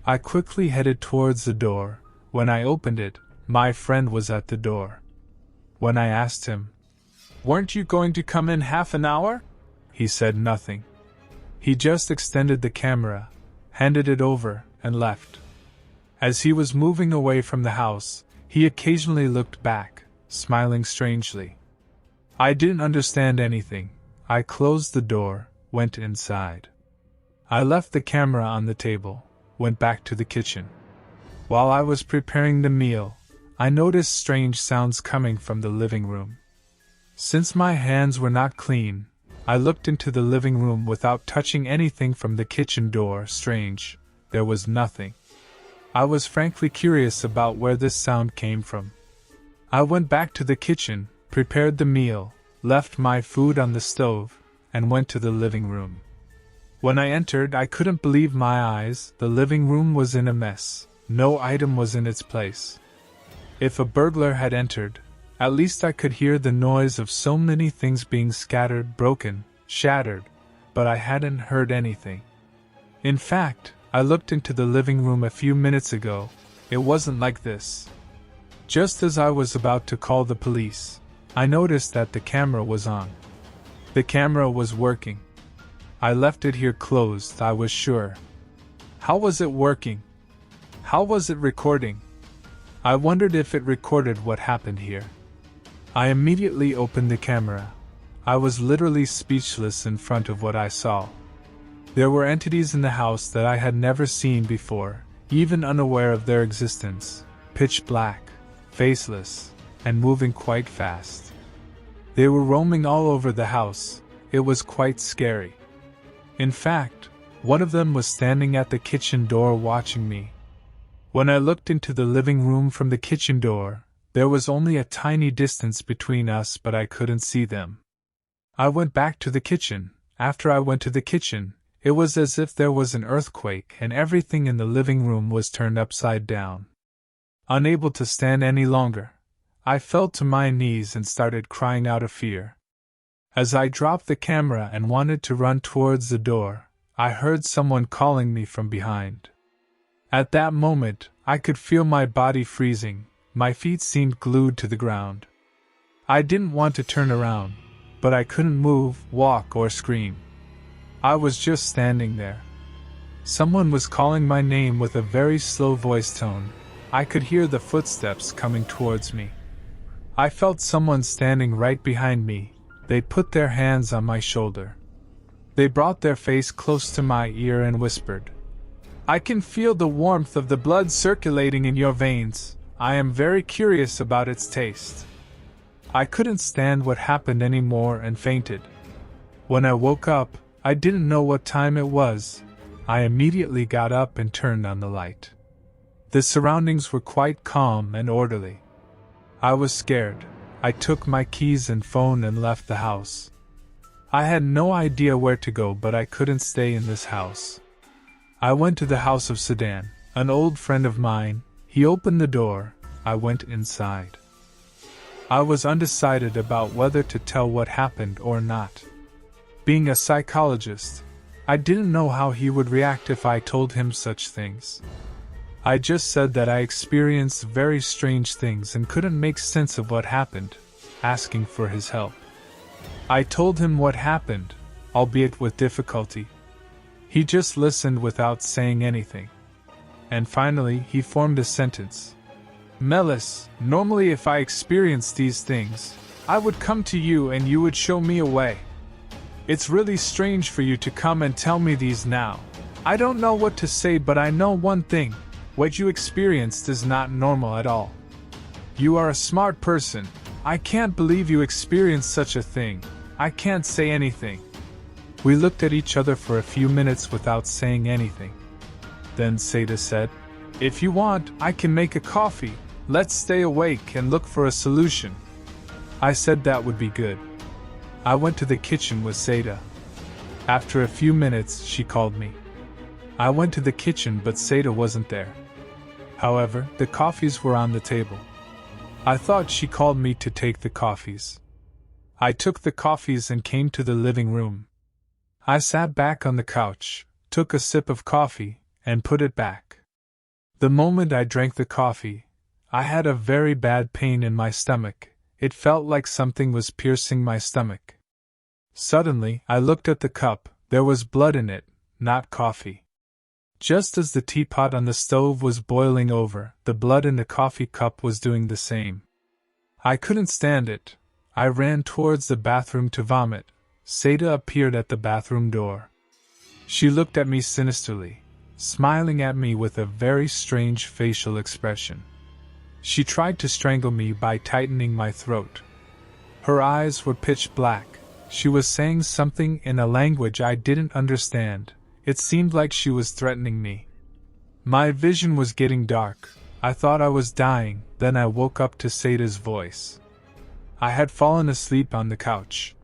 I quickly headed towards the door. When I opened it, my friend was at the door. When I asked him, "Weren't you going to come in half an hour?" he said nothing. He just extended the camera, handed it over, and left. As he was moving away from the house, he occasionally looked back, smiling strangely. I didn't understand anything. I closed the door, went inside. I left the camera on the table, went back to the kitchen. While I was preparing the meal, I noticed strange sounds coming from the living room. Since my hands were not clean, I looked into the living room without touching anything from the kitchen door. Strange, there was nothing. I was frankly curious about where this sound came from. I went back to the kitchen, prepared the meal, left my food on the stove, and went to the living room. When I entered, I couldn't believe my eyes. The living room was in a mess. No item was in its place. If a burglar had entered, at least I could hear the noise of so many things being scattered, broken, shattered, but I hadn't heard anything. In fact, I looked into the living room a few minutes ago. It wasn't like this. Just as I was about to call the police, I noticed that the camera was on. The camera was working. I left it here closed, I was sure. How was it working? How was it recording? I wondered if it recorded what happened here. I immediately opened the camera. I was literally speechless in front of what I saw. There were entities in the house that I had never seen before, even unaware of their existence, pitch black, faceless, and moving quite fast. They were roaming all over the house. It was quite scary. In fact, one of them was standing at the kitchen door watching me. When I looked into the living room from the kitchen door, there was only a tiny distance between us, but I couldn't see them. I went back to the kitchen. After I went to the kitchen, it was as if there was an earthquake and everything in the living room was turned upside down. Unable to stand any longer, I fell to my knees and started crying out of fear. As I dropped the camera and wanted to run towards the door, I heard someone calling me from behind. At that moment, I could feel my body freezing. My feet seemed glued to the ground. I didn't want to turn around, but I couldn't move, walk, or scream. I was just standing there. Someone was calling my name with a very slow voice tone. I could hear the footsteps coming towards me. I felt someone standing right behind me. They put their hands on my shoulder. They brought their face close to my ear and whispered, "I can feel the warmth of the blood circulating in your veins. I am very curious about its taste." I couldn't stand what happened anymore and fainted. When I woke up, I didn't know what time it was. I immediately got up and turned on the light. The surroundings were quite calm and orderly. I was scared. I took my keys and phone and left the house. I had no idea where to go, but I couldn't stay in this house. I went to the house of Sedan, an old friend of mine. He opened the door. I went inside. I was undecided about whether to tell what happened or not. Being a psychologist, I didn't know how he would react if I told him such things. I just said that I experienced very strange things and couldn't make sense of what happened, asking for his help. I told him what happened, albeit with difficulty. He just listened without saying anything. And finally, he formed a sentence. Melis, normally if I experienced these things, I would come to you and you would show me a way. It's really strange for you to come and tell me these now. I don't know what to say, but I know one thing. What you experienced is not normal at all. You are a smart person. I can't believe you experienced such a thing. I can't say anything. We looked at each other for a few minutes without saying anything. Then Seda said, If you want, I can make a coffee. Let's stay awake and look for a solution. I said that would be good. I went to the kitchen with Seda. After a few minutes, she called me. I went to the kitchen, but Seda wasn't there. However, the coffees were on the table. I thought she called me to take the coffees. I took the coffees and came to the living room. I sat back on the couch, took a sip of coffee, and put it back. The moment I drank the coffee, I had a very bad pain in my stomach. It felt like something was piercing my stomach. Suddenly, I looked at the cup. There was blood in it, not coffee. Just as the teapot on the stove was boiling over, the blood in the coffee cup was doing the same. I couldn't stand it. I ran towards the bathroom to vomit. Seda appeared at the bathroom door. She looked at me sinisterly, smiling at me with a very strange facial expression. She tried to strangle me by tightening my throat. Her eyes were pitch black. She was saying something in a language I didn't understand. It seemed like she was threatening me. My vision was getting dark. I thought I was dying. Then I woke up to Seda's voice. I had fallen asleep on the couch.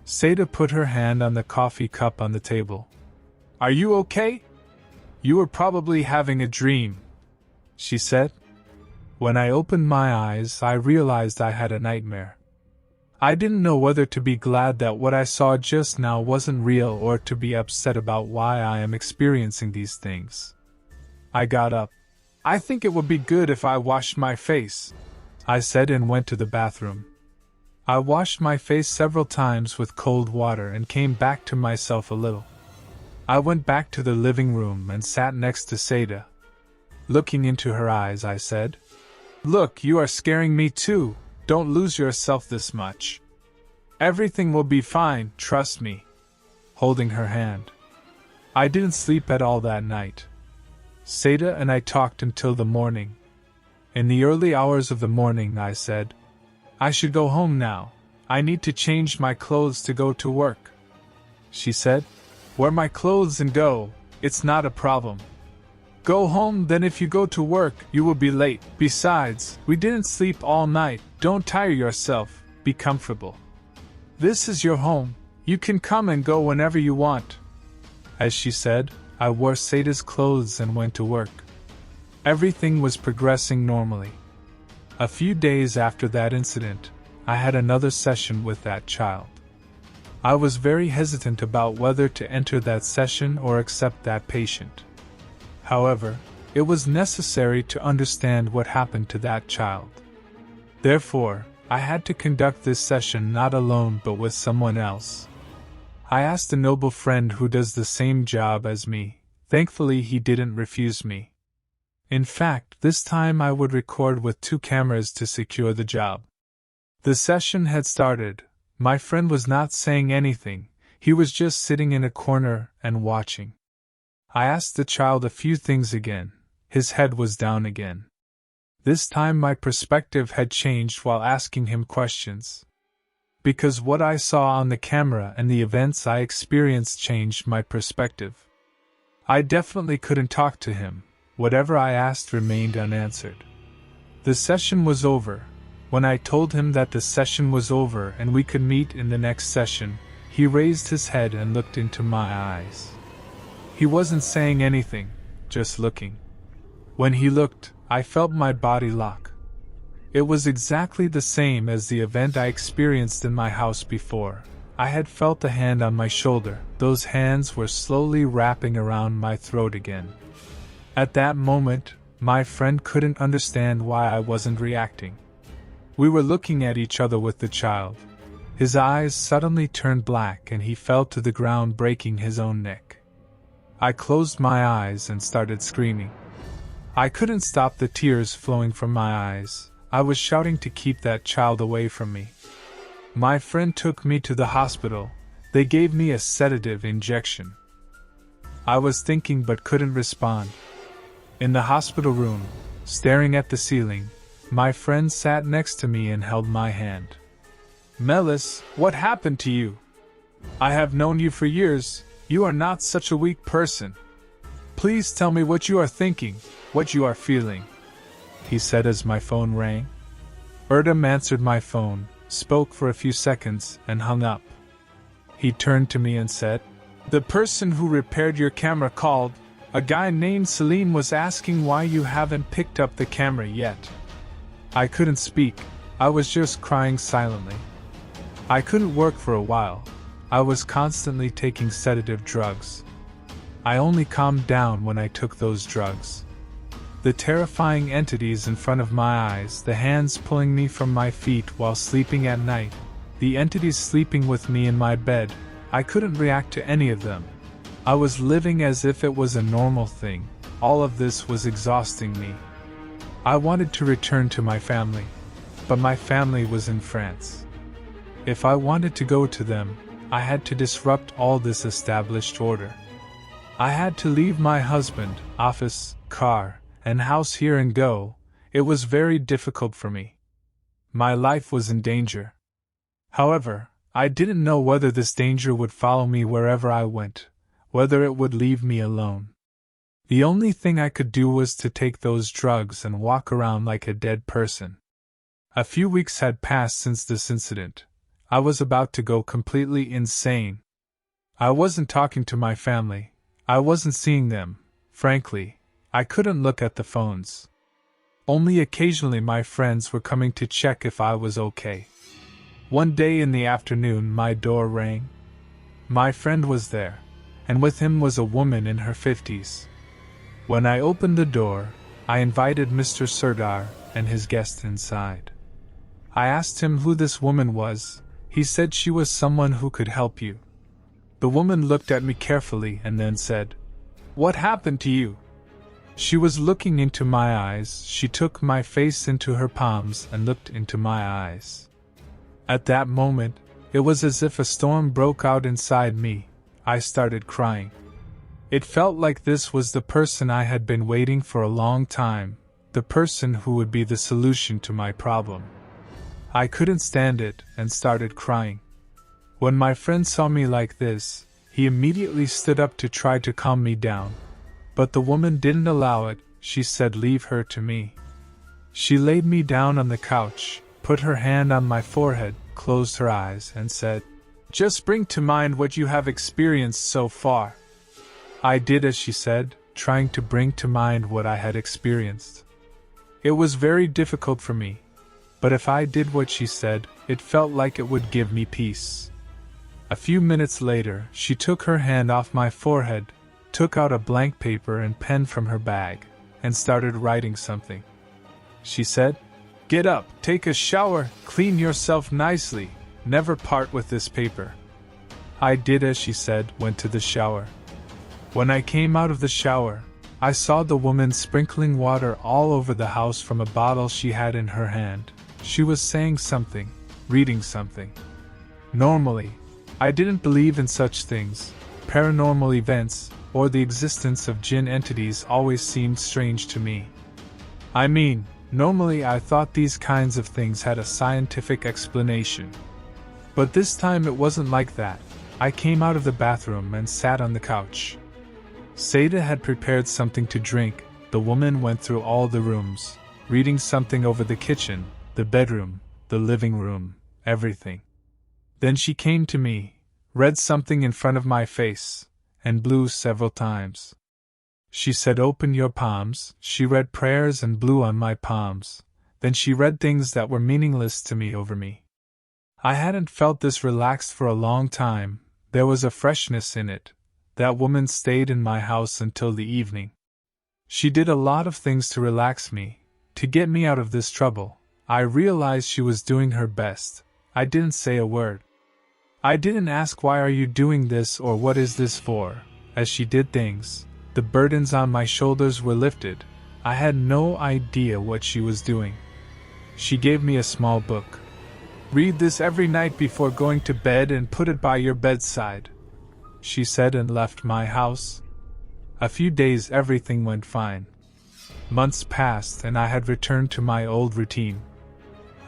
Seda put her hand on the coffee cup on the table. Are you okay? You were probably having a dream, she said. When I opened my eyes, I realized I had a nightmare. I didn't know whether to be glad that what I saw just now wasn't real or to be upset about why I am experiencing these things. I got up. I think it would be good if I washed my face, I said, and went to the bathroom. I washed my face several times with cold water and came back to myself a little. I went back to the living room and sat next to Seda. Looking into her eyes, I said, Look, you are scaring me too. Don't lose yourself this much. Everything will be fine, trust me. Holding her hand. I didn't sleep at all that night. Seda and I talked until the morning. In the early hours of the morning, I said, I should go home now. I need to change my clothes to go to work. She said, Wear my clothes and go. It's not a problem. Go home, then if you go to work, you will be late. Besides, we didn't sleep all night. Don't tire yourself. Be comfortable. This is your home. You can come and go whenever you want. As she said, I wore Seda's clothes and went to work. Everything was progressing normally. A few days after that incident, I had another session with that child. I was very hesitant about whether to enter that session or accept that patient. However, it was necessary to understand what happened to that child. Therefore, I had to conduct this session not alone but with someone else. I asked a noble friend who does the same job as me. Thankfully, he didn't refuse me. In fact, this time I would record with 2 cameras to secure the job. The session had started. My friend was not saying anything. He was just sitting in a corner and watching. I asked the child a few things again. His head was down again. This time my perspective had changed while asking him questions. Because what I saw on the camera and the events I experienced changed my perspective. I definitely couldn't talk to him. Whatever I asked remained unanswered. The session was over. When I told him that the session was over and we could meet in the next session, he raised his head and looked into my eyes. He wasn't saying anything, just looking. When he looked, I felt my body lock. It was exactly the same as the event I experienced in my house before. I had felt a hand on my shoulder. Those hands were slowly wrapping around my throat again. At that moment, my friend couldn't understand why I wasn't reacting. We were looking at each other with the child. His eyes suddenly turned black and he fell to the ground, breaking his own neck. I closed my eyes and started screaming. I couldn't stop the tears flowing from my eyes. I was shouting to keep that child away from me. My friend took me to the hospital. They gave me a sedative injection. I was thinking but couldn't respond. In the hospital room, staring at the ceiling, my friend sat next to me and held my hand. "Melis, what happened to you? I have known you for years. You are not such a weak person. Please tell me what you are thinking, what you are feeling," he said as my phone rang. Erdem answered my phone, spoke for a few seconds, and hung up. He turned to me and said, "The person who repaired your camera called. A guy named Selim was asking why you haven't picked up the camera yet." I couldn't speak. I was just crying silently. I couldn't work for a while. I was constantly taking sedative drugs. I only calmed down when I took those drugs. The terrifying entities in front of my eyes, the hands pulling me from my feet while sleeping at night, the entities sleeping with me in my bed, I couldn't react to any of them. I was living as if it was a normal thing. All of this was exhausting me. I wanted to return to my family, but my family was in France. If I wanted to go to them, I had to disrupt all this established order. I had to leave my husband, office, car, and house here and go. It was very difficult for me. My life was in danger. However, I didn't know whether this danger would follow me wherever I went, whether it would leave me alone. The only thing I could do was to take those drugs and walk around like a dead person. A few weeks had passed since this incident. I was about to go completely insane. I wasn't talking to my family. I wasn't seeing them. Frankly, I couldn't look at the phones. Only occasionally my friends were coming to check if I was okay. One day in the afternoon my door rang. My friend was there, and with him was a woman in her 50s. When I opened the door, I invited Mr. Serdar and his guest inside. I asked him who this woman was. He said she was someone who could help you. The woman looked at me carefully and then said, "What happened to you?" She was looking into my eyes. She took my face into her palms and looked into my eyes. At that moment, it was as if a storm broke out inside me. I started crying. It felt like this was the person I had been waiting for a long time, the person who would be the solution to my problem. I couldn't stand it and started crying. When my friend saw me like this, he immediately stood up to try to calm me down. But the woman didn't allow it. She said, "Leave her to me." She laid me down on the couch, put her hand on my forehead, closed her eyes, and said, "Just bring to mind what you have experienced so far." I did as she said, trying to bring to mind what I had experienced. It was very difficult for me, but if I did what she said, it felt like it would give me peace. A few minutes later, she took her hand off my forehead, took out a blank paper and pen from her bag, and started writing something. She said, "Get up, take a shower, clean yourself nicely, never part with this paper." I did as she said, went to the shower. When I came out of the shower, I saw the woman sprinkling water all over the house from a bottle she had in her hand. She was saying something, reading something. Normally, I didn't believe in such things. Paranormal events, or the existence of jinn entities always seemed strange to me. I mean, normally I thought these kinds of things had a scientific explanation. But this time it wasn't like that. I came out of the bathroom and sat on the couch. Seda had prepared something to drink. The woman went through all the rooms, reading something over the kitchen, the bedroom, the living room, everything. Then she came to me, read something in front of my face, and blew several times. She said, "Open your palms." She read prayers and blew on my palms. Then she read things that were meaningless to me over me. I hadn't felt this relaxed for a long time. There was a freshness in it. That woman stayed in my house until the evening. She did a lot of things to relax me, to get me out of this trouble. I realized she was doing her best. I didn't say a word. I didn't ask, "Why are you doing this?" or "What is this for?" As she did things, the burdens on my shoulders were lifted. I had no idea what she was doing. She gave me a small book. "Read this every night before going to bed and put it by your bedside," she said, and left my house. A few days everything went fine. Months passed and I had returned to my old routine.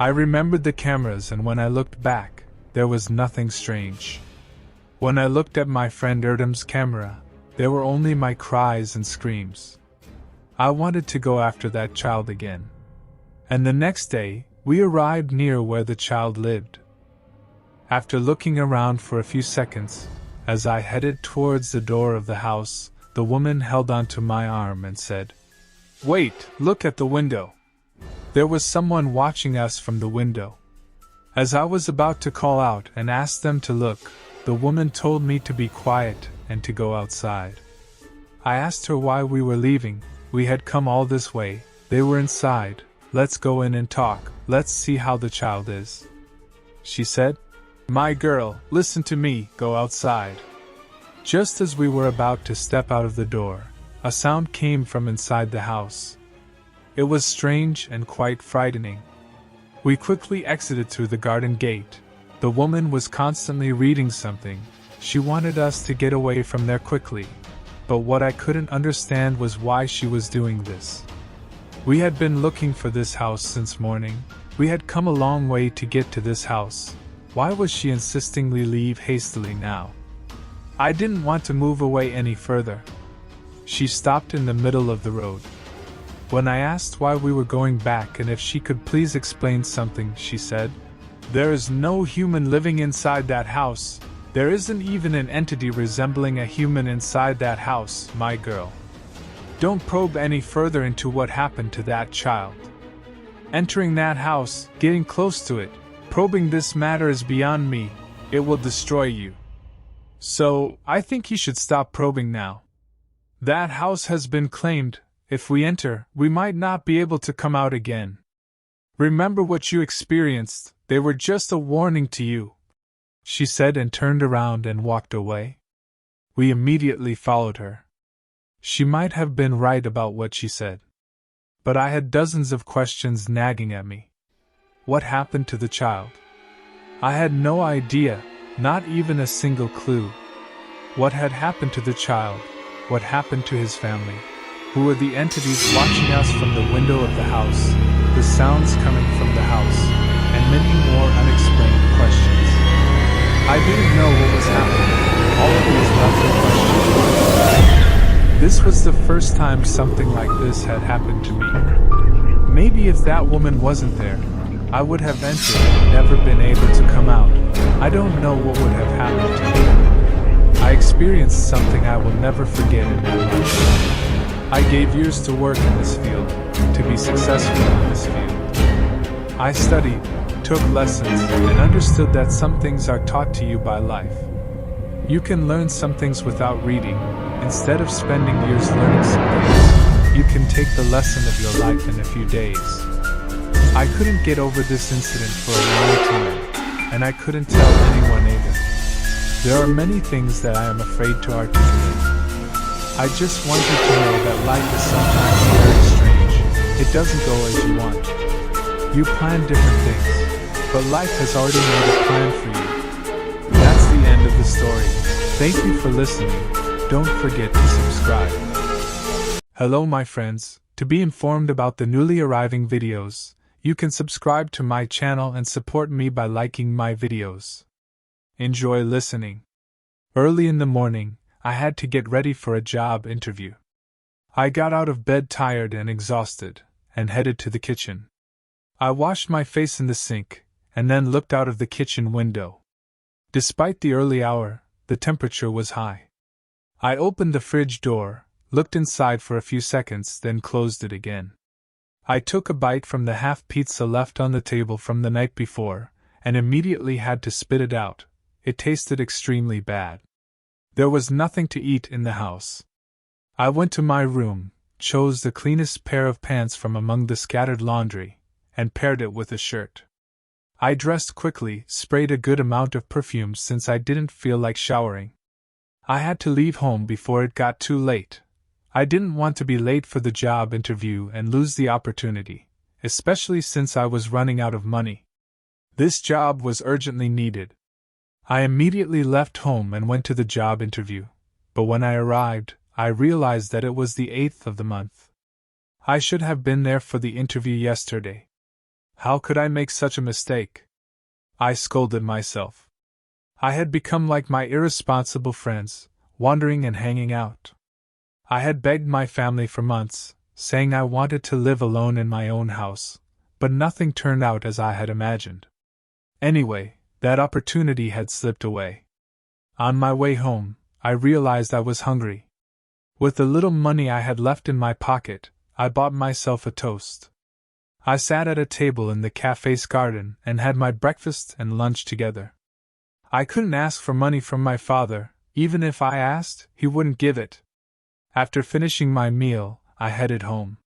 I remembered the cameras, and when I looked back, there was nothing strange. When I looked at my friend Erdem's camera, there were only my cries and screams. I wanted to go after that child again. And the next day, we arrived near where the child lived. After looking around for a few seconds, as I headed towards the door of the house, the woman held onto my arm and said, "Wait, look at the window." There was someone watching us from the window. As I was about to call out and ask them to look, the woman told me to be quiet and to go outside. I asked her why we were leaving. We had come all this way. They were inside. "Let's go in and talk. Let's see how the child is," she said. "My girl, listen to me, go outside." Just as we were about to step out of the door, a sound came from inside the house. It was strange and quite frightening. We quickly exited through the garden gate. The woman was constantly reading something. She wanted us to get away from there quickly. But what I couldn't understand was why she was doing this. We had been looking for this house since morning. We had come a long way to get to this house. Why was she insistingly leave hastily now? I didn't want to move away any further. She stopped in the middle of the road. When I asked why we were going back and if she could please explain something, she said, "There is no human living inside that house. There isn't even an entity resembling a human inside that house, my girl. Don't probe any further into what happened to that child. Entering that house, getting close to it, probing this matter is beyond me. It will destroy you. So, I think you should stop probing now. That house has been claimed. If we enter, we might not be able to come out again. Remember what you experienced. They were just a warning to you," she said, and turned around and walked away. We immediately followed her. She might have been right about what she said. But I had dozens of questions nagging at me. What happened to the child? I had no idea, not even a single clue. What had happened to the child? What happened to his family? Who were the entities watching us from the window of the house? The sounds coming from the house, and many more unexplained questions. I didn't know what was happening. All of these left me questions. This was the first time something like this had happened to me. Maybe if that woman wasn't there, I would have entered and never been able to come out. I don't know what would have happened to me. I experienced something I will never forget in my life. I gave years to work in this field, to be successful in this field. I studied, took lessons, and understood that some things are taught to you by life. You can learn some things without reading. Instead of spending years learning some things, you can take the lesson of your life in a few days. I couldn't get over this incident for a long time, and I couldn't tell anyone either. There are many things that I am afraid to articulate. I just want you to know that life is sometimes very strange. It doesn't go as you want. You plan different things, but life has already made a plan for you. That's the end of the story. Thank you for listening. Don't forget to subscribe. Hello my friends. To be informed about the newly arriving videos, you can subscribe to my channel and support me by liking my videos. Enjoy listening. Early in the morning, I had to get ready for a job interview. I got out of bed tired and exhausted, and headed to the kitchen. I washed my face in the sink, and then looked out of the kitchen window. Despite the early hour, the temperature was high. I opened the fridge door, looked inside for a few seconds, then closed it again. I took a bite from the half pizza left on the table from the night before, and immediately had to spit it out. It tasted extremely bad. There was nothing to eat in the house. I went to my room, chose the cleanest pair of pants from among the scattered laundry, and paired it with a shirt. I dressed quickly, sprayed a good amount of perfume since I didn't feel like showering. I had to leave home before it got too late. I didn't want to be late for the job interview and lose the opportunity, especially since I was running out of money. This job was urgently needed. I immediately left home and went to the job interview, but when I arrived, I realized that it was the 8th of the month. I should have been there for the interview yesterday. How could I make such a mistake? I scolded myself. I had become like my irresponsible friends, wandering and hanging out. I had begged my family for months, saying I wanted to live alone in my own house, but nothing turned out as I had imagined. Anyway, that opportunity had slipped away. On my way home, I realized I was hungry. With the little money I had left in my pocket, I bought myself a toast. I sat at a table in the cafe's garden and had my breakfast and lunch together. I couldn't ask for money from my father. Even if I asked, he wouldn't give it. After finishing my meal, I headed home.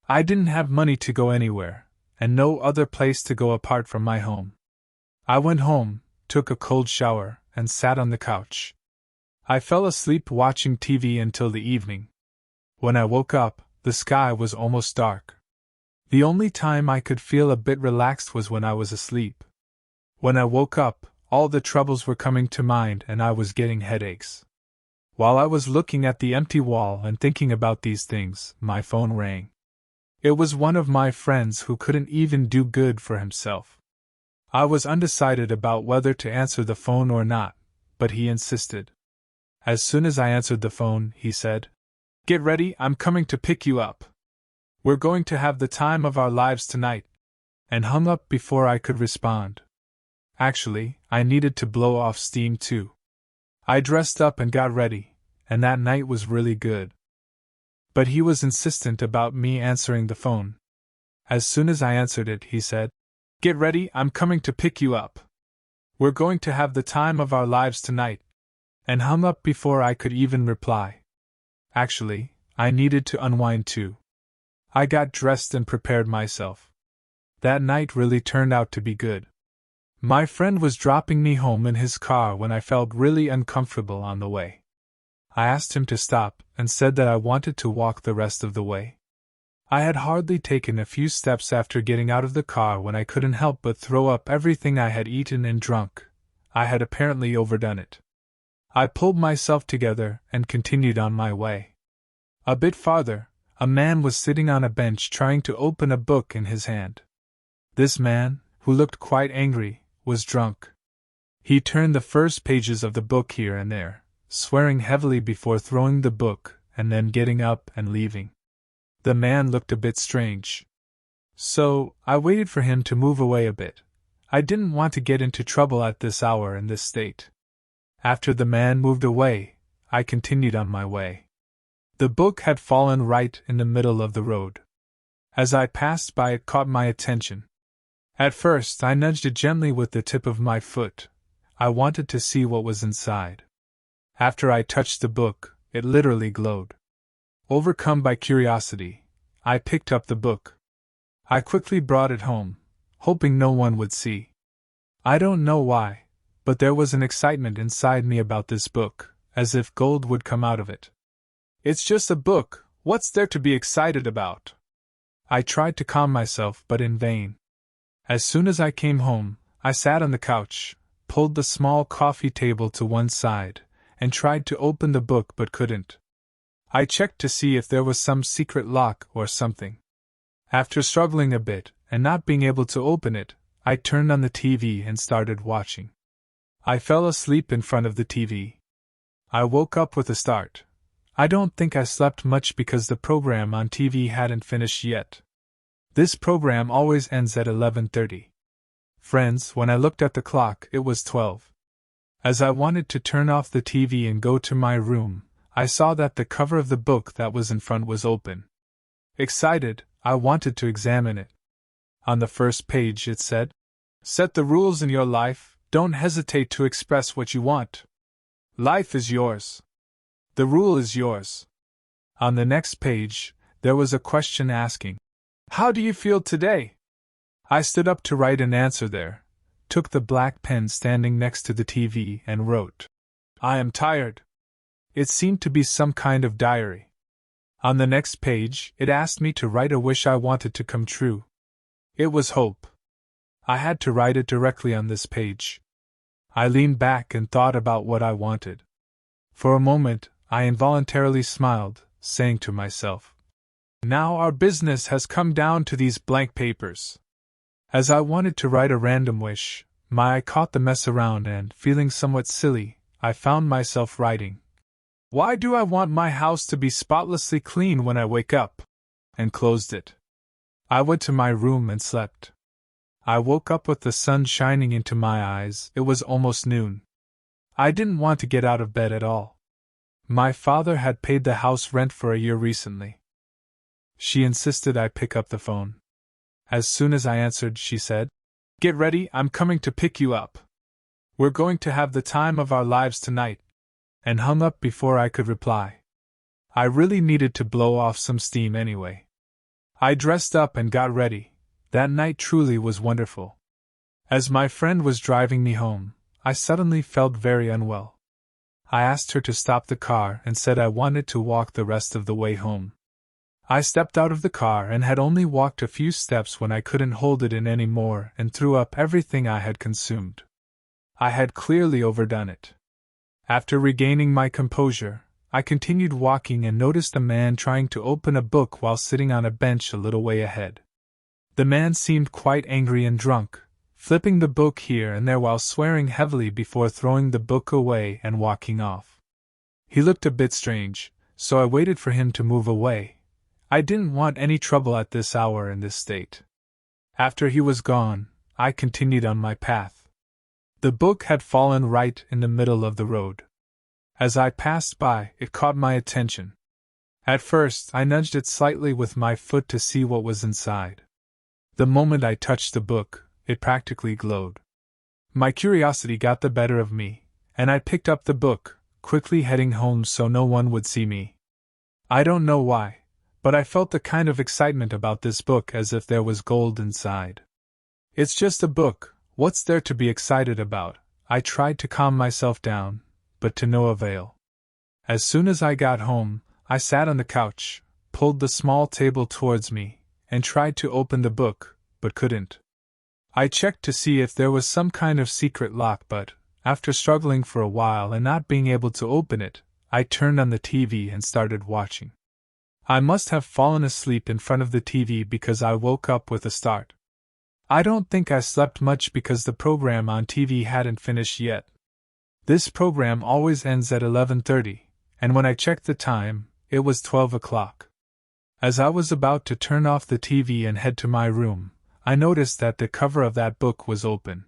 I didn't have money to go anywhere, and no other place to go apart from my home. I went home, took a cold shower, and sat on the couch. I fell asleep watching TV until the evening. When I woke up, the sky was almost dark. The only time I could feel a bit relaxed was when I was asleep. When I woke up, all the troubles were coming to mind and I was getting headaches. While I was looking at the empty wall and thinking about these things, my phone rang. It was one of my friends who couldn't even do good for himself. I was undecided about whether to answer the phone or not, but he insisted. As soon as I answered the phone, he said, "Get ready, I'm coming to pick you up. We're going to have the time of our lives tonight," and hung up before I could respond. Actually, I needed to blow off steam too. I dressed up and got ready, and that night was really good. But he was insistent about me answering the phone. As soon as I answered it, he said, "Get ready, I'm coming to pick you up. We're going to have the time of our lives tonight," and hung up before I could even reply. Actually, I needed to unwind too. I got dressed and prepared myself. That night really turned out to be good. My friend was dropping me home in his car when I felt really uncomfortable on the way. I asked him to stop and said that I wanted to walk the rest of the way. I had hardly taken a few steps after getting out of the car when I couldn't help but throw up everything I had eaten and drunk. I had apparently overdone it. I pulled myself together and continued on my way. A bit farther, a man was sitting on a bench trying to open a book in his hand. This man, who looked quite angry, was drunk. He turned the first pages of the book here and there, swearing heavily before throwing the book and then getting up and leaving. The man looked a bit strange. So, I waited for him to move away a bit. I didn't want to get into trouble at this hour in this state. After the man moved away, I continued on my way. The book had fallen right in the middle of the road. As I passed by, it caught my attention. At first, I nudged it gently with the tip of my foot. I wanted to see what was inside. After I touched the book, it literally glowed. Overcome by curiosity, I picked up the book. I quickly brought it home, hoping no one would see. I don't know why, but there was an excitement inside me about this book, as if gold would come out of it. "It's just a book, what's there to be excited about?" I tried to calm myself, but in vain. As soon as I came home, I sat on the couch, pulled the small coffee table to one side, and tried to open the book but couldn't. I checked to see if there was some secret lock or something. After struggling a bit, and not being able to open it, I turned on the TV and started watching. I fell asleep in front of the TV. I woke up with a start. I don't think I slept much because the program on TV hadn't finished yet. This program always ends at 11:30. Friends, when I looked at the clock, it was 12. As I wanted to turn off the TV and go to my room, I saw that the cover of the book that was in front was open. Excited, I wanted to examine it. On the first page it said, "Set the rules in your life, don't hesitate to express what you want. Life is yours. The rule is yours." On the next page, there was a question asking, "How do you feel today?" I stood up to write an answer there, took the black pen standing next to the TV and wrote, "I am tired." It seemed to be some kind of diary. On the next page, it asked me to write a wish I wanted to come true. It was hope. I had to write it directly on this page. I leaned back and thought about what I wanted. For a moment, I involuntarily smiled, saying to myself, "Now our business has come down to these blank papers." As I wanted to write a random wish, my eye caught the mess around and, feeling somewhat silly, I found myself writing, "Why do I want my house to be spotlessly clean when I wake up?" and closed it. I went to my room and slept. I woke up with the sun shining into my eyes. It was almost noon. I didn't want to get out of bed at all. My father had paid the house rent for a year recently. She insisted I pick up the phone. As soon as I answered, she said, "Get ready, I'm coming to pick you up. We're going to have the time of our lives tonight," and hung up before I could reply. I really needed to blow off some steam anyway. I dressed up and got ready. That night truly was wonderful. As my friend was driving me home, I suddenly felt very unwell. I asked her to stop the car and said I wanted to walk the rest of the way home. I stepped out of the car and had only walked a few steps when I couldn't hold it in any more and threw up everything I had consumed. I had clearly overdone it. After regaining my composure, I continued walking and noticed a man trying to open a book while sitting on a bench a little way ahead. The man seemed quite angry and drunk, flipping the book here and there while swearing heavily before throwing the book away and walking off. He looked a bit strange, so I waited for him to move away. I didn't want any trouble at this hour in this state. After he was gone, I continued on my path. The book had fallen right in the middle of the road. As I passed by, it caught my attention. At first, I nudged it slightly with my foot to see what was inside. The moment I touched the book, it practically glowed. My curiosity got the better of me, and I picked up the book, quickly heading home so no one would see me. I don't know why, but I felt the kind of excitement about this book as if there was gold inside. It's just a book, what's there to be excited about? I tried to calm myself down, but to no avail. As soon as I got home, I sat on the couch, pulled the small table towards me, and tried to open the book, but couldn't. I checked to see if there was some kind of secret lock, but, after struggling for a while and not being able to open it, I turned on the TV and started watching. I must have fallen asleep in front of the TV because I woke up with a start. I don't think I slept much because the program on TV hadn't finished yet. This program always ends at 11:30, and when I checked the time, it was 12 o'clock. As I was about to turn off the TV and head to my room, I noticed that the cover of that book was open.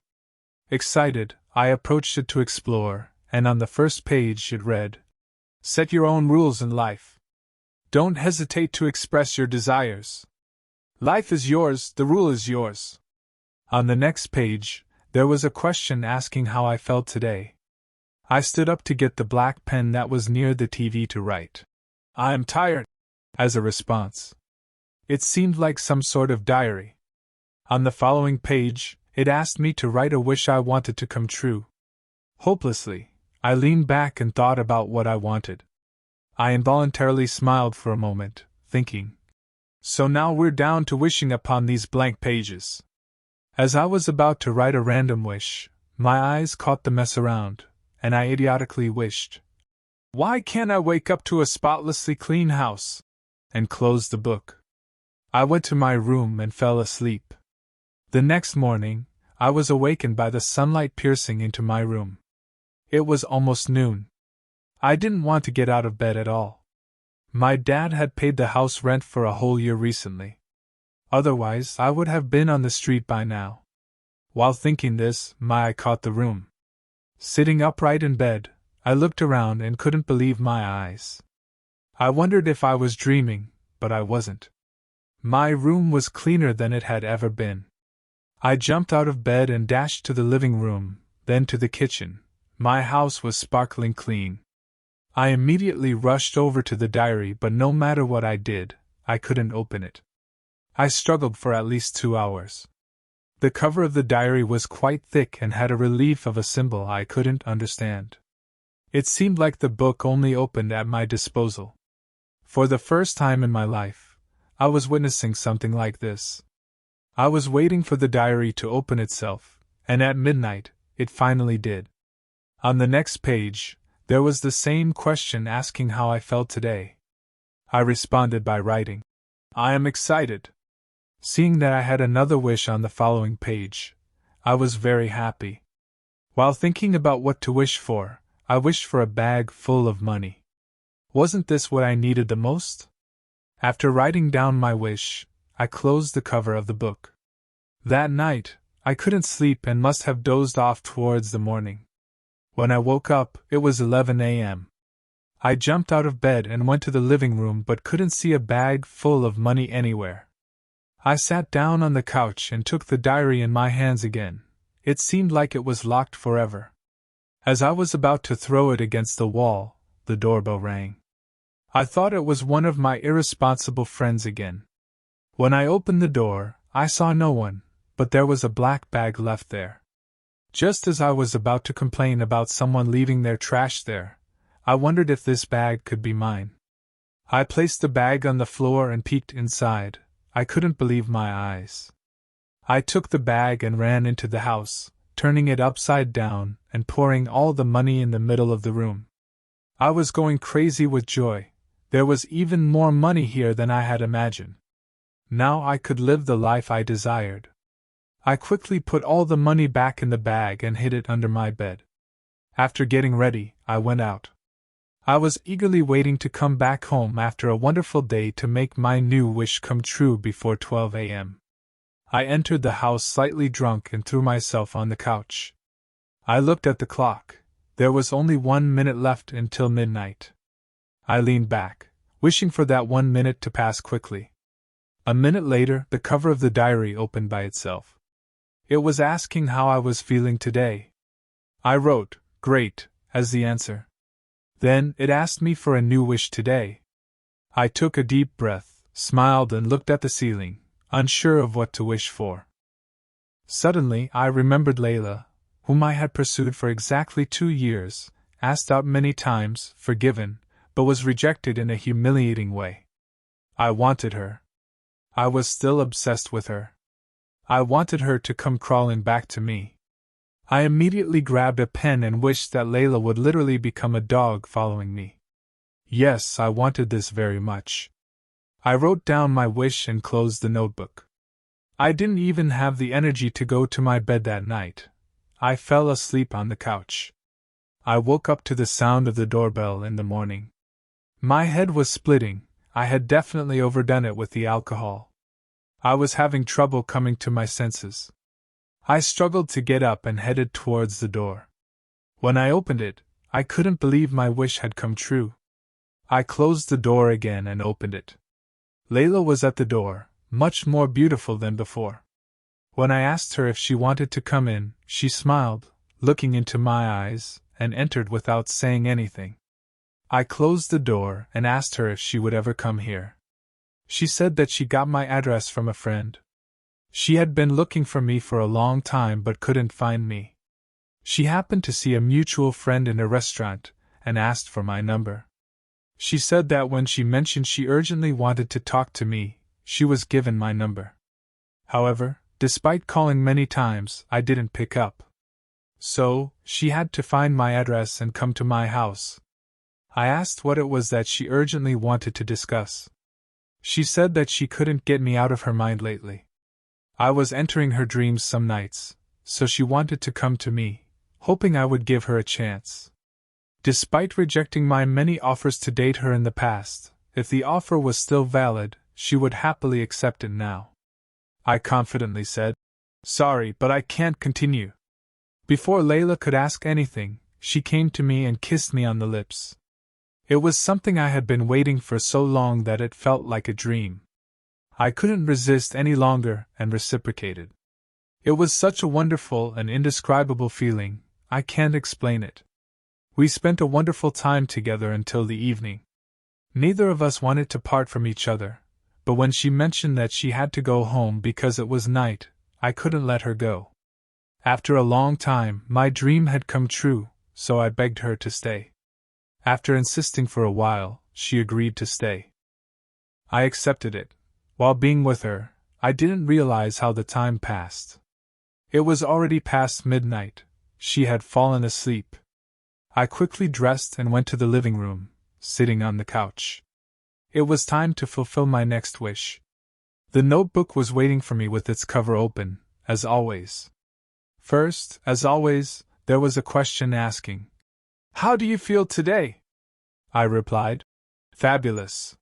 Excited, I approached it to explore, and on the first page it read, "Set your own rules in life. Don't hesitate to express your desires. Life is yours, the rule is yours." On the next page, there was a question asking how I felt today. I stood up to get the black pen that was near the TV to write, "I am tired," as a response. It seemed like some sort of diary. On the following page, it asked me to write a wish I wanted to come true. Hopelessly, I leaned back and thought about what I wanted. I involuntarily smiled for a moment, thinking, "So now we're down to wishing upon these blank pages." As I was about to write a random wish, my eyes caught the mess around, and I idiotically wished, "Why can't I wake up to a spotlessly clean house?" and closed the book. I went to my room and fell asleep. The next morning, I was awakened by the sunlight piercing into my room. It was almost noon. I didn't want to get out of bed at all. My dad had paid the house rent for a whole year recently. Otherwise, I would have been on the street by now. While thinking this, my eye caught the room. Sitting upright in bed, I looked around and couldn't believe my eyes. I wondered if I was dreaming, but I wasn't. My room was cleaner than it had ever been. I jumped out of bed and dashed to the living room, then to the kitchen. My house was sparkling clean. I immediately rushed over to the diary, but no matter what I did, I couldn't open it. I struggled for at least 2 hours. The cover of the diary was quite thick and had a relief of a symbol I couldn't understand. It seemed like the book only opened at my disposal. For the first time in my life, I was witnessing something like this. I was waiting for the diary to open itself, and at midnight, it finally did. On the next page, there was the same question asking how I felt today. I responded by writing, "I am excited." Seeing that I had another wish on the following page, I was very happy. While thinking about what to wish for, I wished for a bag full of money. Wasn't this what I needed the most? After writing down my wish, I closed the cover of the book. That night, I couldn't sleep and must have dozed off towards the morning. When I woke up, it was 11 a.m. I jumped out of bed and went to the living room but couldn't see a bag full of money anywhere. I sat down on the couch and took the diary in my hands again. It seemed like it was locked forever. As I was about to throw it against the wall, the doorbell rang. I thought it was one of my irresponsible friends again. When I opened the door, I saw no one, but there was a black bag left there. Just as I was about to complain about someone leaving their trash there, I wondered if this bag could be mine. I placed the bag on the floor and peeked inside. I couldn't believe my eyes. I took the bag and ran into the house, turning it upside down and pouring all the money in the middle of the room. I was going crazy with joy. There was even more money here than I had imagined. Now I could live the life I desired. I quickly put all the money back in the bag and hid it under my bed. After getting ready, I went out. I was eagerly waiting to come back home after a wonderful day to make my new wish come true before 12 a.m. I entered the house slightly drunk and threw myself on the couch. I looked at the clock. There was only 1 minute left until midnight. I leaned back, wishing for that 1 minute to pass quickly. A minute later, the cover of the diary opened by itself. It was asking how I was feeling today. I wrote, "Great," as the answer. Then it asked me for a new wish today. I took a deep breath, smiled and looked at the ceiling, unsure of what to wish for. Suddenly I remembered Layla, whom I had pursued for exactly 2 years, asked out many times, forgiven, but was rejected in a humiliating way. I wanted her. I was still obsessed with her. I wanted her to come crawling back to me. I immediately grabbed a pen and wished that Layla would literally become a dog following me. Yes, I wanted this very much. I wrote down my wish and closed the notebook. I didn't even have the energy to go to my bed that night. I fell asleep on the couch. I woke up to the sound of the doorbell in the morning. My head was splitting. I had definitely overdone it with the alcohol. I was having trouble coming to my senses. I struggled to get up and headed towards the door. When I opened it, I couldn't believe my wish had come true. I closed the door again and opened it. Layla was at the door, much more beautiful than before. When I asked her if she wanted to come in, she smiled, looking into my eyes, and entered without saying anything. I closed the door and asked her if she would ever come here. She said that she got my address from a friend. She had been looking for me for a long time but couldn't find me. She happened to see a mutual friend in a restaurant and asked for my number. She said that when she mentioned she urgently wanted to talk to me, she was given my number. However, despite calling many times, I didn't pick up. So, she had to find my address and come to my house. I asked what it was that she urgently wanted to discuss. She said that she couldn't get me out of her mind lately. I was entering her dreams some nights, so she wanted to come to me, hoping I would give her a chance. Despite rejecting my many offers to date her in the past, if the offer was still valid, she would happily accept it now. I confidently said. Sorry, but I can't continue. Before Layla could ask anything, she came to me and kissed me on the lips. It was something I had been waiting for so long that it felt like a dream. I couldn't resist any longer and reciprocated. It was such a wonderful and indescribable feeling, I can't explain it. We spent a wonderful time together until the evening. Neither of us wanted to part from each other, but when she mentioned that she had to go home because it was night, I couldn't let her go. After a long time, my dream had come true, so I begged her to stay. After insisting for a while, she agreed to stay. I accepted it. While being with her, I didn't realize how the time passed. It was already past midnight. She had fallen asleep. I quickly dressed and went to the living room, sitting on the couch. It was time to fulfill my next wish. The notebook was waiting for me with its cover open, as always. First, as always, there was a question asking, "How do you feel today?" I replied, "Fabulous."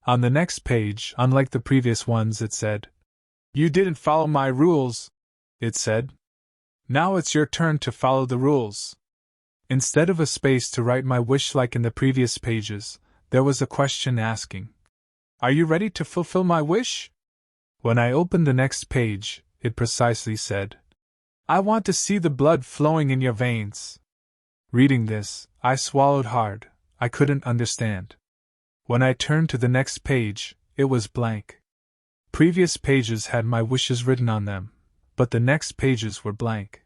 On the next page, unlike the previous ones, it said, "You didn't follow my rules," it said. "Now it's your turn to follow the rules." Instead of a space to write my wish like in the previous pages, there was a question asking, "Are you ready to fulfill my wish?" When I opened the next page, it precisely said, "I want to see the blood flowing in your veins." Reading this, I swallowed hard. I couldn't understand. When I turned to the next page, it was blank. Previous pages had my wishes written on them, but the next pages were blank.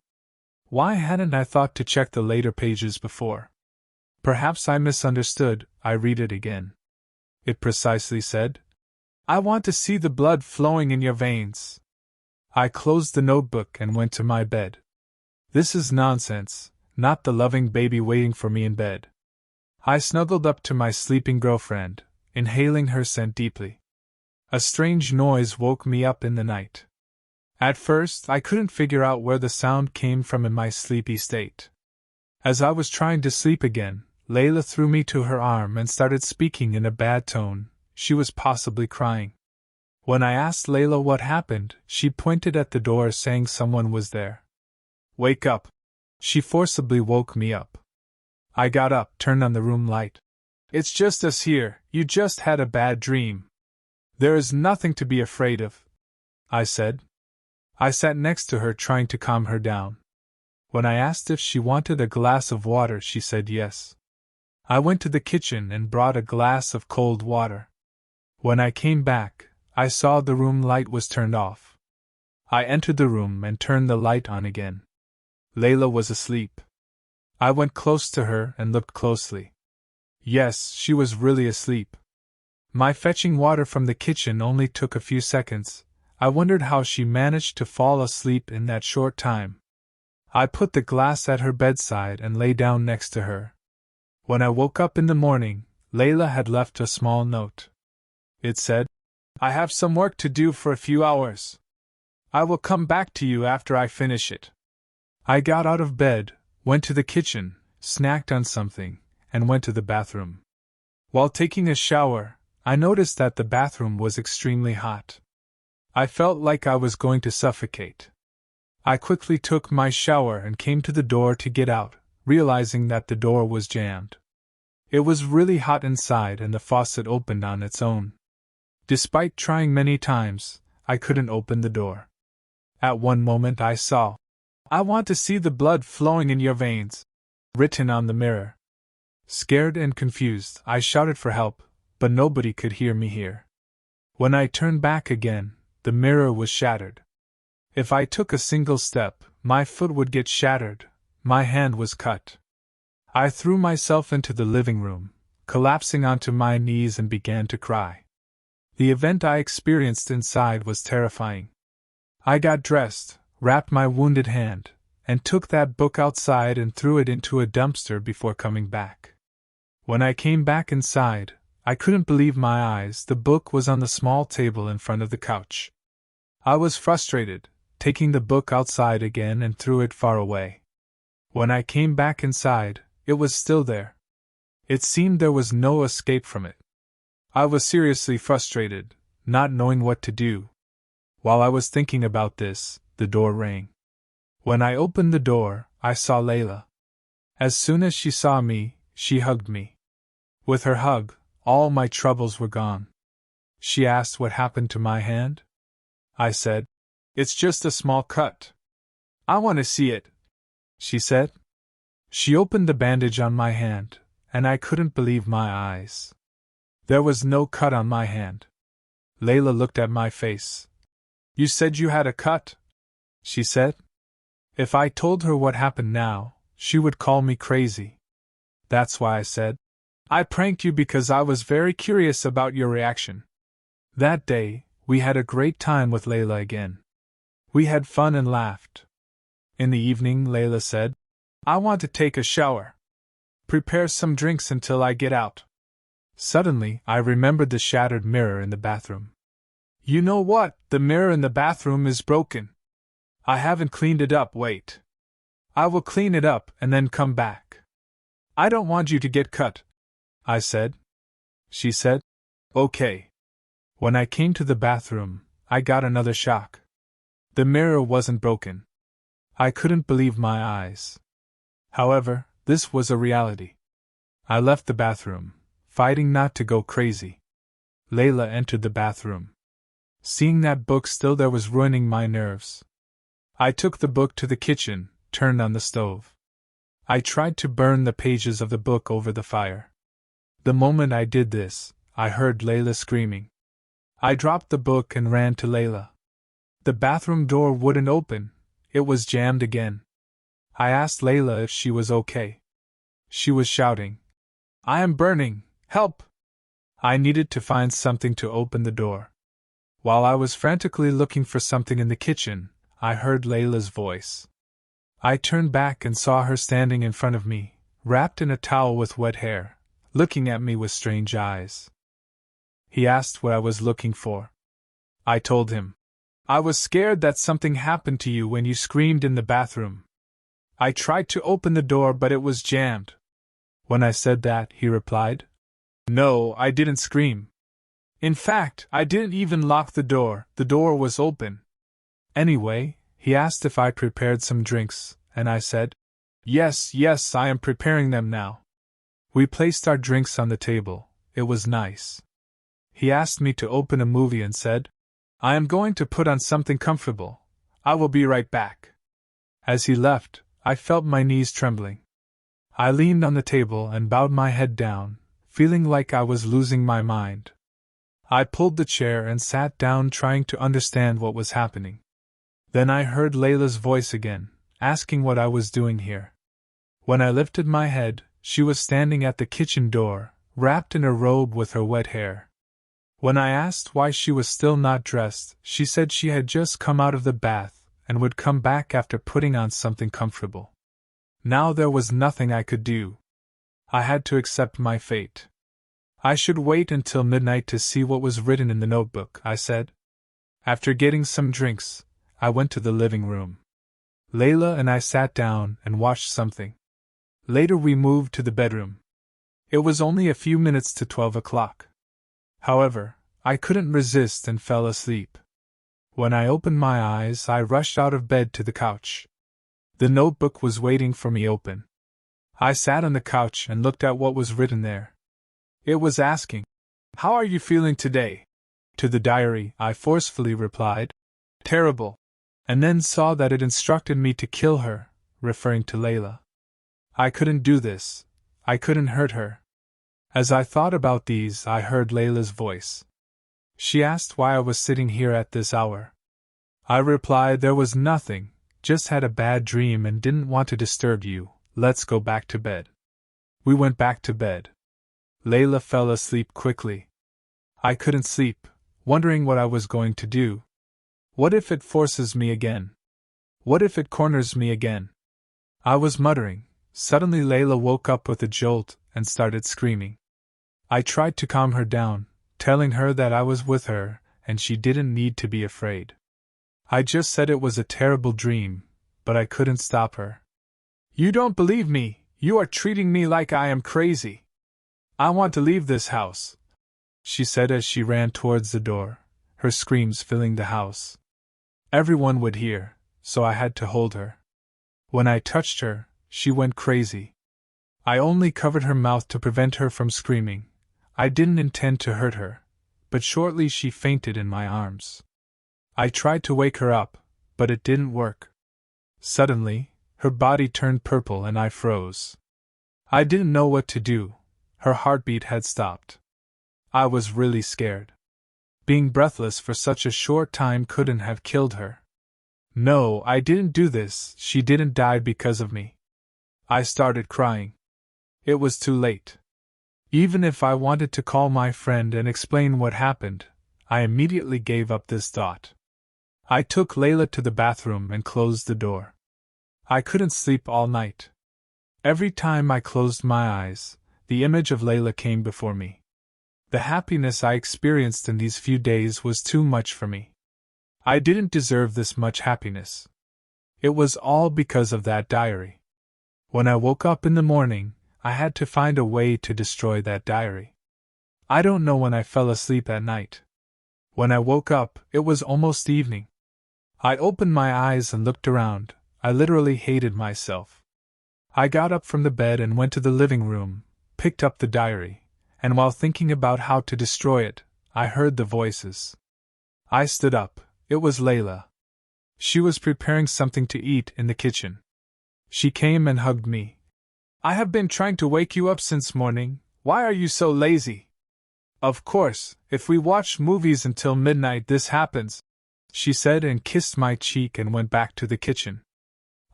Why hadn't I thought to check the later pages before? Perhaps I misunderstood. I read it again. It precisely said, "I want to see the blood flowing in your veins." I closed the notebook and went to my bed. This is nonsense, not the loving baby waiting for me in bed. I snuggled up to my sleeping girlfriend, inhaling her scent deeply. A strange noise woke me up in the night. At first, I couldn't figure out where the sound came from in my sleepy state. As I was trying to sleep again, Layla threw me to her arm and started speaking in a bad tone. She was possibly crying. When I asked Layla what happened, she pointed at the door saying someone was there. "Wake up!" She forcibly woke me up. I got up, turned on the room light. "It's just us here, you just had a bad dream. There is nothing to be afraid of," I said. I sat next to her trying to calm her down. When I asked if she wanted a glass of water, she said yes. I went to the kitchen and brought a glass of cold water. When I came back, I saw the room light was turned off. I entered the room and turned the light on again. Layla was asleep. I went close to her and looked closely. Yes, she was really asleep. My fetching water from the kitchen only took a few seconds. I wondered how she managed to fall asleep in that short time. I put the glass at her bedside and lay down next to her. When I woke up in the morning, Layla had left a small note. It said, "I have some work to do for a few hours. I will come back to you after I finish it." I got out of bed, went to the kitchen, snacked on something, and went to the bathroom. While taking a shower, I noticed that the bathroom was extremely hot. I felt like I was going to suffocate. I quickly took my shower and came to the door to get out, realizing that the door was jammed. It was really hot inside and the faucet opened on its own. Despite trying many times, I couldn't open the door. At one moment I saw, "I want to see the blood flowing in your veins," written on the mirror. Scared and confused, I shouted for help, but nobody could hear me here. When I turned back again, the mirror was shattered. If I took a single step, my foot would get shattered, my hand was cut. I threw myself into the living room, collapsing onto my knees and began to cry. The event I experienced inside was terrifying. I got dressed, wrapped my wounded hand, and took that book outside and threw it into a dumpster before coming back. When I came back inside, I couldn't believe my eyes. The book was on the small table in front of the couch. I was frustrated, taking the book outside again and threw it far away. When I came back inside, it was still there. It seemed there was no escape from it. I was seriously frustrated, not knowing what to do. While I was thinking about this, the door rang. When I opened the door, I saw Layla. As soon as she saw me, she hugged me. With her hug, all my troubles were gone. She asked what happened to my hand. I said, "It's just a small cut." "I want to see it," she said. She opened the bandage on my hand, and I couldn't believe my eyes. There was no cut on my hand. Layla looked at my face. "You said you had a cut?" she said. If I told her what happened now, she would call me crazy. That's why I said, "I pranked you because I was very curious about your reaction." That day, we had a great time with Layla again. We had fun and laughed. In the evening, Layla said, "I want to take a shower. Prepare some drinks until I get out." Suddenly, I remembered the shattered mirror in the bathroom. "You know what? The mirror in the bathroom is broken. I haven't cleaned it up. Wait. I will clean it up and then come back." "I don't want you to get cut," I said. She said, "Okay." When I came to the bathroom, I got another shock. The mirror wasn't broken. I couldn't believe my eyes. However, this was a reality. I left the bathroom, fighting not to go crazy. Layla entered the bathroom. Seeing that book still there was ruining my nerves. I took the book to the kitchen, turned on the stove. I tried to burn the pages of the book over the fire. The moment I did this, I heard Layla screaming. I dropped the book and ran to Layla. The bathroom door wouldn't open, it was jammed again. I asked Layla if she was okay. She was shouting, "I am burning, help!" I needed to find something to open the door. While I was frantically looking for something in the kitchen, I heard Layla's voice. I turned back and saw her standing in front of me, wrapped in a towel with wet hair, looking at me with strange eyes. He asked what I was looking for. I told him. "I was scared that something happened to you when you screamed in the bathroom. I tried to open the door but it was jammed." When I said that, he replied, "No, I didn't scream. In fact, I didn't even lock the door was open." Anyway, he asked if I prepared some drinks, and I said, Yes, I am preparing them now." We placed our drinks on the table. It was nice. He asked me to open a movie and said, "I am going to put on something comfortable. I will be right back." As he left, I felt my knees trembling. I leaned on the table and bowed my head down, feeling like I was losing my mind. I pulled the chair and sat down trying to understand what was happening. Then I heard Layla's voice again, asking what I was doing here. When I lifted my head, she was standing at the kitchen door, wrapped in a robe with her wet hair. When I asked why she was still not dressed, she said she had just come out of the bath and would come back after putting on something comfortable. Now there was nothing I could do. I had to accept my fate. I should wait until midnight to see what was written in the notebook, I said. After getting some drinks, I went to the living room. Layla and I sat down and watched something. Later we moved to the bedroom. It was only a few minutes to 12 o'clock. However, I couldn't resist and fell asleep. When I opened my eyes, I rushed out of bed to the couch. The notebook was waiting for me open. I sat on the couch and looked at what was written there. It was asking, "How are you feeling today?" To the diary, I forcefully replied, "Terrible," and then saw that it instructed me to kill her, referring to Layla. I couldn't do this. I couldn't hurt her. As I thought about these, I heard Layla's voice. She asked why I was sitting here at this hour. I replied there was nothing, just had a bad dream and didn't want to disturb you, let's go back to bed. We went back to bed. Layla fell asleep quickly. I couldn't sleep, wondering what I was going to do. What if it forces me again? What if it corners me again? I was muttering. Suddenly Layla woke up with a jolt and started screaming. I tried to calm her down, telling her that I was with her and she didn't need to be afraid. I just said it was a terrible dream, but I couldn't stop her. "You don't believe me, you are treating me like I am crazy. I want to leave this house," she said as she ran towards the door, her screams filling the house. Everyone would hear, so I had to hold her. When I touched her, she went crazy. I only covered her mouth to prevent her from screaming. I didn't intend to hurt her, but shortly she fainted in my arms. I tried to wake her up, but it didn't work. Suddenly, her body turned purple and I froze. I didn't know what to do. Her heartbeat had stopped. I was really scared. Being breathless for such a short time couldn't have killed her. No, I didn't do this. She didn't die because of me. I started crying. It was too late. Even if I wanted to call my friend and explain what happened, I immediately gave up this thought. I took Layla to the bathroom and closed the door. I couldn't sleep all night. Every time I closed my eyes, the image of Layla came before me. The happiness I experienced in these few days was too much for me. I didn't deserve this much happiness. It was all because of that diary. When I woke up in the morning, I had to find a way to destroy that diary. I don't know when I fell asleep at night. When I woke up, it was almost evening. I opened my eyes and looked around. I literally hated myself. I got up from the bed and went to the living room, picked up the diary, and while thinking about how to destroy it, I heard the voices. I stood up. It was Layla. She was preparing something to eat in the kitchen. She came and hugged me. "I have been trying to wake you up since morning. Why are you so lazy?" "Of course, if we watch movies until midnight this happens," she said and kissed my cheek and went back to the kitchen.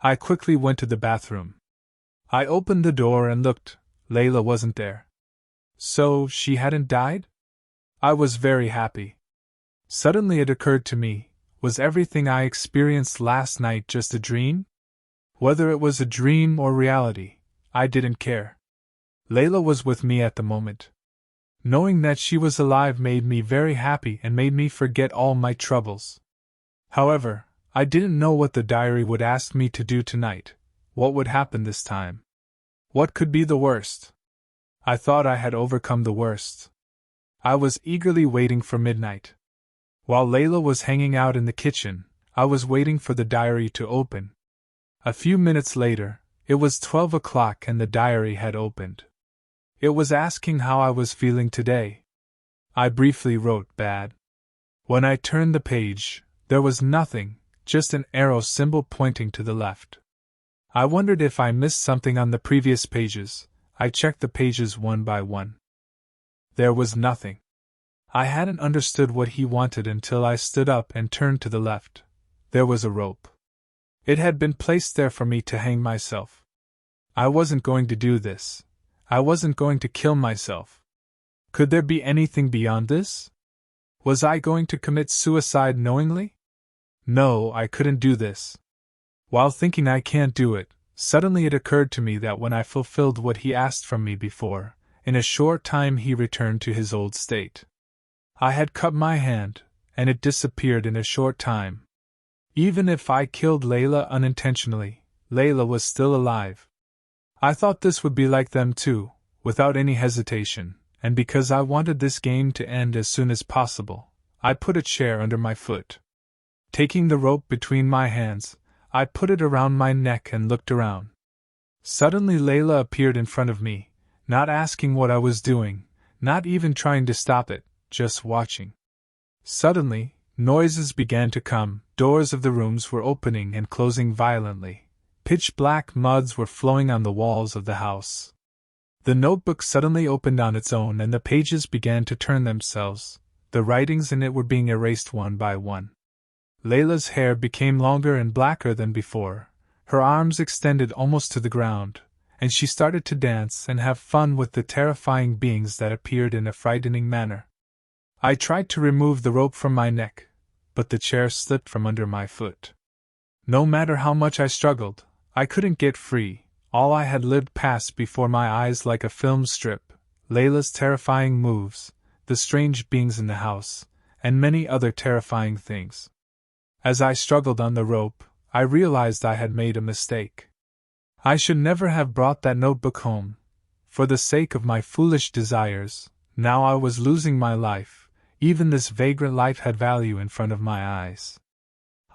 I quickly went to the bathroom. I opened the door and looked. Layla wasn't there. So, she hadn't died? I was very happy. Suddenly it occurred to me, was everything I experienced last night just a dream? Whether it was a dream or reality, I didn't care. Layla was with me at the moment. Knowing that she was alive made me very happy and made me forget all my troubles. However, I didn't know what the diary would ask me to do tonight. What would happen this time? What could be the worst? I thought I had overcome the worst. I was eagerly waiting for midnight. While Layla was hanging out in the kitchen, I was waiting for the diary to open. A few minutes later, it was 12 o'clock and the diary had opened. It was asking how I was feeling today. I briefly wrote bad. When I turned the page, there was nothing, just an arrow symbol pointing to the left. I wondered if I missed something on the previous pages. I checked the pages one by one. There was nothing. I hadn't understood what he wanted until I stood up and turned to the left. There was a rope. It had been placed there for me to hang myself. I wasn't going to do this. I wasn't going to kill myself. Could there be anything beyond this? Was I going to commit suicide knowingly? No, I couldn't do this. While thinking I can't do it, suddenly it occurred to me that when I fulfilled what he asked from me before, in a short time he returned to his old state. I had cut my hand, and it disappeared in a short time. Even if I killed Layla unintentionally, Layla was still alive. I thought this would be like them too, without any hesitation, and because I wanted this game to end as soon as possible, I put a chair under my foot. Taking the rope between my hands, I put it around my neck and looked around. Suddenly Layla appeared in front of me, not asking what I was doing, not even trying to stop it, just watching. Suddenly, noises began to come, doors of the rooms were opening and closing violently. Pitch-black muds were flowing on the walls of the house. The notebook suddenly opened on its own and the pages began to turn themselves. The writings in it were being erased one by one. Layla's hair became longer and blacker than before, her arms extended almost to the ground, and she started to dance and have fun with the terrifying beings that appeared in a frightening manner. I tried to remove the rope from my neck, but the chair slipped from under my foot. No matter how much I struggled, I couldn't get free. All I had lived passed before my eyes like a film strip, Layla's terrifying moves, the strange beings in the house, and many other terrifying things. As I struggled on the rope, I realized I had made a mistake. I should never have brought that notebook home. For the sake of my foolish desires, now I was losing my life. Even this vagrant life had value in front of my eyes.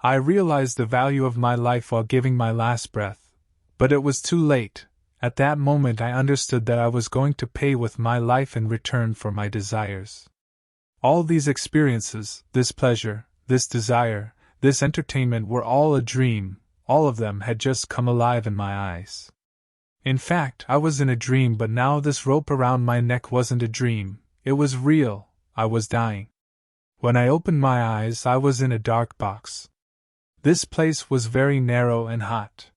I realized the value of my life while giving my last breath, but it was too late. At that moment I understood that I was going to pay with my life in return for my desires. All these experiences, this pleasure, this desire, this entertainment were all a dream, all of them had just come alive in my eyes. In fact, I was in a dream, but now this rope around my neck wasn't a dream, it was real, I was dying. When I opened my eyes, I was in a dark box. This place was very narrow and hot.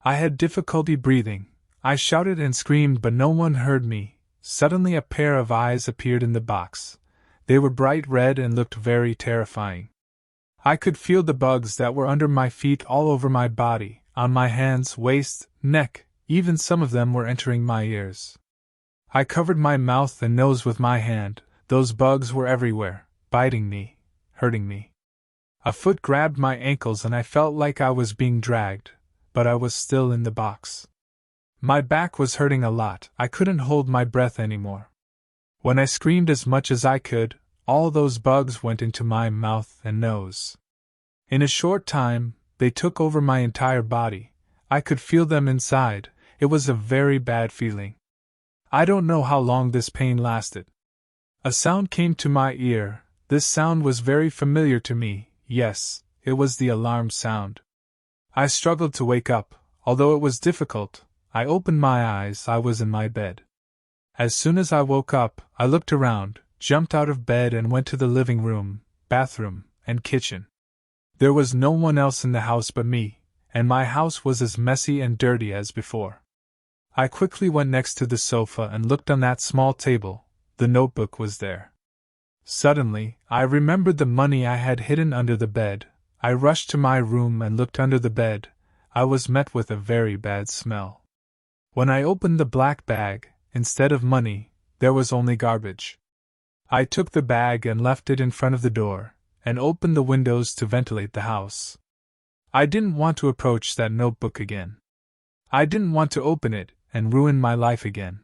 I had difficulty breathing. I shouted and screamed, but no one heard me. Suddenly a pair of eyes appeared in the box. They were bright red and looked very terrifying. I could feel the bugs that were under my feet all over my body, on my hands, waist, neck, even some of them were entering my ears. I covered my mouth and nose with my hand. Those bugs were everywhere, biting me, hurting me. A foot grabbed my ankles and I felt like I was being dragged, but I was still in the box. My back was hurting a lot, I couldn't hold my breath anymore. When I screamed as much as I could, all those bugs went into my mouth and nose. In a short time, they took over my entire body. I could feel them inside. It was a very bad feeling. I don't know how long this pain lasted. A sound came to my ear. This sound was very familiar to me. Yes, it was the alarm sound. I struggled to wake up. Although it was difficult, I opened my eyes. I was in my bed. As soon as I woke up, I looked around, jumped out of bed and went to the living room, bathroom, and kitchen. There was no one else in the house but me, and my house was as messy and dirty as before. I quickly went next to the sofa and looked on that small table. The notebook was there. Suddenly, I remembered the money I had hidden under the bed. I rushed to my room and looked under the bed. I was met with a very bad smell. When I opened the black bag, instead of money, there was only garbage. I took the bag and left it in front of the door, and opened the windows to ventilate the house. I didn't want to approach that notebook again. I didn't want to open it and ruin my life again.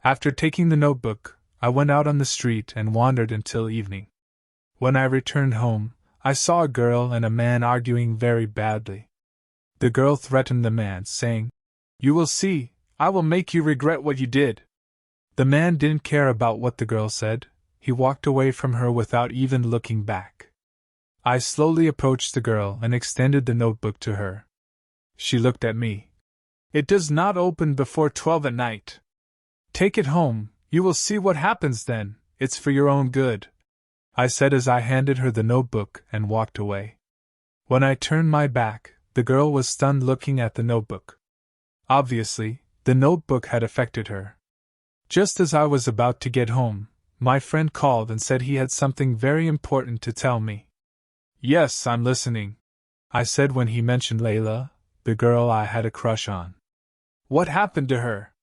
After taking the notebook, I went out on the street and wandered until evening. When I returned home, I saw a girl and a man arguing very badly. The girl threatened the man, saying, "You will see, I will make you regret what you did." The man didn't care about what the girl said. He walked away from her without even looking back. I slowly approached the girl and extended the notebook to her. She looked at me. "It does not open before 12 at night. Take it home, you will see what happens then, it's for your own good," I said as I handed her the notebook and walked away. When I turned my back, the girl was stunned looking at the notebook. Obviously, the notebook had affected her. Just as I was about to get home, my friend called and said he had something very important to tell me. "Yes, I'm listening," I said when he mentioned Layla, the girl I had a crush on. "What happened to her?"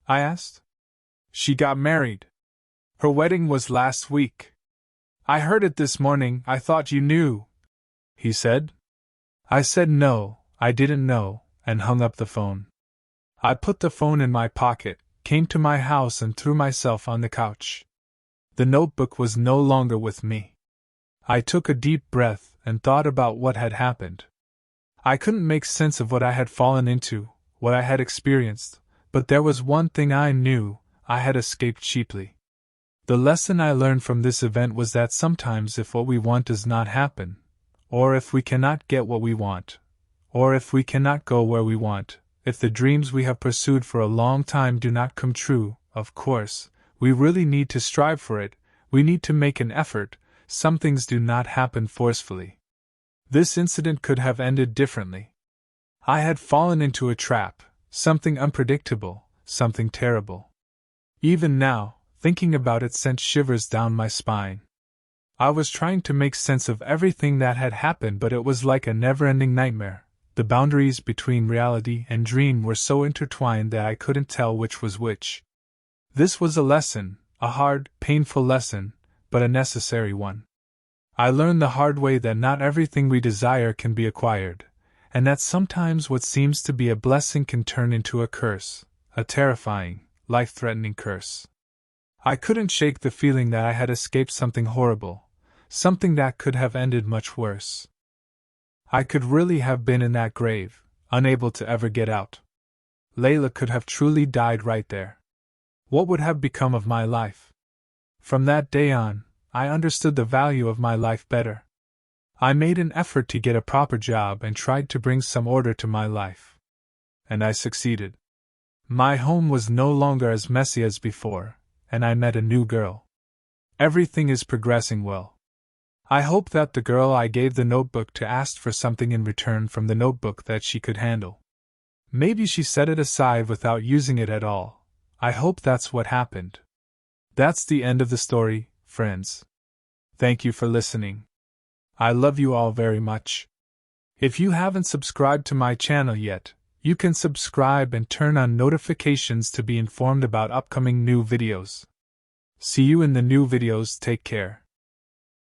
I asked. "She got married. Her wedding was last week. I heard it this morning. I thought you knew," he said. I said no, I didn't know, and hung up the phone. I put the phone in my pocket, came to my house and threw myself on the couch. The notebook was no longer with me. I took a deep breath and thought about what had happened. I couldn't make sense of what I had fallen into, what I had experienced, but there was one thing I knew: I had escaped cheaply. The lesson I learned from this event was that sometimes if what we want does not happen, or if we cannot get what we want, or if we cannot go where we want, if the dreams we have pursued for a long time do not come true, of course, we really need to strive for it, we need to make an effort. Some things do not happen forcefully. This incident could have ended differently. I had fallen into a trap, something unpredictable, something terrible. Even now, thinking about it sent shivers down my spine. I was trying to make sense of everything that had happened, but it was like a never-ending nightmare. The boundaries between reality and dream were so intertwined that I couldn't tell which was which. This was a lesson, a hard, painful lesson, but a necessary one. I learned the hard way that not everything we desire can be acquired, and that sometimes what seems to be a blessing can turn into a curse, a terrifying, life-threatening curse. I couldn't shake the feeling that I had escaped something horrible, something that could have ended much worse. I could really have been in that grave, unable to ever get out. Layla could have truly died right there. What would have become of my life? From that day on, I understood the value of my life better. I made an effort to get a proper job and tried to bring some order to my life. And I succeeded. My home was no longer as messy as before, and I met a new girl. Everything is progressing well. I hope that the girl I gave the notebook to asked for something in return from the notebook that she could handle. Maybe she set it aside without using it at all. I hope that's what happened. That's the end of the story, friends. Thank you for listening. I love you all very much. If you haven't subscribed to my channel yet, you can subscribe and turn on notifications to be informed about upcoming new videos. See you in the new videos. Take care.